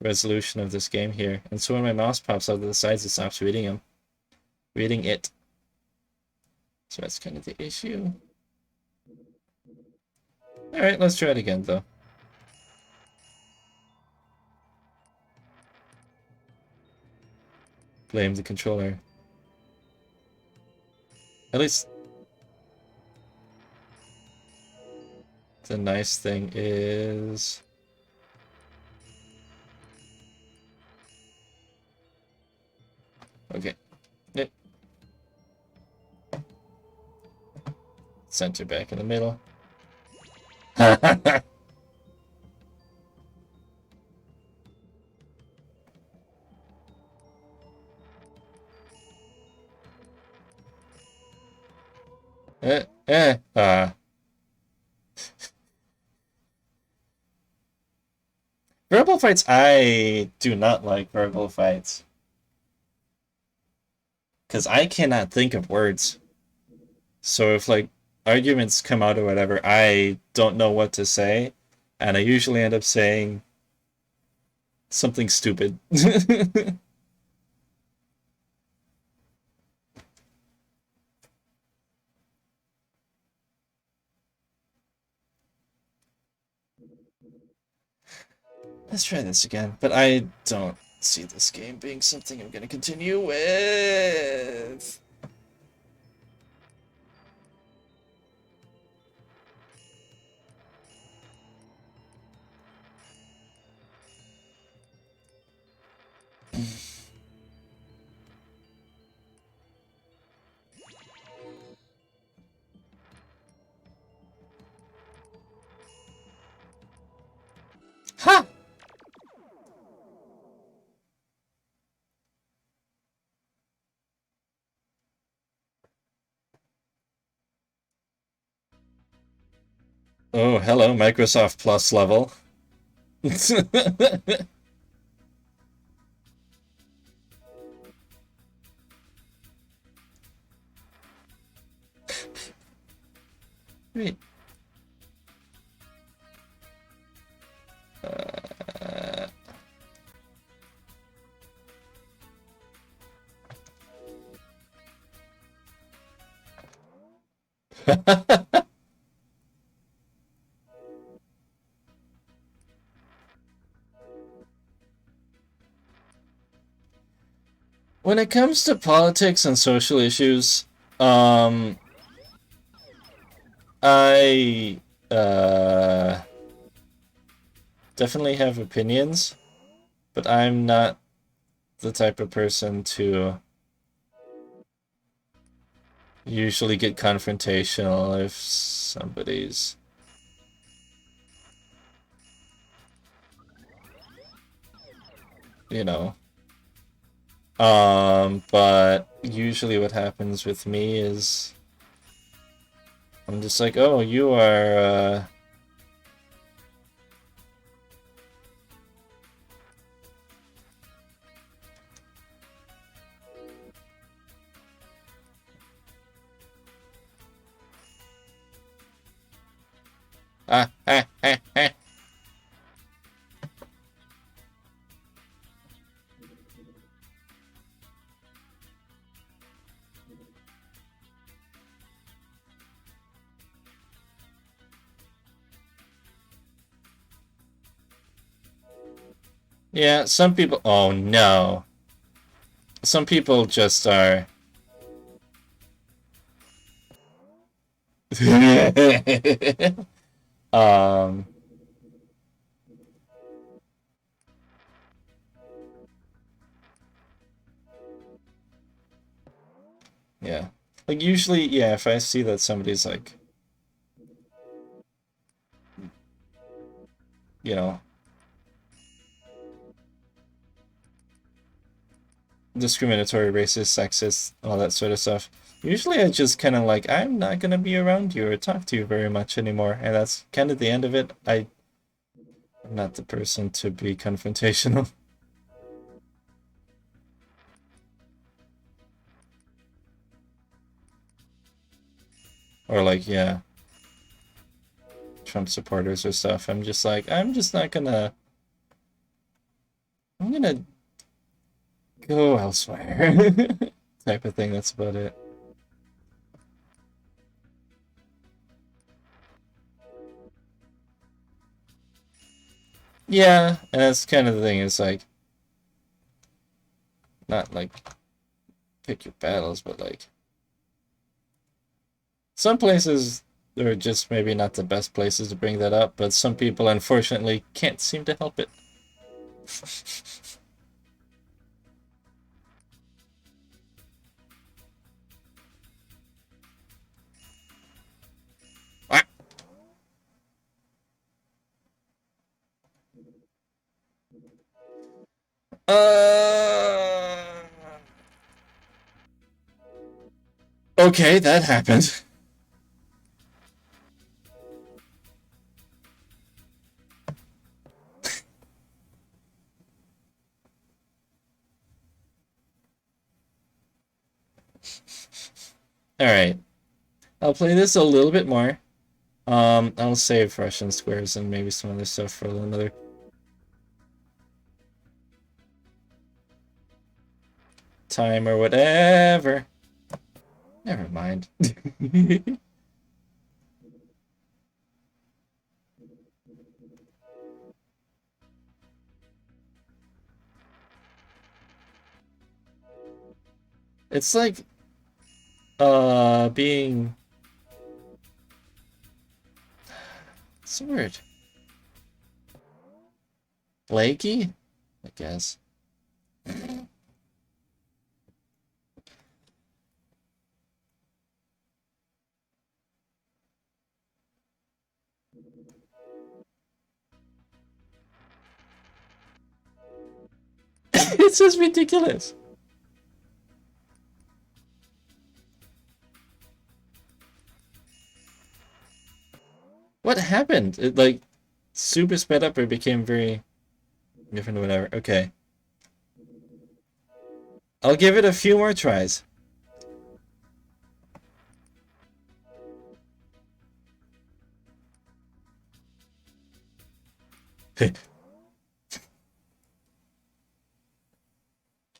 resolution of this game here, and so when my mouse pops out of the sides, it stops reading them. Reading it. So that's kind of the issue. Alright, let's try it again, though. Blame the controller. At least... The nice thing is... Okay. Yep. Center back in the middle. Verbal fights, I do not like verbal fights. Because I cannot think of words. So if, like, arguments come out or whatever, I don't know what to say. And I usually end up saying something stupid. Let's try this again. But I don't see this game being something I'm going to continue with. Ha! Oh, hello, Microsoft Plus level. Wait. When it comes to politics and social issues, I definitely have opinions, but I'm not the type of person to usually get confrontational if somebody's, you know. But usually what happens with me is I'm just like, oh, you are, ah, ah, ah, ah. Yeah, some people, oh no. Some people just are. um, yeah. Like usually, yeah, if I see that somebody's like, you know, discriminatory, racist, sexist, all that sort of stuff. Usually I just kind of like, I'm not going to be around you or talk to you very much anymore. And that's kind of the end of it. I'm not the person to be confrontational. Or like, yeah, Trump supporters or stuff. I'm just like, I'm just not going to, I'm going to go elsewhere. Type of thing. That's about it. Yeah, and that's kind of the thing. It's like, not like pick your battles, but like some places are just maybe not the best places to bring that up, but some people unfortunately can't seem to help it. Okay, that happened. Alright. I'll play this a little bit more. I'll save Russian squares and maybe some other stuff for another time or whatever. Never mind. It's like being, what's the word? Flaky? I guess. This is ridiculous. What happened? It like super sped up or became very different or whatever. Okay. I'll give it a few more tries.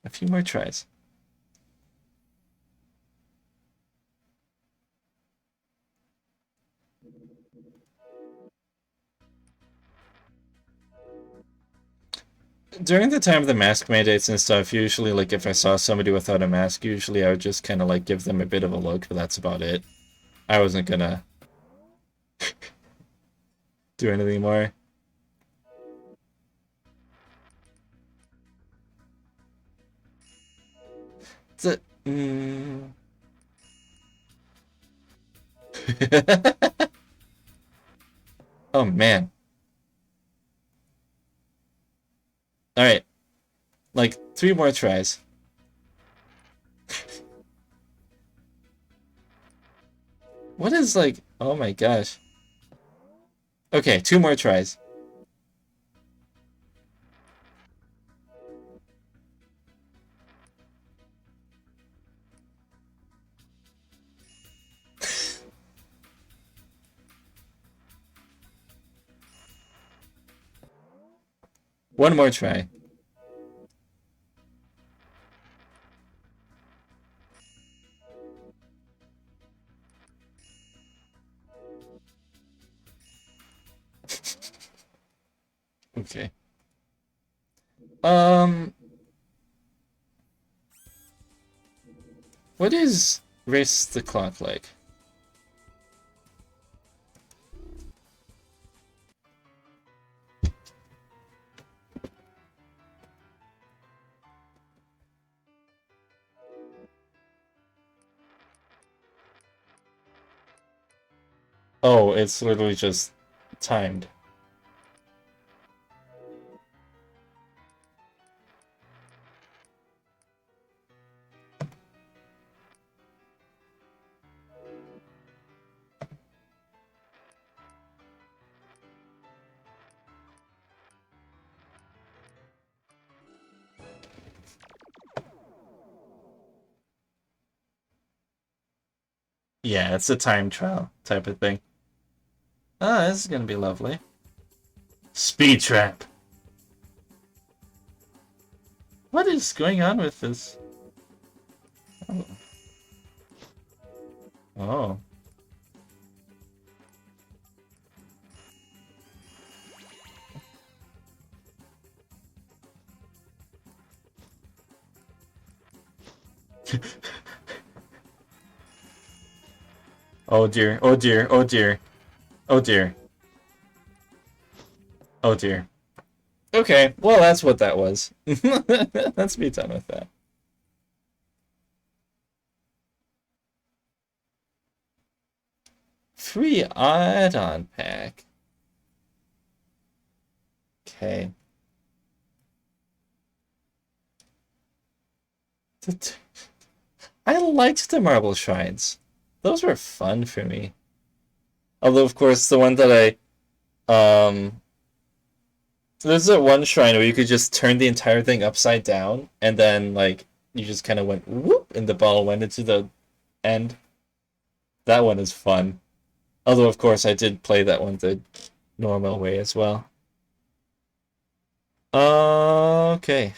A few more tries. During the time of the mask mandates and stuff, usually, like, if I saw somebody without a mask, usually I would just kind of, like, give them a bit of a look, but that's about it. I wasn't gonna do anything more. The, Oh, man. Alright. Like, 3 more tries. What is, like... Oh my gosh. Okay, 2 more tries. One more try. Okay. What is Race the Clock like? Oh, it's literally just timed. Yeah, it's a time trial type of thing. Ah, this is gonna be lovely. Speed trap. What is going on with this? Oh. Oh. Oh dear, oh dear, oh dear. Oh dear. Oh dear. Okay, well that's what that was. Let's be done with that. Free add-on pack. Okay. I liked the marble shrines. Those were fun for me. Although, of course, the one that there's that one shrine where you could just turn the entire thing upside down, and then, like, you just kind of went whoop, and the ball went into the end. That one is fun. Although, of course, I did play that one the normal way as well. Okay.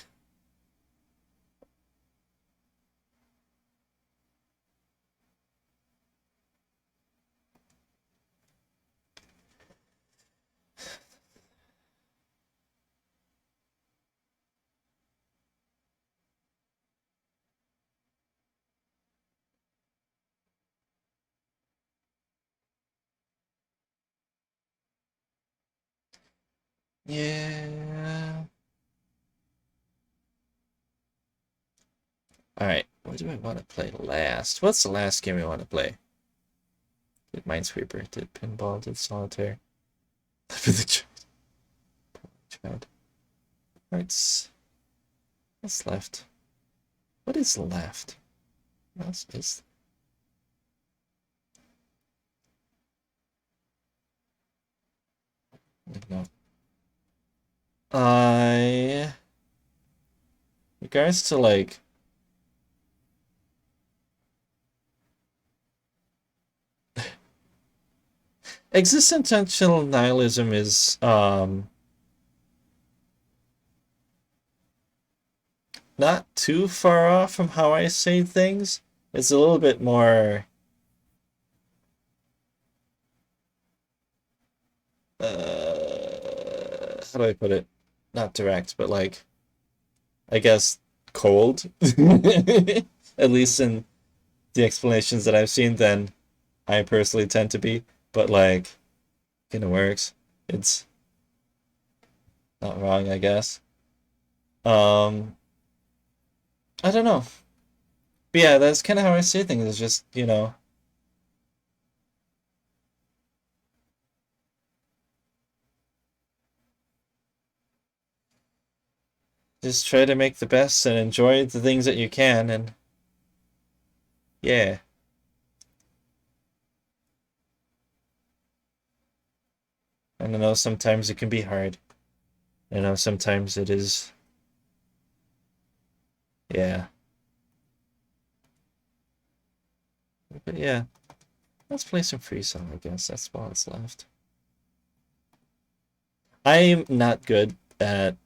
Yeah. Alright, what do I want to play last? What's the last game we want to play? Did Minesweeper, did Pinball, did Solitaire. For the child. Hearts. What's left? What is left? What else is... No. Regards to, like... Existential nihilism is, not too far off from how I say things. It's a little bit more... how do I put it? Not direct, but like, I guess cold. At least in the explanations that I've seen, then I personally tend to be. But like, kind of works. It's not wrong, I guess. I don't know. But yeah, that's kind of how I say things. It's just, you know, just try to make the best and enjoy the things that you can, and yeah. And I know sometimes it can be hard. I know sometimes it is, yeah. But yeah, let's play some free song, I guess. That's all that's left. I'm not good at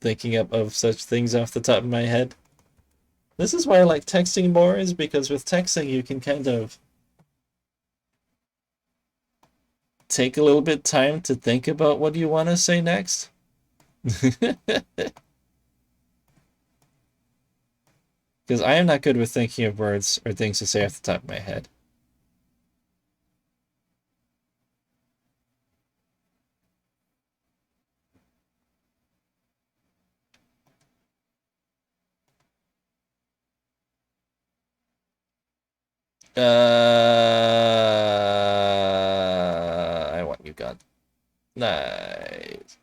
thinking up of such things off the top of my head. This is why I like texting more, is because with texting you can kind of take a little bit time to think about what you want to say next. Because I am not good with thinking of words or things to say off the top of my head. I want you gone. Nice.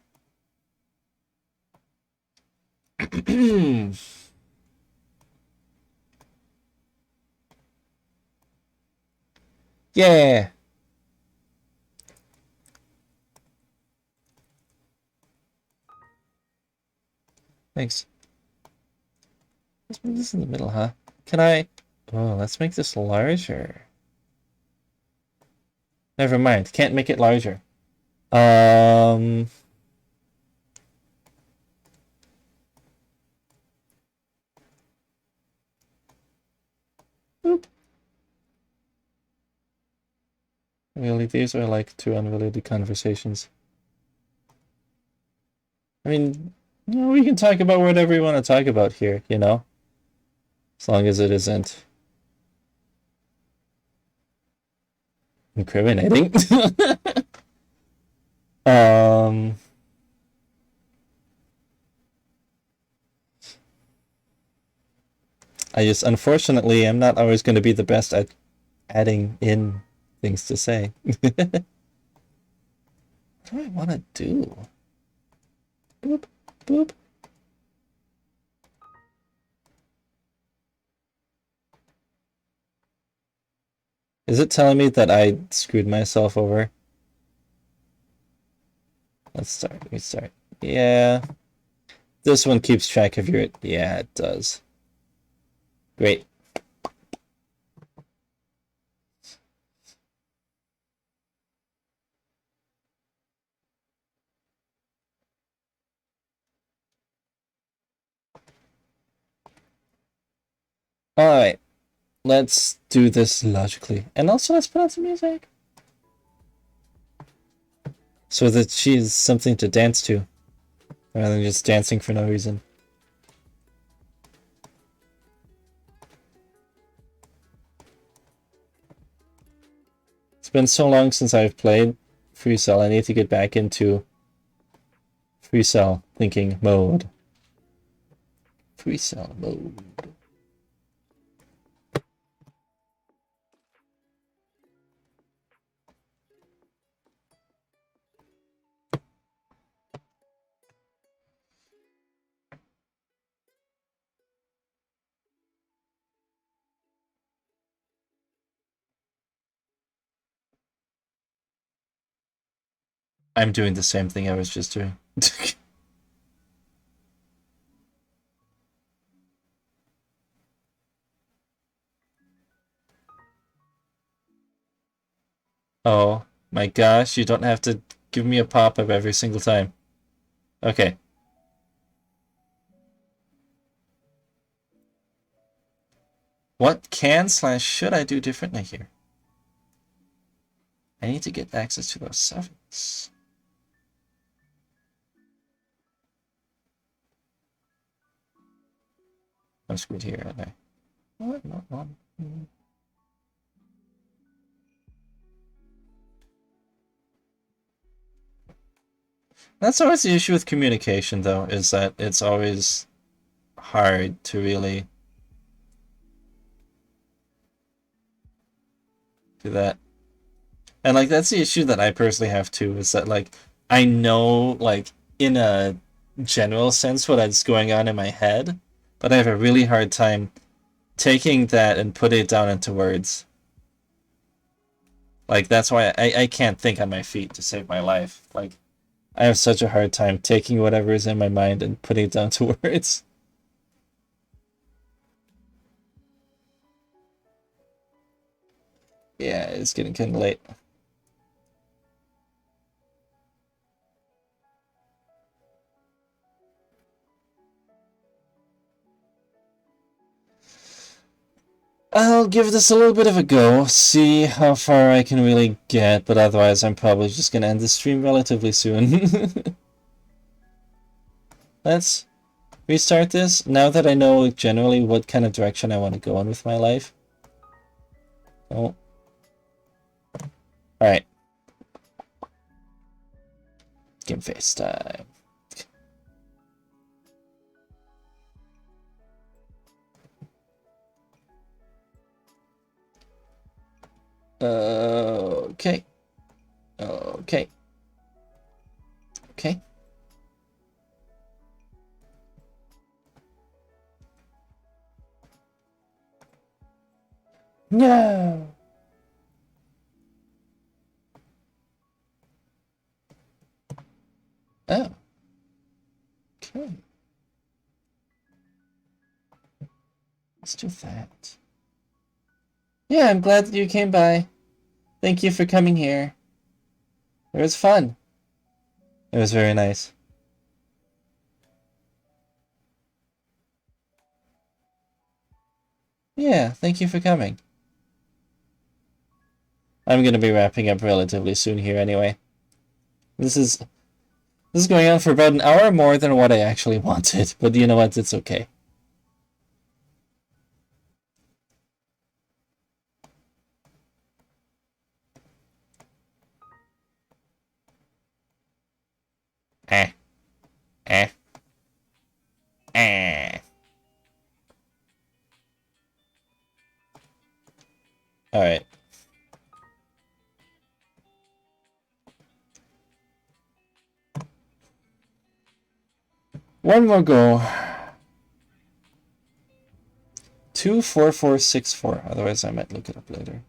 Yeah. Thanks. Let's move this in the middle, huh? Can I? Oh, let's make this larger. Never mind. Can't make it larger. Boop. Really, these are like two unrelated conversations. I mean, you know, we can talk about whatever we want to talk about here, you know? As long as it isn't incriminating. I just, unfortunately, I'm not always going to be the best at adding in things to say. What do I want to do? Boop, boop. Is it telling me that I screwed myself over? Let's start, restart. Yeah. This one keeps track of your... Yeah, it does. Great. Alright. Let's do this logically. And also let's put on some music. So that she's something to dance to. Rather than just dancing for no reason. It's been so long since I've played Free Cell. I need to get back into Free Cell thinking mode. Free Cell mode. I'm doing the same thing I was just doing. Oh my gosh, you don't have to give me a pop-up every single time. Okay. What can/should I do differently here? I need to get access to those sevens. I'm screwed here, aren't I? What? No. That's always the issue with communication, though, is that it's always hard to really do that. And, like, that's the issue that I personally have, too, is that, like, I know, like, in a general sense what's going on in my head, but I have a really hard time taking that and putting it down into words. Like, that's why I can't think on my feet to save my life. Like, I have such a hard time taking whatever is in my mind and putting it down to words. Yeah, it's getting kind of late. I'll give this a little bit of a go, see how far I can really get, but otherwise I'm probably just gonna end the stream relatively soon. Let's restart this, now that I know generally what kind of direction I want to go in with my life. Oh. Alright. Game face time. Okay. Okay. Okay. No. Oh. Okay. Let's do that. Yeah, I'm glad that you came by. Thank you for coming here. It was fun. It was very nice. Yeah, thank you for coming. I'm gonna be wrapping up relatively soon here anyway. This is going on for about an hour more than what I actually wanted, but you know what? It's okay. Eh. Eh. Eh. Alright. One more go. 24464. Otherwise, I might look it up later.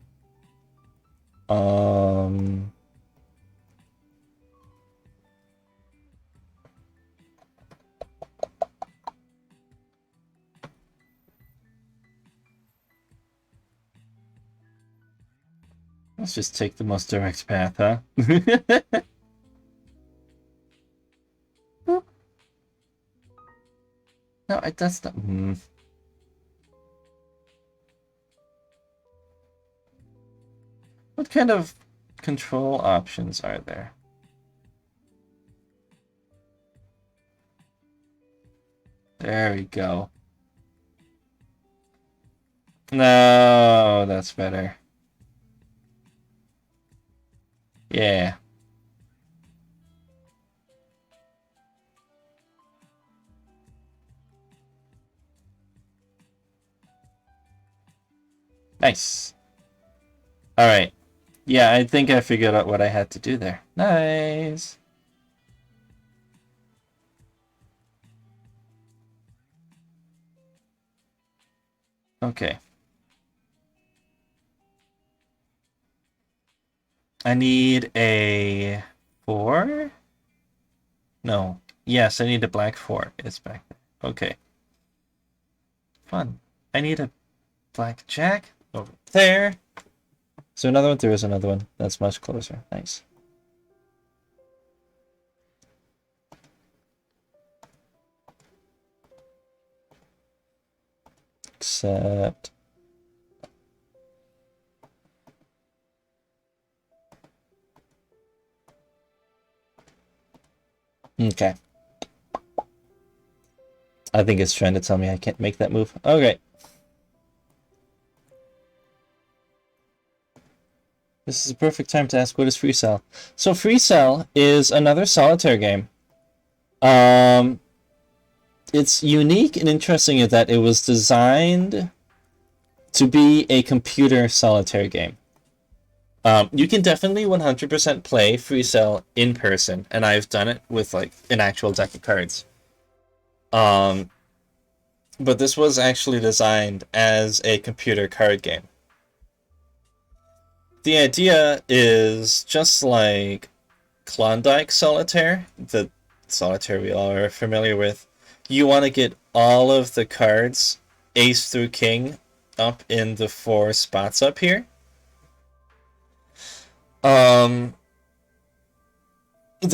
Let's just take the most direct path, huh? No, that's not. What kind of control options are there? There we go. No, that's better. Yeah. Nice. Alright. Yeah, I think I figured out what I had to do there. Nice. Okay. I need a 4? No. Yes, I need a black 4. It's back there. Okay. Fun. I need a black jack over there. So another one? There is another one. That's much closer. Nice. Except... Okay. I think it's trying to tell me I can't make that move. Okay. This is a perfect time to ask, what is Free Cell? So Free Cell is another solitaire game. It's unique and interesting in that it was designed to be a computer solitaire game. You can definitely 100% play Free Cell in person, and I've done it with like an actual deck of cards. But this was actually designed as a computer card game. The idea is just like Klondike Solitaire, the solitaire we all are familiar with. You want to get all of the cards, ace through king, up in the 4 spots up here. The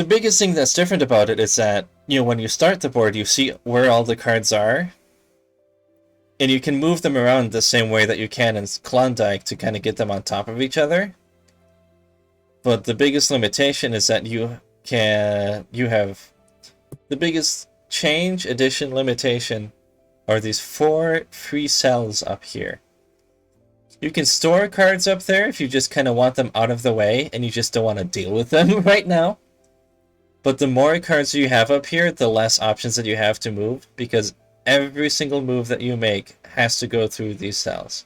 biggest thing that's different about it is that, you know, when you start the board, you see where all the cards are, and you can move them around the same way that you can in Klondike to kind of get them on top of each other. But the biggest limitation is that you have the biggest change, addition, limitation are these 4 free cells up here. You can store cards up there if you just kind of want them out of the way and you just don't want to deal with them right now. But the more cards you have up here, the less options that you have to move, because every single move that you make has to go through these cells.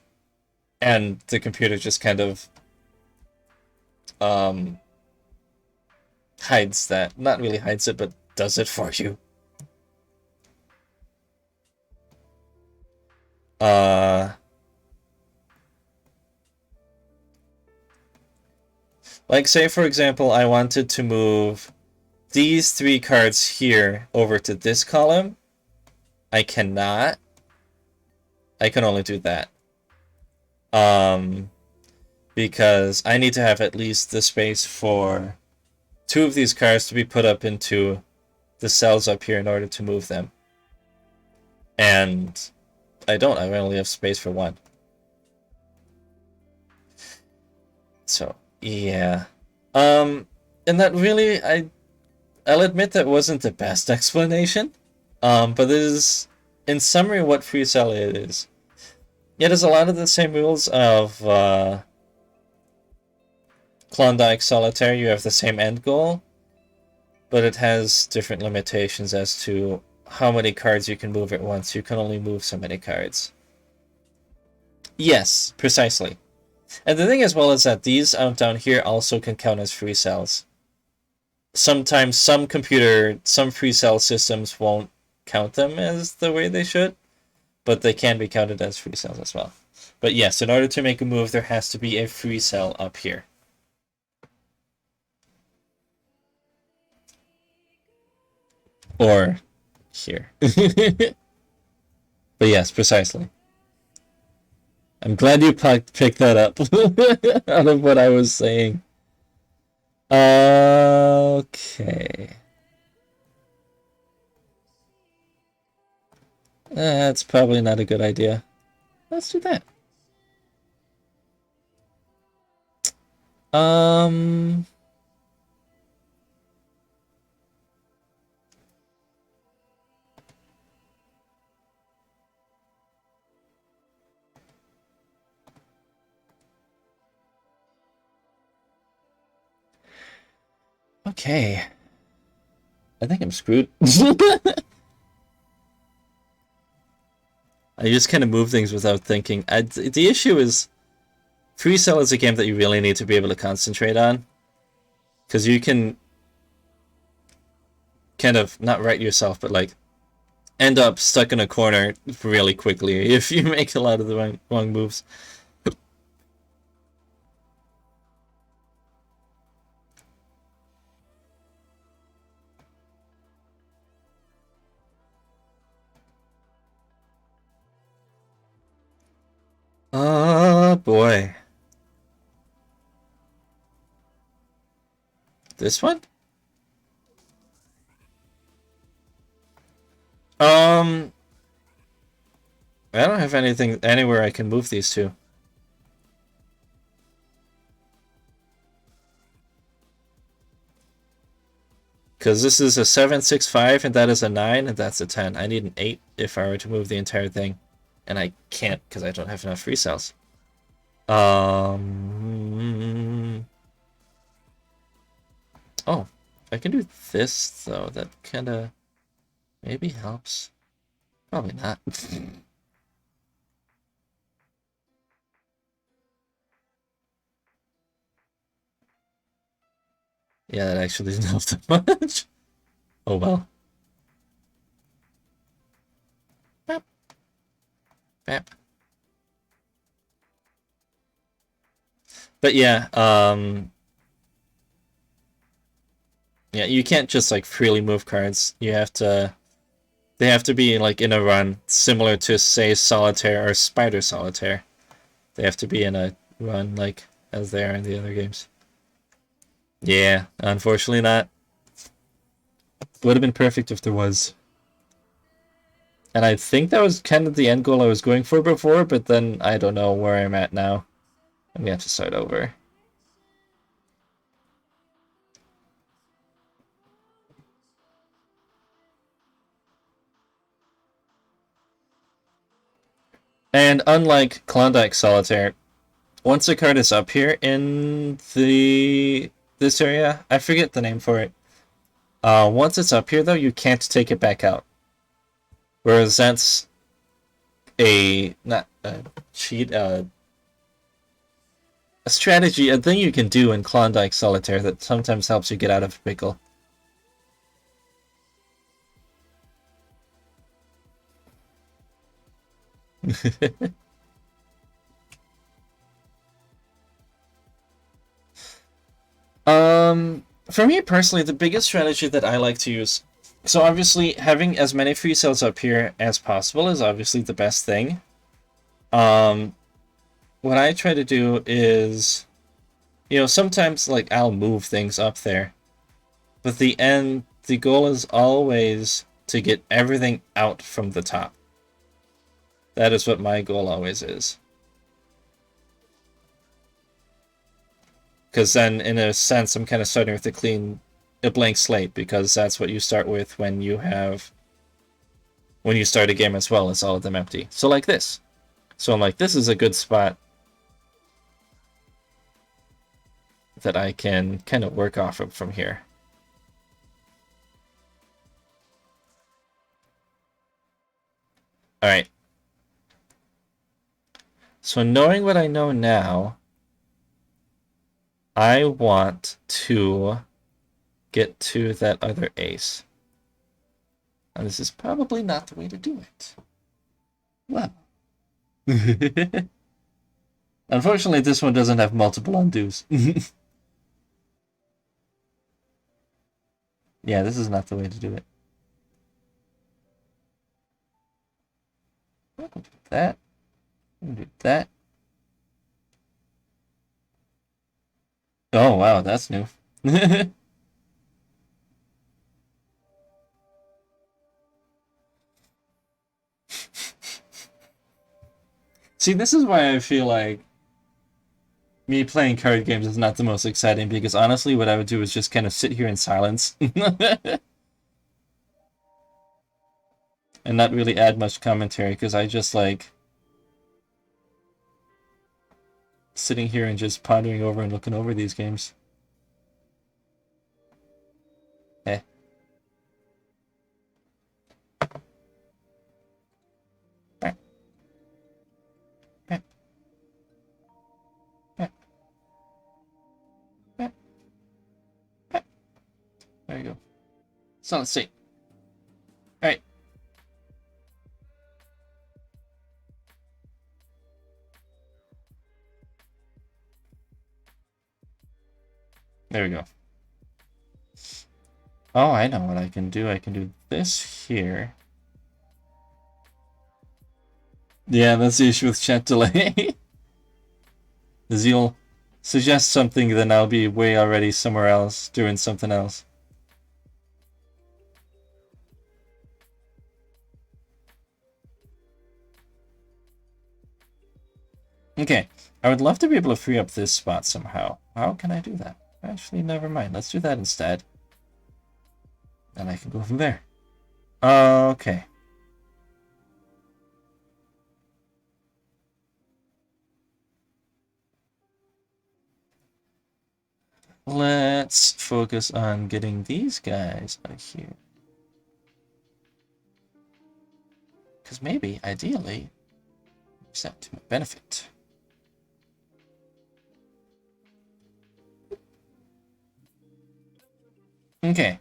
And the computer just kind of hides that. Not really hides it, but does it for you. Like, say, for example, I wanted to move these 3 cards here over to this column. I cannot. I can only do that. Because I need to have at least the space for 2 of these cards to be put up into the cells up here in order to move them. And I don't. I only have space for 1. So, yeah. And that really, I'll admit that wasn't the best explanation. But it is, in summary, what Free Cell is. It has a lot of the same rules of Klondike Solitaire. You have the same end goal, but it has different limitations as to how many cards you can move at once. You can only move so many cards. Yes, precisely. And the thing as well is that these out down here also can count as free cells. Sometimes some free cell systems won't count them as the way they should, but they can be counted as free cells as well. But yes, in order to make a move, there has to be a free cell up here. Or here. But yes, precisely. I'm glad you picked that up out of what I was saying. Okay. That's probably not a good idea. Let's do that. Okay. I think I'm screwed. I just kind of move things without thinking. The issue is, Free Cell is a game that you really need to be able to concentrate on. Because you can kind of, not write yourself, but like, end up stuck in a corner really quickly if you make a lot of the wrong moves. boy. This one? I don't have anything anywhere I can move these to. Because this is a 7, 6, 5, and that is a 9, and that's a 10. I need an 8 if I were to move the entire thing. And I can't because I don't have enough free cells. Oh, I can do this, though. That kind of maybe helps. Probably not. Yeah, that actually doesn't help that much. Oh well. Bap. Bap. But yeah, yeah, you can't just like freely move cards. You have to, they have to be like in a run similar to say Solitaire or Spider Solitaire. They have to be in a run like as they are in the other games. Yeah, unfortunately not. Would have been perfect if there was. And I think that was kind of the end goal I was going for before, but then I don't know where I'm at now. I'm gonna have to start over. And unlike Klondike Solitaire, once a card is up here in this area, I forget the name for it. Once it's up here though, you can't take it back out. Whereas that's not a cheat, a strategy, a thing you can do in Klondike Solitaire that sometimes helps you get out of a pickle. For me personally, the biggest strategy that I like to use, so obviously having as many free cells up here as possible is obviously the best thing. What I try to do is, you know, sometimes like I'll move things up there, but the goal is always to get everything out from the top. That is what my goal always is. Because then, in a sense, I'm kind of starting with a blank slate, because that's what you start with when you start a game as well. It's all of them empty. So like this. So I'm like, this is a good spot that I can kind of work off of from here. All right. So knowing what I know now, I want to get to that other ace. And this is probably not the way to do it. Well. Unfortunately, this one doesn't have multiple undos. Yeah, this is not the way to do it. We'll do that. We'll do that. Oh, wow, that's new. See, this is why I feel like me playing card games is not the most exciting, because honestly, what I would do is just kind of sit here in silence. And not really add much commentary, because I just like sitting here and just pondering over and looking over these games. Eh. There you go. So let's see. All right. There we go. Oh, I know what I can do. I can do this here. Yeah, that's the issue with chat delay. Because you'll suggest something, then I'll be way already somewhere else, doing something else. Okay, I would love to be able to free up this spot somehow. How can I do that? Actually, never mind. Let's do that instead. And I can go from there. Okay. Let's focus on getting these guys out here. Because maybe, ideally, use that to my benefit. Okay.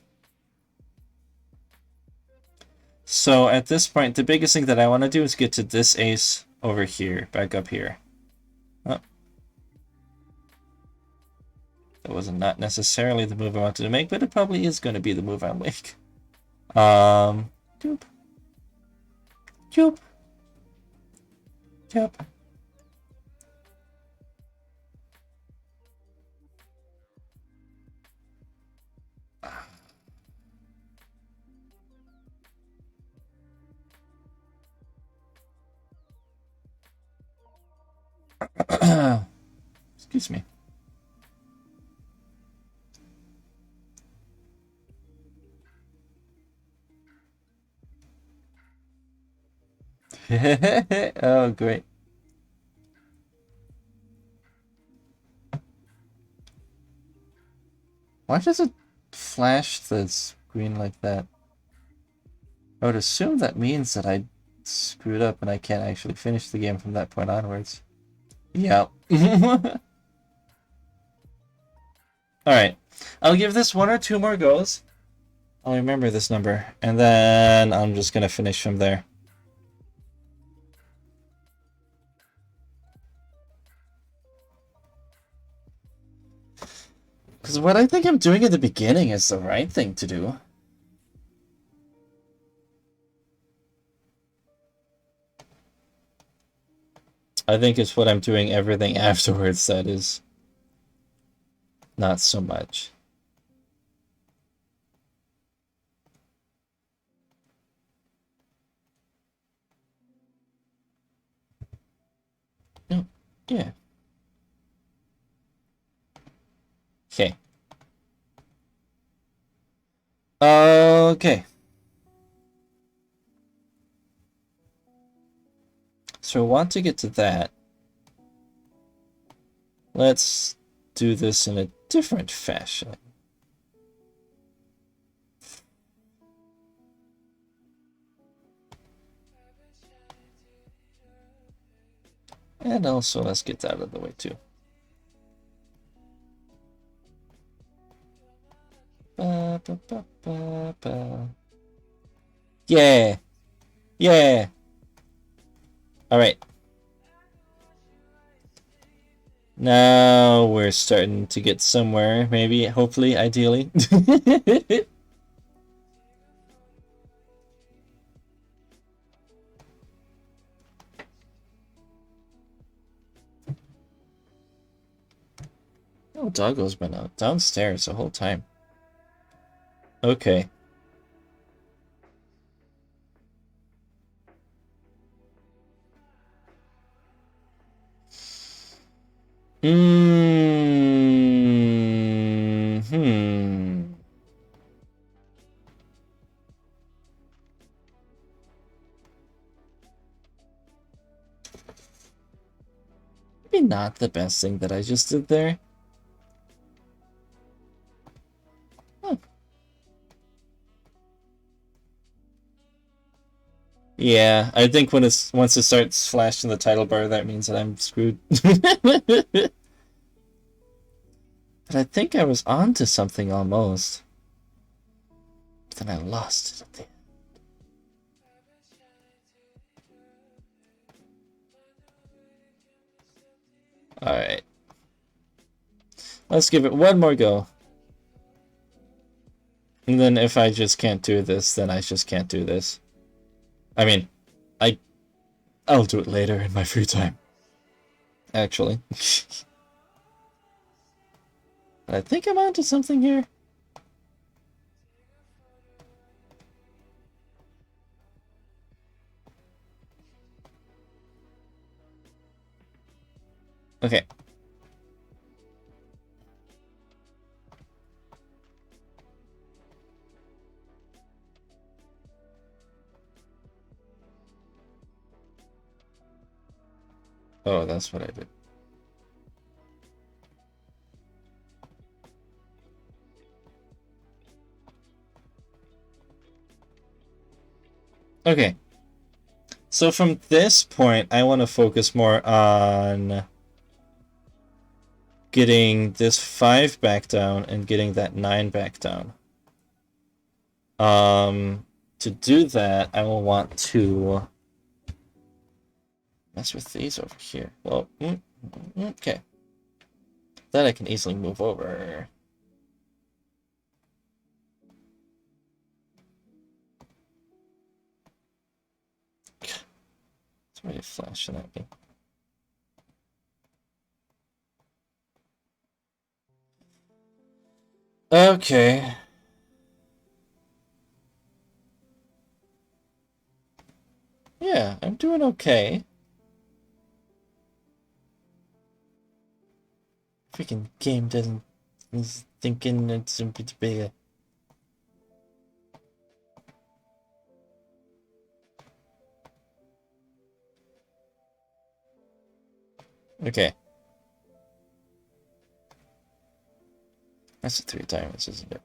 So at this point, the biggest thing that I want to do is get to this ace over here, back up here. Oh. That was not necessarily the move I wanted to make, but it probably is going to be the move I'll make. Doop. Doop. Doop. Excuse me. Oh, great. Why does it flash the screen like that? I would assume that means that I screwed up and I can't actually finish the game from that point onwards. Yep. Alright. I'll give this 1 or 2 more goes. I'll remember this number. And then I'm just going to finish from there. Because what I think I'm doing at the beginning is the right thing to do. I think it's what I'm doing everything afterwards that is not so much. Oh, yeah. Okay. Okay. So I want to get to that. Let's do this in a different fashion. And also let's get that out of the way too. Ba, ba, ba, ba, ba. Yeah. Yeah. All right. Now we're starting to get somewhere, maybe, hopefully, ideally. Oh, Doggo's been out downstairs the whole time. Okay. Maybe not the best thing that I just did there. Huh. Yeah, I think when once it starts flashing the title bar, that means that I'm screwed. But I think I was onto something almost. But then I lost it at the end. Alright. Let's give it one more go. And then if I just can't do this, then I just can't do this. I mean, I'll do it later in my free time. Actually. But I think I'm onto something here. Okay. Oh, that's what I did. Okay. So from this point, I want to focus more on getting this 5 back down and getting that 9 back down. To do that, I will want to mess with these over here. Well, okay. That I can easily move over. It's already flashing at me. Okay. Yeah, I'm doing okay. Freaking game doesn't... He's thinking it's a bit bigger. Okay. That's the 3 diamonds, isn't it?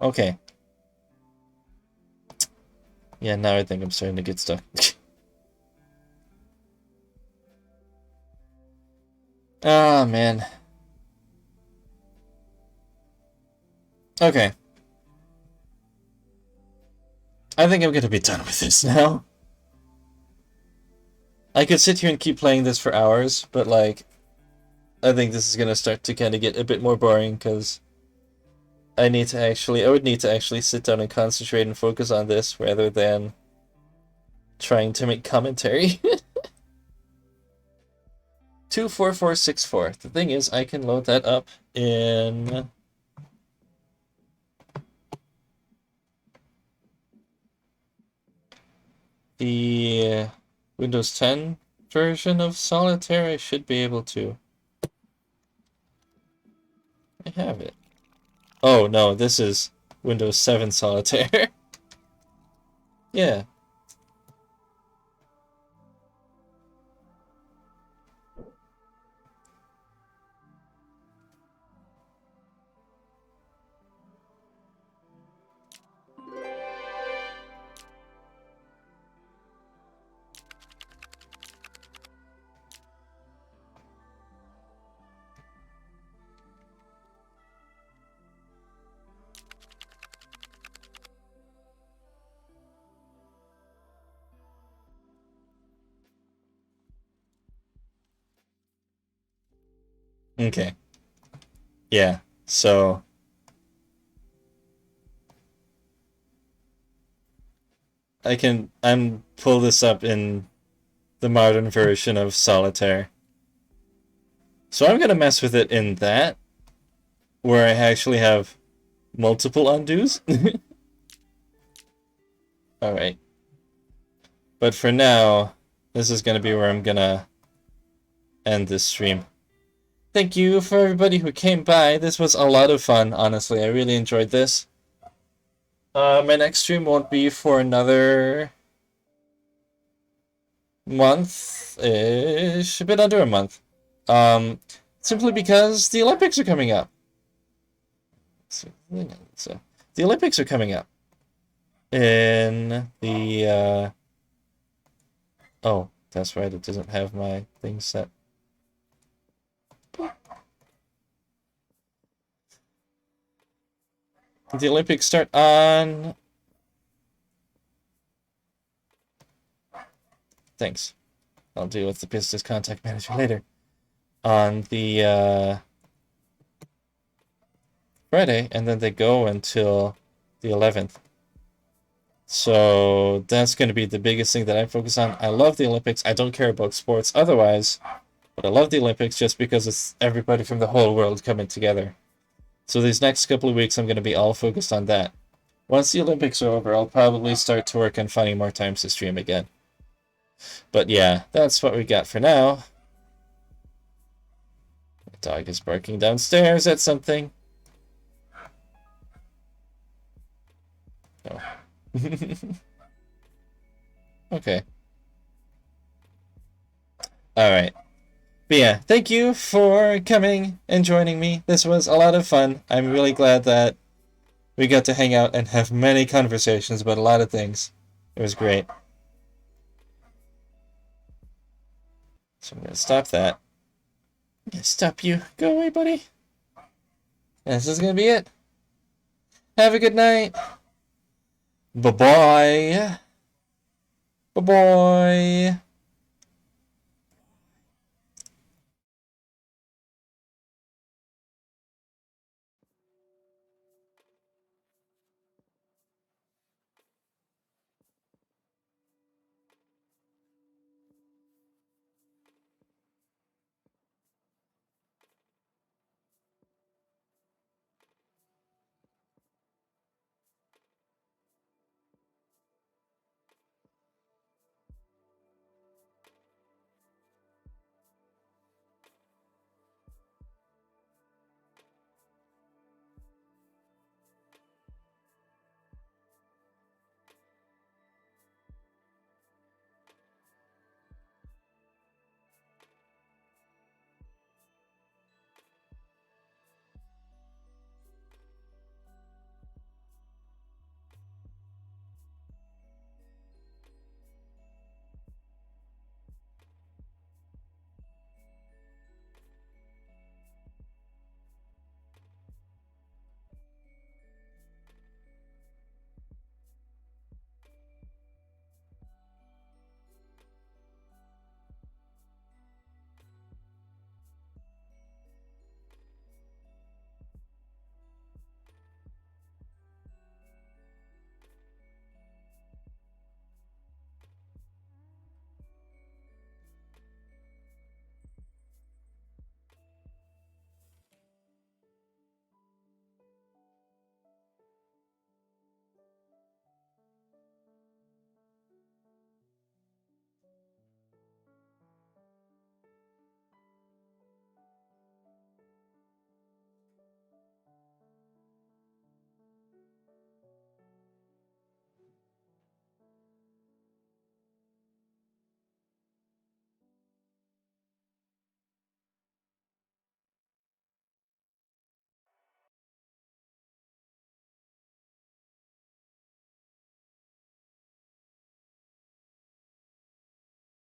Okay. Yeah, now I think I'm starting to get stuck. Ah, man. Okay. I think I'm gonna be done with this now. I could sit here and keep playing this for hours, but, like, I think this is gonna start to kind of get a bit more boring, because I would need to actually sit down and concentrate and focus on this, rather than trying to make commentary. 24464. The thing is, I can load that up in... the Windows 10 version of Solitaire. I should be able to. I have it. Oh no, this is Windows 7 Solitaire. Yeah. Okay. Yeah. So I'm pull this up in the modern version of Solitaire. So I'm gonna mess with it in that, where I actually have multiple undos. Alright. But for now, this is gonna be where I'm gonna end this stream. Thank you for everybody who came by. This was a lot of fun, honestly. I really enjoyed this. My next stream won't be for another month-ish, a bit under a month. Simply because the Olympics are coming up. So, the Olympics are coming up. In the, oh, that's right, it doesn't have my thing set. The Olympics start on... Thanks. I'll deal with the business contact manager later. On the Friday, and then they go until the 11th. So that's going to be the biggest thing that I focus on. I love the Olympics. I don't care about sports otherwise, But I love the Olympics just because it's everybody from the whole world coming together. So these next couple of weeks, I'm going to be all focused on that. Once the Olympics are over, I'll probably start to work on finding more times to stream again. But yeah, that's what we got for now. The dog is barking downstairs at something. Oh. Okay. Alright. But yeah, thank you for coming and joining me. This was a lot of fun. I'm really glad that we got to hang out and have many conversations about a lot of things. It was great. So I'm going to stop that. Stop you. Go away, buddy. And this is going to be it. Have a good night. Bye-bye. Bye-bye.